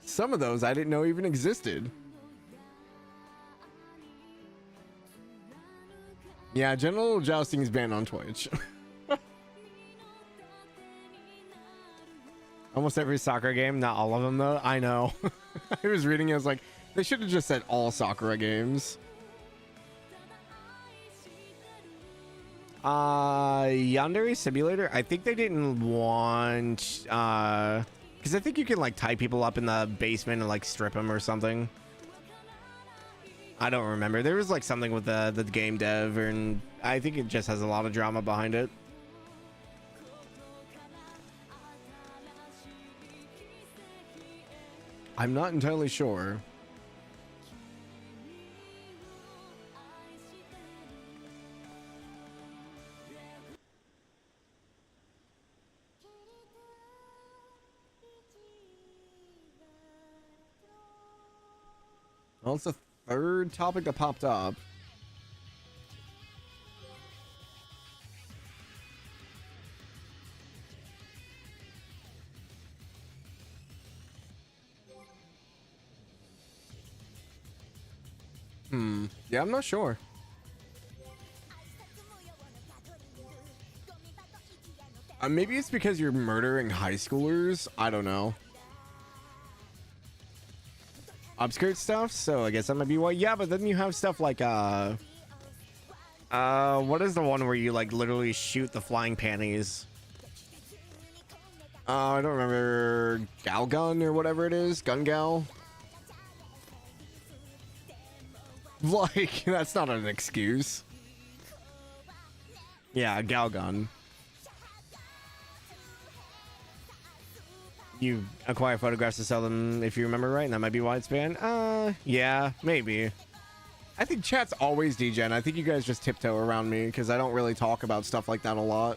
Some of those I didn't know even existed. Yeah, genital jousting is banned on Twitch. Almost every soccer game, not all of them though. I know. I was reading it, I was like, they should have just said all Sakura games. Yandere Simulator, I think they didn't want because I think you can like tie people up in the basement and like strip them or something. I don't remember. There was like something with the game dev, and I think it just has a lot of drama behind it. I'm not entirely sure. Well, it's the third topic that popped up. Yeah, I'm not sure. Maybe it's because you're murdering high schoolers. I don't know. Upskirt stuff, so I guess that might be why. Yeah, but then you have stuff like what is the one where you like literally shoot the flying panties? I don't remember. Gal Gun or whatever it is. Gun Gal. Like, that's not an excuse. Yeah, Galgun. You acquire photographs to sell them, if you remember right, and that might be why it's banned. Yeah, maybe. I think chat's always degen. I think you guys just tiptoe around me because I don't really talk about stuff like that a lot.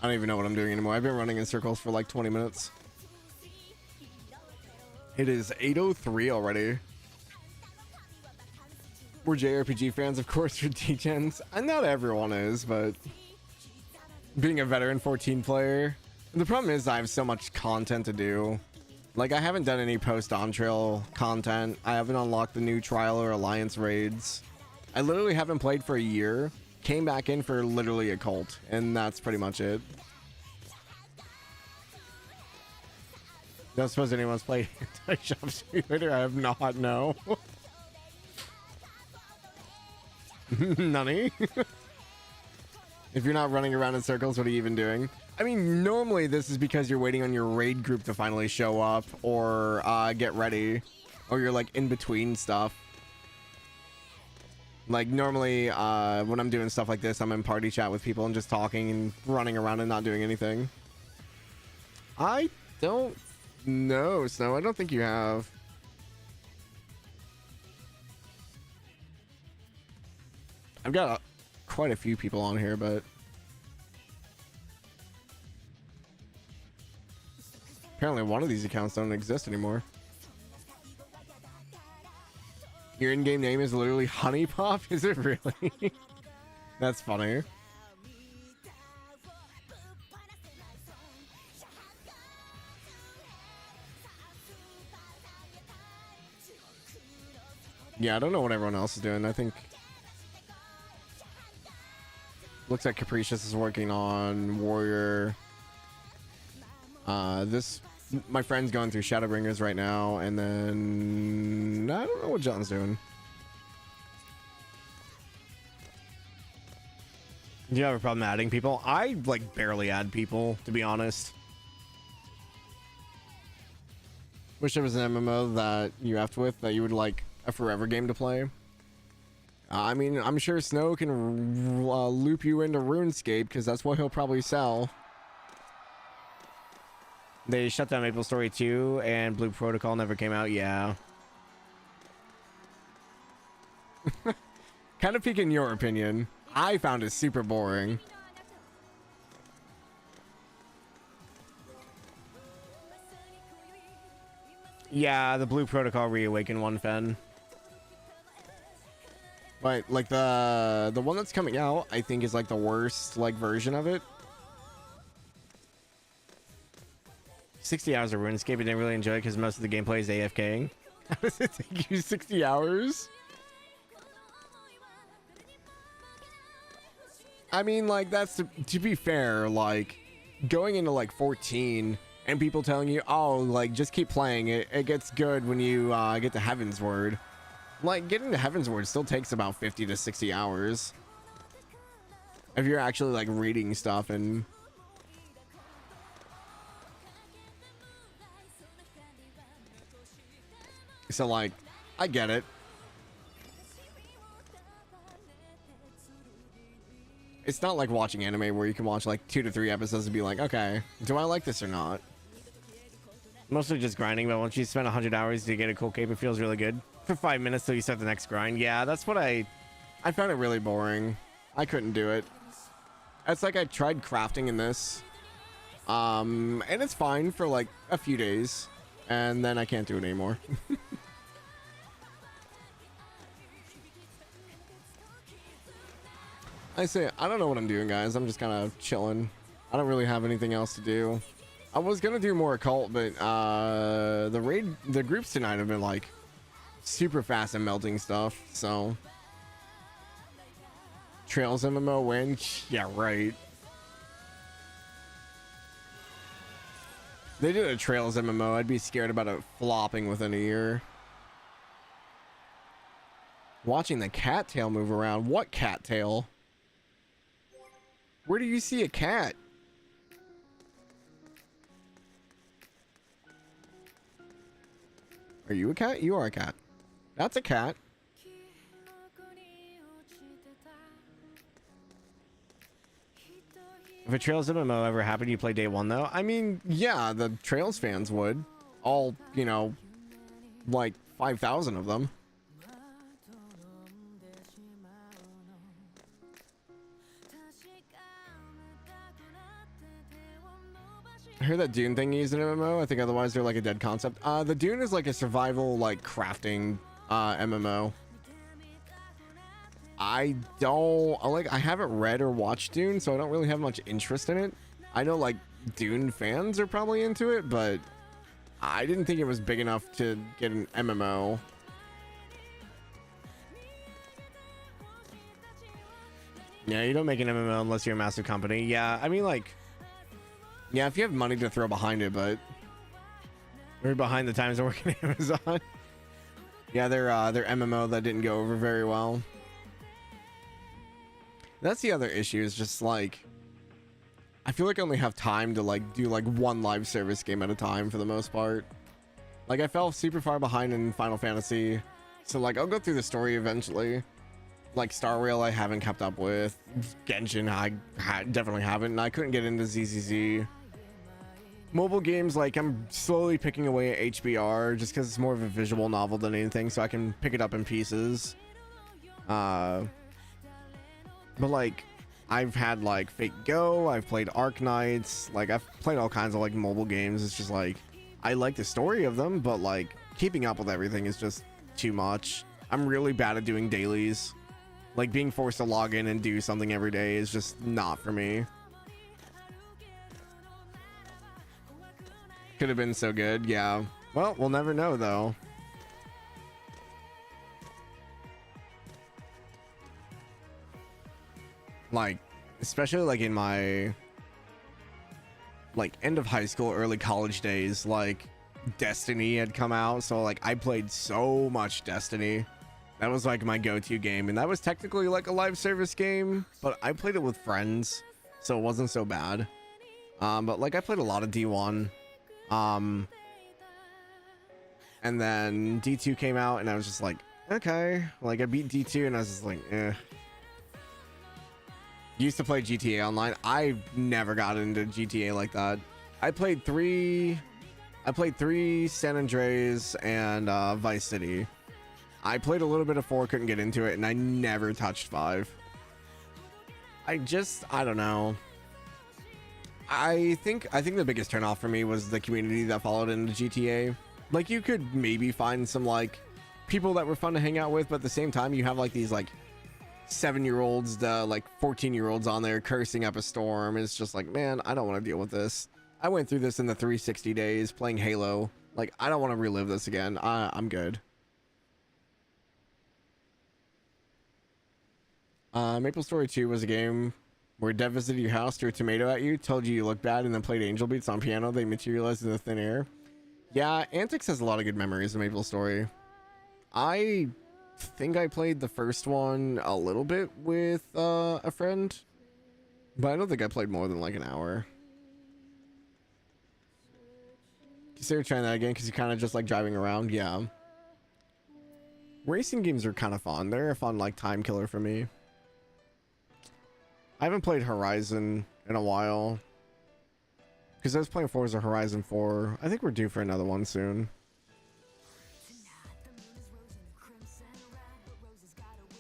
I don't even know what I'm doing anymore. I've been running in circles for like 20 minutes. It is 8:03 already. We're JRPG fans, of course, for degens. And not everyone is, but being a veteran 14 player, the problem is I have so much content to do. Like, I haven't done any post-on-trail content. I haven't unlocked the new trial or alliance raids. I literally haven't played for a year. Came back in for literally Occult, and that's pretty much it. Don't suppose anyone's played Anti-Shop Simulator? I have not, no. Nunny. If you're not running around in circles, what are you even doing? I mean, normally this is because you're waiting on your raid group to finally show up or get ready, or you're like in between stuff. Like normally when I'm doing stuff like this, I'm in party chat with people and just talking and running around and not doing anything. I don't know, Snow. I don't think you have. I've got quite a few people on here, but apparently one of these accounts don't exist anymore. Your in-game name is literally Honey Pop? Is it really? That's funny. Yeah, I don't know what everyone else is doing. I think looks like Capricious is working on Warrior. My friend's going through Shadowbringers right now, and then I don't know what John's doing. Do you have a problem adding people? I like barely add people, to be honest. Wish there was an MMO that you effed with that you would like a forever game to play. I mean, I'm sure Snow can loop you into RuneScape because that's what he'll probably sell. They shut down Maple Story 2 and Blue Protocol never came out. Yeah. Kind of peeking your opinion. I found it super boring. Yeah, the Blue Protocol Reawaken one, Fen. But like the one that's coming out, I think is like the worst like version of it. 60 hours of RuneScape. I didn't really enjoy it because most of the gameplay is AFKing. How does it take you 60 hours? I mean, like, that's to be fair, like, going into like 14 and people telling you, oh, like, just keep playing it. It gets good when you get to Heaven's Word. Like, getting to Heaven's Word still takes about 50 to 60 hours. If you're actually, like, reading stuff and... So, like, I get it. It's not like watching anime where you can watch, like, 2 to 3 episodes and be like, okay, do I like this or not? Mostly just grinding, but once you spend 100 hours to get a cool cape, it feels really good. For 5 minutes till you start the next grind. Yeah, that's what I found it really boring. I couldn't do it. It's like I tried crafting in this. And it's fine for, like, a few days. And then I can't do it anymore. I say, I don't know what I'm doing, guys. I'm just kind of chilling. I don't really have anything else to do. I was going to do more Occult, but the groups tonight have been, like, super fast and melting stuff, so... Trails MMO win? Yeah, right. They did a Trails MMO. I'd be scared about it flopping within a year. Watching the cattail move around. What cattail? Where do you see a cat? Are you a cat? You are a cat. That's a cat. If a Trails MMO ever happened, you play day one though? I mean, yeah, the Trails fans would. All, you know, like 5,000 of them. I heard that Dune thing used an MMO. I think otherwise they're like a dead concept. The Dune is like a survival, like crafting MMO. I haven't read or watched Dune, so I don't really have much interest in it. I know like Dune fans are probably into it, but I didn't think it was big enough to get an MMO. Yeah, you don't make an MMO unless you're a massive company. Yeah, I mean like, yeah, if you have money to throw behind it, but we're behind the times of working at Amazon. Yeah, their MMO that didn't go over very well. That's the other issue, is just like, I feel like I only have time to like do like one live service game at a time for the most part. Like I fell super far behind in Final Fantasy, so like I'll go through the story eventually. Like Star Rail I haven't kept up with. Genshin I definitely haven't, and I couldn't get into ZZZ. Mobile games, like I'm slowly picking away at HBR just because it's more of a visual novel than anything, so I can pick it up in pieces. But like I've had like Fate Go, I've played Arknights, like I've played all kinds of like mobile games. It's just like I like the story of them, but like keeping up with everything is just too much. I'm really bad at doing dailies. Like being forced to log in and do something every day is just not for me. Could have been so good, yeah. Well, we'll never know though. Like, especially like in my like end of high school, early college days, like Destiny had come out, so like I played so much Destiny. That was like my go-to game, and that was technically like a live service game, but I played it with friends, so it wasn't so bad. But like I played a lot of D1. And then D2 came out, and I was just like, okay. Like I beat D2, and I was just like, eh. Used to play GTA Online. I've never got into GTA like that. I played three San Andreas and Vice City. I played a little bit of 4, couldn't get into it, and I never touched 5. I don't know. I think the biggest turnoff for me was the community that followed into GTA. Like you could maybe find some like people that were fun to hang out with, but at the same time you have like these like 7-year-olds, like 14-year-olds on there cursing up a storm. It's just like, man, I don't want to deal with this. I went through this in the 360 days playing Halo. Like I don't want to relive this again. I'm good. Maple Story 2 was a game where Dev visited your house, threw a tomato at you, told you looked bad, and then played angel beats on piano. They materialized in the thin air. Yeah, Antics has a lot of good memories of Maple Story. I think I played the first one a little bit with a friend, but I don't think I played more than like an hour. Consider trying that again because you kind of just like driving around. Yeah. Racing games are kind of fun. They're a fun like time killer for me. I haven't played Horizon in a while because I was playing Forza Horizon 4. I think we're due for another one soon.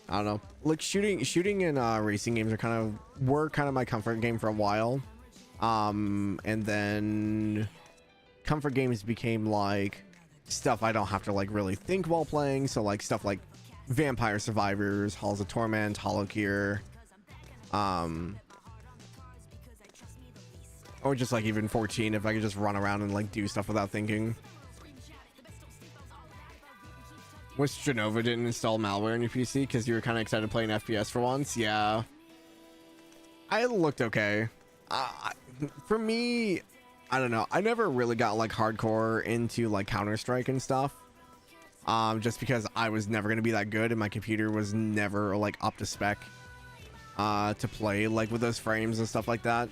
I don't know. Like shooting and racing games were kind of my comfort game for a while. And then comfort games became like stuff I don't have to like really think while playing. So like stuff like Vampire Survivors, Halls of Torment, Hollow Gear. Or just like even 14 if I could just run around and like do stuff without thinking. Wish Genova didn't install malware on your PC because you were kind of excited to play an FPS for once. Yeah, it looked okay. For me, I don't know. I never really got like hardcore into like Counter-Strike and stuff. just because I was never going to be that good and my computer was never like up to spec to play like with those frames and stuff like that.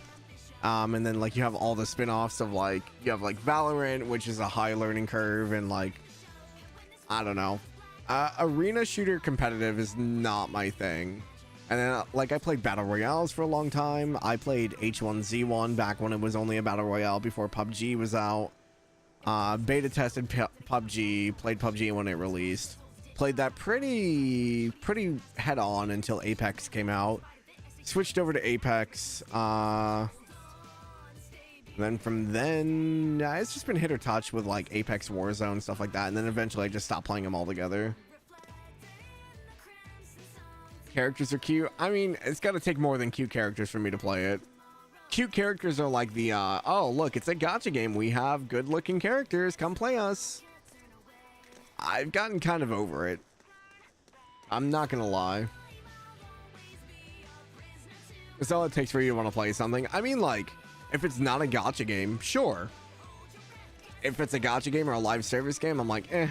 And then like you have all the spin-offs of like you have like Valorant, which is a high learning curve, and like I don't know, arena shooter competitive is not my thing. And then like I played battle royales for a long time. I played H1Z1 back when it was only a battle royale before PUBG was out. Beta tested PUBG, played PUBG when it released, played that pretty head on until Apex came out, switched over to Apex. Then from then it's just been hit or touch with like Apex Warzone, stuff like that, and then eventually I just stopped playing them all together. Characters are cute. I mean, it's got to take more than cute characters for me to play it. Cute characters are like the oh look, it's a gacha game, we have good looking characters, come play us. I've gotten kind of over it, I'm not gonna lie. It's all it takes for you to want to play something. I mean, like, if it's not a gacha game, sure. If it's a gacha game or a live service game, I'm like, eh.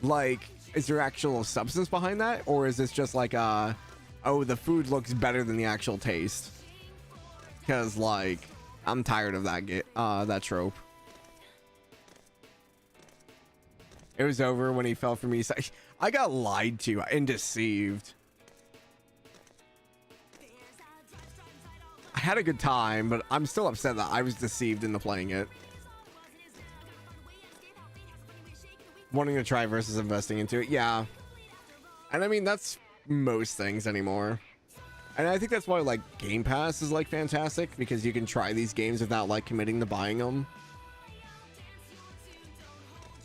Like, is there actual substance behind that? Or is this just like, oh, the food looks better than the actual taste? Because, like, I'm tired of that trope. It was over when he fell for me. I got lied to and deceived. I had a good time, but I'm still upset that I was deceived into playing it. Wanting to try versus investing into it, yeah. And I mean, that's most things anymore. And I think that's why like Game Pass is like fantastic, because you can try these games without like committing to buying them.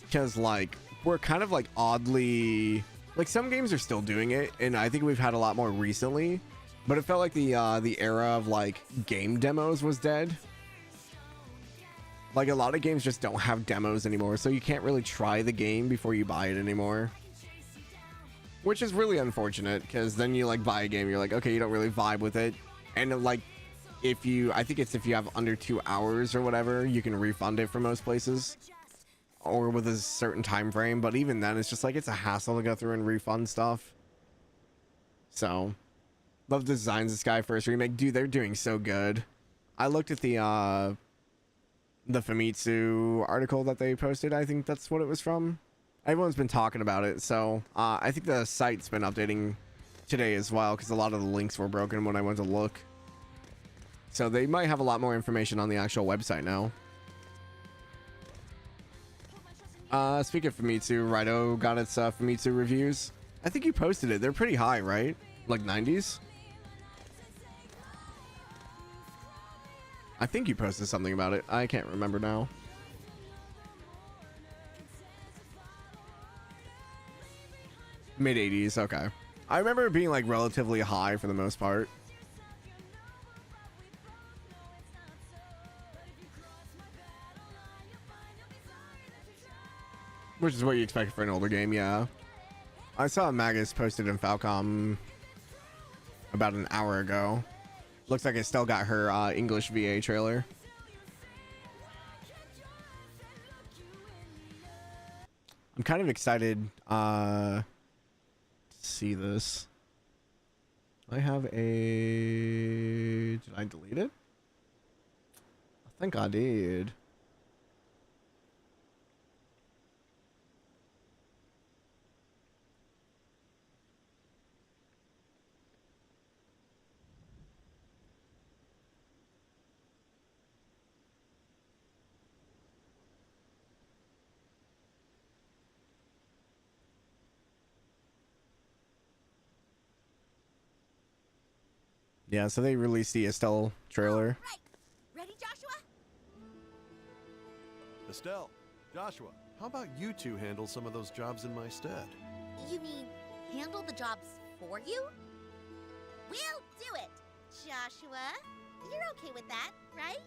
Because like we're kind of like oddly, like some games are still doing it, and I think we've had a lot more recently, but it felt like the era of like game demos was dead. Like a lot of games just don't have demos anymore, so you can't really try the game before you buy it anymore. Which is really unfortunate, because then you like buy a game, you're like, okay, you don't really vibe with it. And like, I think it's if you have under 2 hours or whatever, you can refund it for most places. Or with a certain time frame, but even then, it's just like, it's a hassle to go through and refund stuff. So, love the designs of Sky First Remake. Dude, they're doing so good. I looked at the Famitsu article that they posted. I think that's what it was from. Everyone's been talking about it, so I think the site's been updating today as well, because a lot of the links were broken when I went to look. So they might have a lot more information on the actual website now. Speaking of Famitsu, Raito got its Famitsu reviews. I think you posted it. They're pretty high, right? Like 90s? I think you posted something about it. I can't remember now. Mid 80s, okay. I remember it being like relatively high for the most part. Which is what you expect for an older game, yeah. I saw Magus posted in Falcom about an hour ago. Looks like it still got her English VA trailer. I'm kind of excited to see this. I have a... Did I delete it? I think I did. Yeah, so they released the Estelle trailer. Right. Ready, Joshua? Estelle, Joshua, how about you two handle some of those jobs in my stead? You mean handle the jobs for you? We'll do it, Joshua. You're okay with that, right?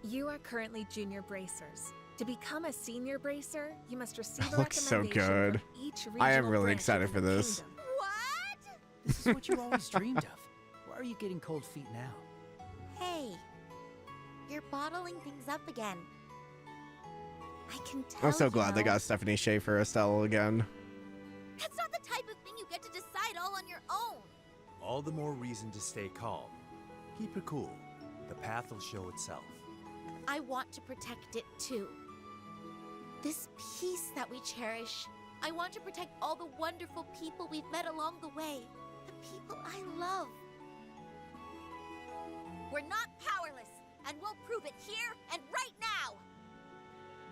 You are currently junior bracers. To become a senior bracer, you must receive a Looks so recommendation good. from each I am regional really branch excited within for the this. kingdom. What? This is what you always dreamed of. Why are you getting cold feet now? Hey, you're bottling things up again. I can tell. I'm so you glad they know. got Stephanie Shea for Estelle again. That's not the type of thing you get to decide all on your own. All the more reason to stay calm. Keep it cool. The path will show itself. I want to protect it too. This peace that we cherish. I want to protect all the wonderful people we've met along the way. The people I love. We're not powerless, and we'll prove it here and right now.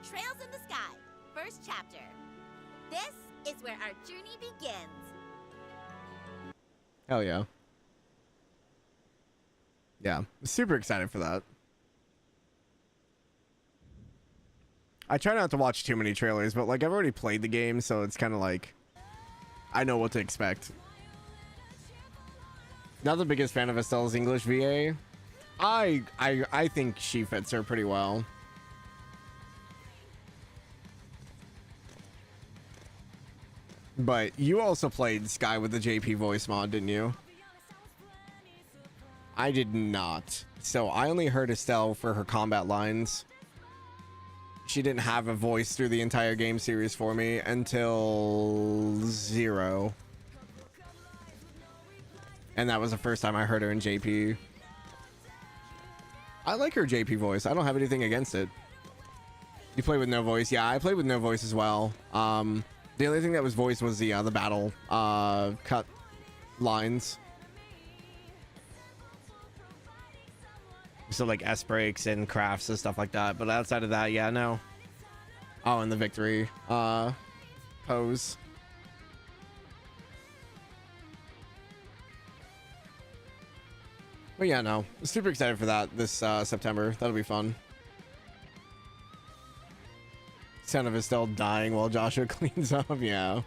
Trails in the Sky, first chapter. This is where our journey begins. Hell yeah. Yeah, super excited for that. I try not to watch too many trailers, but like I've already played the game, so it's kind of like I know what to expect. Not the biggest fan of Estelle's English VA. I think she fits her pretty well. But you also played Sky with the JP voice mod, didn't you? I did not. So I only heard Estelle for her combat lines. She didn't have a voice through the entire game series for me until 0. And that was the first time I heard her in JP. I like her JP voice. I don't have anything against it. You play with no voice? Yeah, I played with no voice as well. The only thing that was voiced was the battle cut lines. So like S breaks and crafts and stuff like that. But outside of that, yeah, no. Oh, and the victory pose. But yeah, no. Super excited for that this September. That'll be fun. Sound of Estelle dying while Joshua cleans up. Yeah.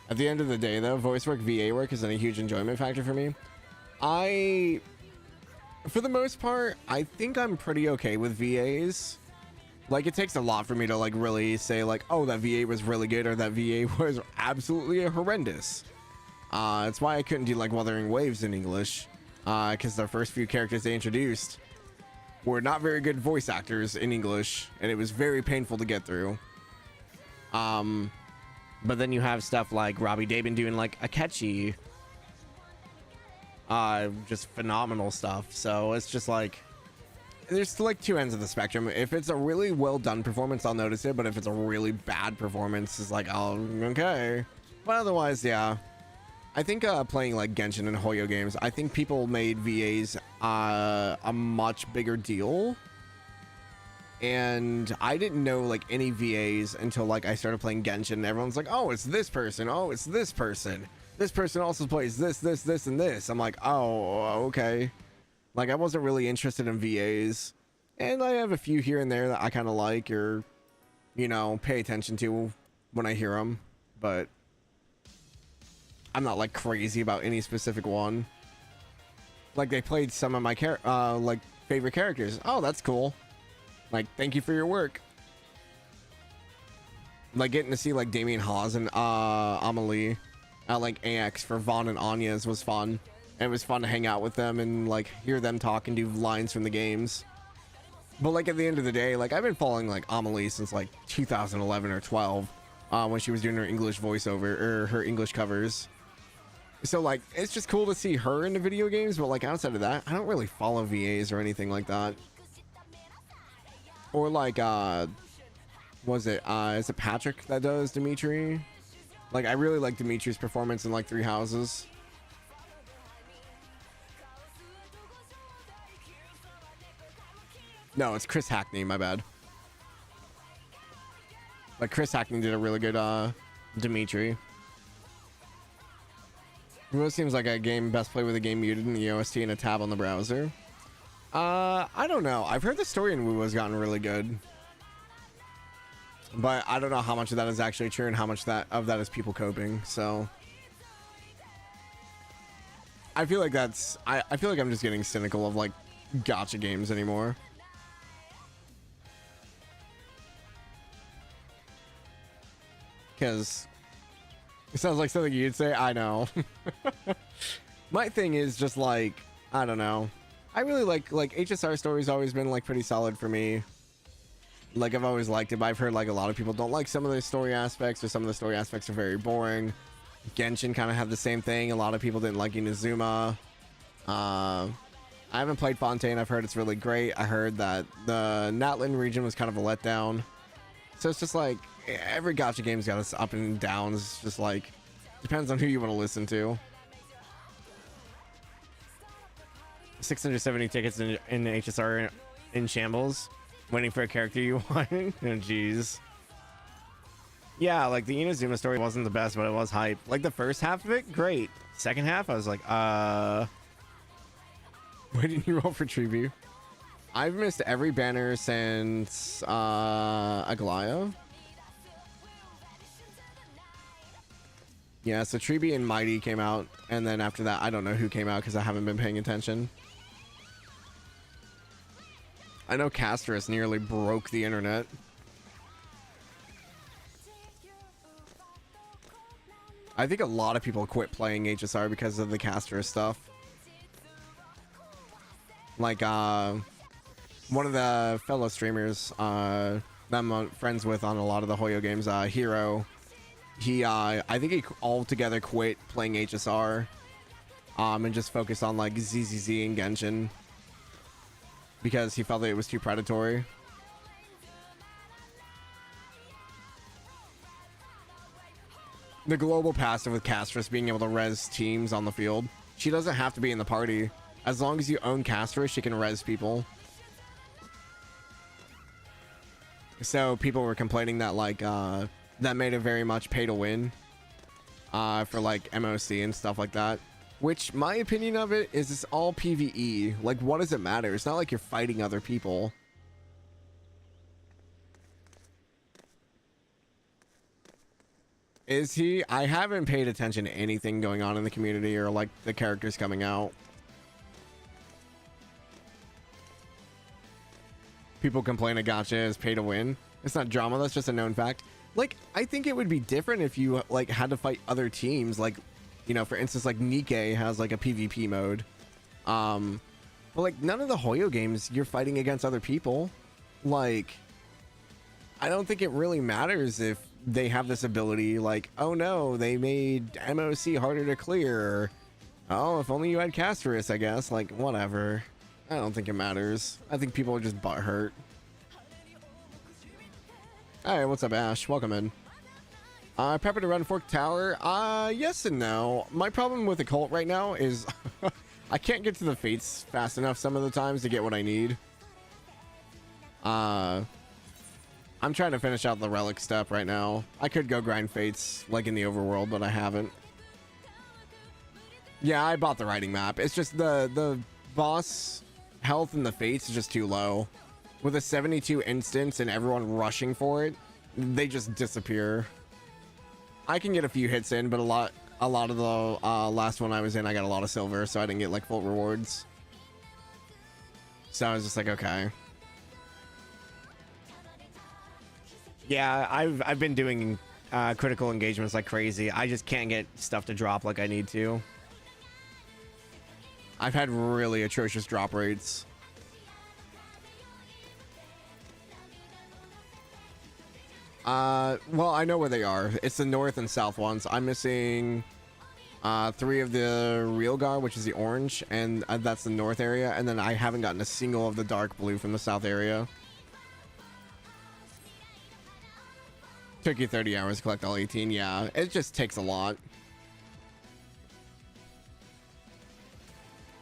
At the end of the day, though, voice work, VA work isn't a huge enjoyment factor for me. For the most part, I think I'm pretty okay with VAs. Like, it takes a lot for me to, like, really say, like, oh, that VA was really good or that VA was absolutely horrendous. It's why I couldn't do, like, Wuthering Waves in English. Because the first few characters they introduced were not very good voice actors in English, and it was very painful to get through. But then you have stuff like Robbie Daban doing, like, Akechi. Just phenomenal stuff. So it's just like there's like two ends of the spectrum. If it's a really well done performance, I'll notice it, but if it's a really bad performance, it's like, oh, okay. But otherwise, yeah, I think playing like Genshin and Hoyo games, I think people made VAs a much bigger deal, and I didn't know like any VAs until like I started playing Genshin, and everyone's like, oh, it's this person, oh, it's this person. This person also plays this, and this. I'm like, oh, okay. Like, I wasn't really interested in VAs. And I have a few here and there that I kind of like or, you know, pay attention to when I hear them. But I'm not, like, crazy about any specific one. Like, they played some of my, like, favorite characters. Oh, that's cool. Like, thank you for your work. Like, getting to see, like, Damien Hawes and Amelie at like AX for Vaughn and Anya's was fun. And it was fun to hang out with them and like hear them talk and do lines from the games. But like at the end of the day, like I've been following like Amelie since like 2011 or 12 when she was doing her English voiceover or her English covers. So like it's just cool to see her in the video games, but like outside of that, I don't really follow VAs or anything like that. Or like is it Patrick that does Dimitri? Like, I really like Dimitri's performance in, like, Three Houses. No, it's Chris Hackney, my bad. Like, Chris Hackney did a really good, Dimitri. It really seems like a game best played with a game muted in the OST and a tab on the browser. I don't know. I've heard the story in WoW has gotten really good. But I don't know how much of that is actually true and how much of that is people coping. So I feel like I feel like I'm just getting cynical of like gacha games anymore. Because it sounds like something you'd say. I know. My thing is just like, I don't know. I really like HSR story's always been like pretty solid for me. Like, I've always liked it, but I've heard like a lot of people don't like some of the story aspects, or some of the story aspects are very boring. Genshin kind of had the same thing. A lot of people didn't like Inazuma. I haven't played Fontaine. I've heard it's really great. I heard that the Natlan region was kind of a letdown. So it's just like every gacha game's got its up and downs. It's just like depends on who you want to listen to. 670 tickets in HSR in shambles, waiting for a character you want. Oh, jeez. Yeah, like the Inazuma story wasn't the best, but it was hype. Like the first half of it, great. Second half, I was like, why didn't you roll for Tribute? I've missed every banner since Aglaya. Yeah, so Tribute and Mighty came out, and then after that, I don't know who came out because I haven't been paying attention. I know Casterus nearly broke the internet. I think a lot of people quit playing HSR because of the Casterus stuff. Like, one of the fellow streamers that I'm friends with on a lot of the Hoyo games, Hero, he, I think he altogether quit playing HSR, and just focused on, like, ZZZ and Genshin, because he felt that it was too predatory. The global passive with Casterus being able to res teams on the field. She doesn't have to be in the party. As long as you own Casterus, she can res people. So people were complaining that like that made it very much pay to win for like MOC and stuff like that. Which my opinion of it is it's all PvE. Like, what does it matter? It's not like you're fighting other people. Is he? I haven't paid attention to anything going on in the community or like the characters coming out. People complain a gacha is pay to win. It's not drama, that's just a known fact. Like, I think it would be different if you like had to fight other teams. Like, you know, for instance, like Nikke has like a PvP mode. But like none of the Hoyo games you're fighting against other people. Like, I don't think it really matters if they have this ability, like, oh no, they made MOC harder to clear. Oh, if only you had Casterus, I guess. Like, whatever. I don't think it matters. I think people are just butthurt. Alright, what's up, Ash? Welcome in. Prepper to run Fork Tower? Yes and no. My problem with Occult right now is I can't get to the Fates fast enough some of the times to get what I need. I'm trying to finish out the relic step right now. I could go grind Fates like in the overworld, but I haven't. Yeah, I bought the writing map. It's just the boss health in the Fates is just too low. With a 72 instance and everyone rushing for it, they just disappear. I can get a few hits in, but a lot of the last one I was in, I got a lot of silver, so I didn't get like full rewards. So I was just like, okay. Yeah, I've been doing critical engagements like crazy. I just can't get stuff to drop like I need to. I've had really atrocious drop rates. Well, I know where they are. It's the north and south ones. I'm missing 3 of the Realgar, which is the orange, and that's the north area. And then I haven't gotten a single of the dark blue from the south area. Took you 30 hours to collect all 18. Yeah, it just takes a lot.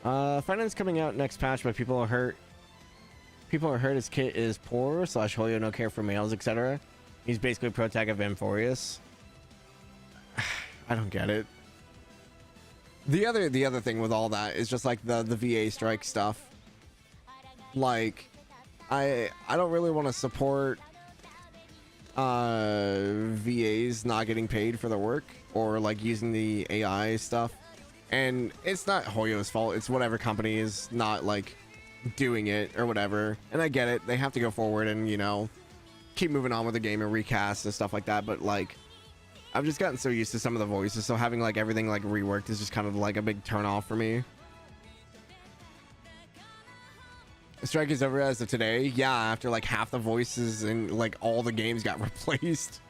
Finance coming out next patch, but people are hurt. People are hurt. His kit is poor / Hoyo no care for males, etc. He's basically a pro tag of Amphorius. I don't get it. The other thing with all that is just like the VA strike stuff. Like, I don't really want to support VAs not getting paid for their work or like using the AI stuff. And it's not Hoyo's fault. It's whatever company is not like doing it or whatever. And I get it. They have to go forward and, you know, keep moving on with the game and recast and stuff like that. But like, I've just gotten so used to some of the voices. So having like everything like reworked is just kind of like a big turn off for me. Strike is over as of today. Yeah, after like half the voices and like all the games got replaced.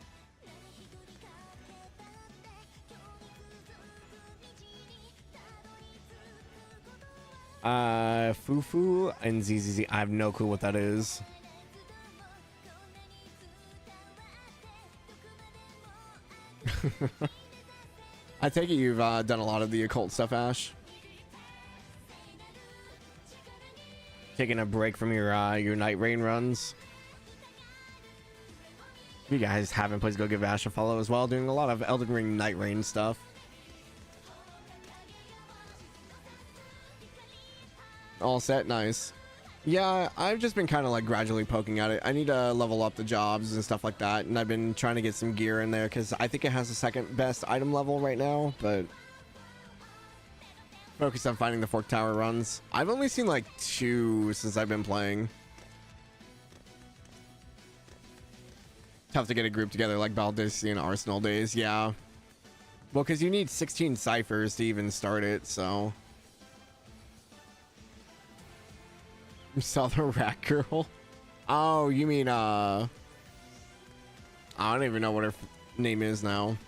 Fufu and ZZZ. I have no clue what that is. I take it you've done a lot of the occult stuff, Ash. Taking a break from your night rain runs. If you guys haven't, please go give Ash a follow as well. Doing a lot of Elden Ring night rain stuff. All set, nice. Yeah, I've just been kind of like gradually poking at it. I need to level up the jobs and stuff like that, and I've been trying to get some gear in there because I think it has the second best item level right now, but focus on finding the Fork Tower runs. I've only seen like 2 since I've been playing. Tough to get a group together like Baldissi and Arsenal days, yeah. Well, because you need 16 ciphers to even start it, so... You saw the rat girl? Oh, you mean, I don't even know what her name is now.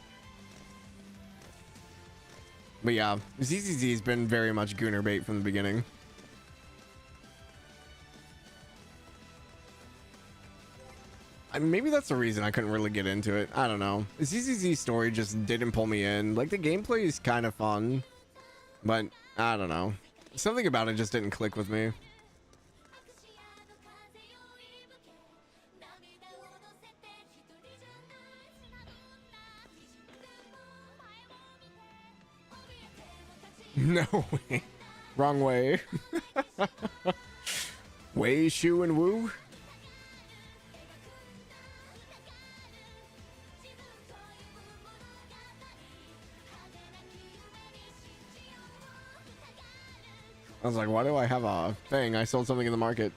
But yeah, ZZZ has been very much gooner bait from the beginning. I mean, maybe that's the reason I couldn't really get into it. I don't know. The ZZZ story just didn't pull me in. Like, the gameplay is kind of fun, but I don't know. Something about it just didn't click with me. No way. Wrong way. Wei, Shu, and Wu. I was like, why do I have a thing? I sold something in the market.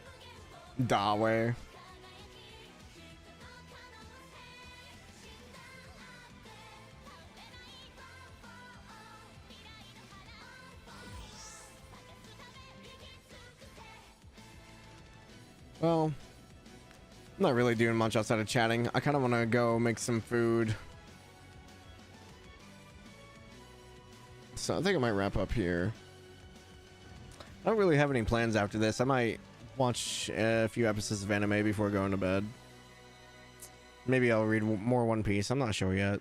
Da way. Well, I'm not really doing much outside of chatting. I kind of want to go make some food. So I think I might wrap up here. I don't really have any plans after this. I might watch a few episodes of anime before going to bed. Maybe I'll read more One Piece. I'm not sure yet.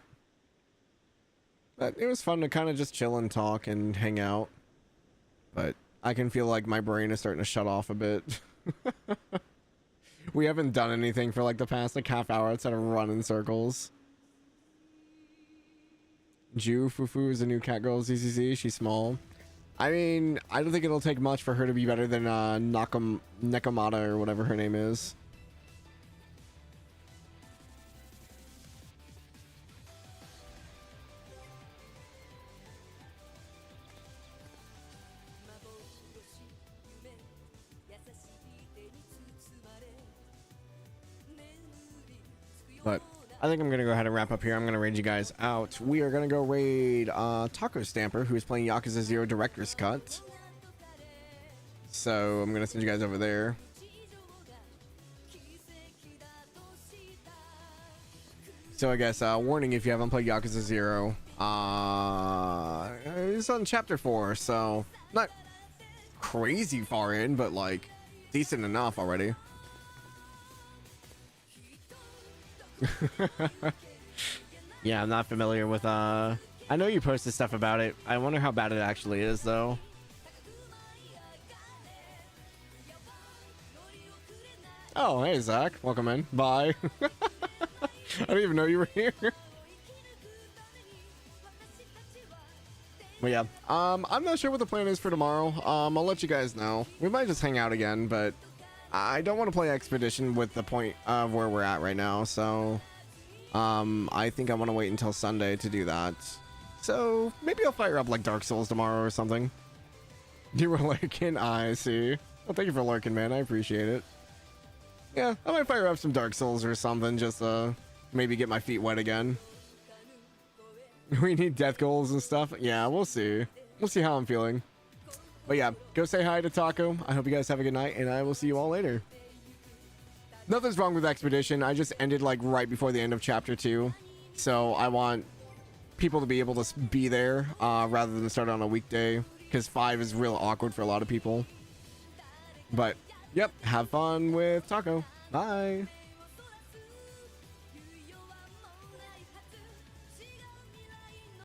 But it was fun to kind of just chill and talk and hang out. But I can feel like my brain is starting to shut off a bit. We haven't done anything for like the past like half hour outside of run in circles. Ju Fufu is a new cat girl. ZZZ, she's small. I mean, I don't think it'll take much for her to be better than Nekomata or whatever her name is. But I think I'm going to go ahead and wrap up here. I'm going to raid you guys out. We are going to go raid Taco Stamper, who is playing Yakuza 0 Director's Cut. So I'm going to send you guys over there. So I guess, warning if you haven't played Yakuza 0. It's on Chapter 4, so not crazy far in, but like decent enough already. Yeah, I'm not familiar with I know you posted stuff about it. I wonder how bad it actually is though. Oh, hey Zach, welcome in. Bye. I didn't even know you were here. But yeah, I'm not sure what the plan is for tomorrow. I'll let you guys know. We might just hang out again, but I don't want to play Expedition with the point of where we're at right now, so I think I want to wait until Sunday to do that. So maybe I'll fire up like Dark Souls tomorrow or something. You were lurking, I see. Well, thank you for lurking, man. I appreciate it. Yeah, I might fire up some Dark Souls or something, just maybe get my feet wet again. We need death goals and stuff. Yeah, we'll see. We'll see how I'm feeling. But yeah, go say hi to Taco. I hope you guys have a good night, and I will see you all later. Nothing's wrong with Expedition. I just ended like right before the end of chapter 2. So I want people to be able to be there rather than start on a weekday, because 5 is real awkward for a lot of people. But yep, have fun with Taco. Bye.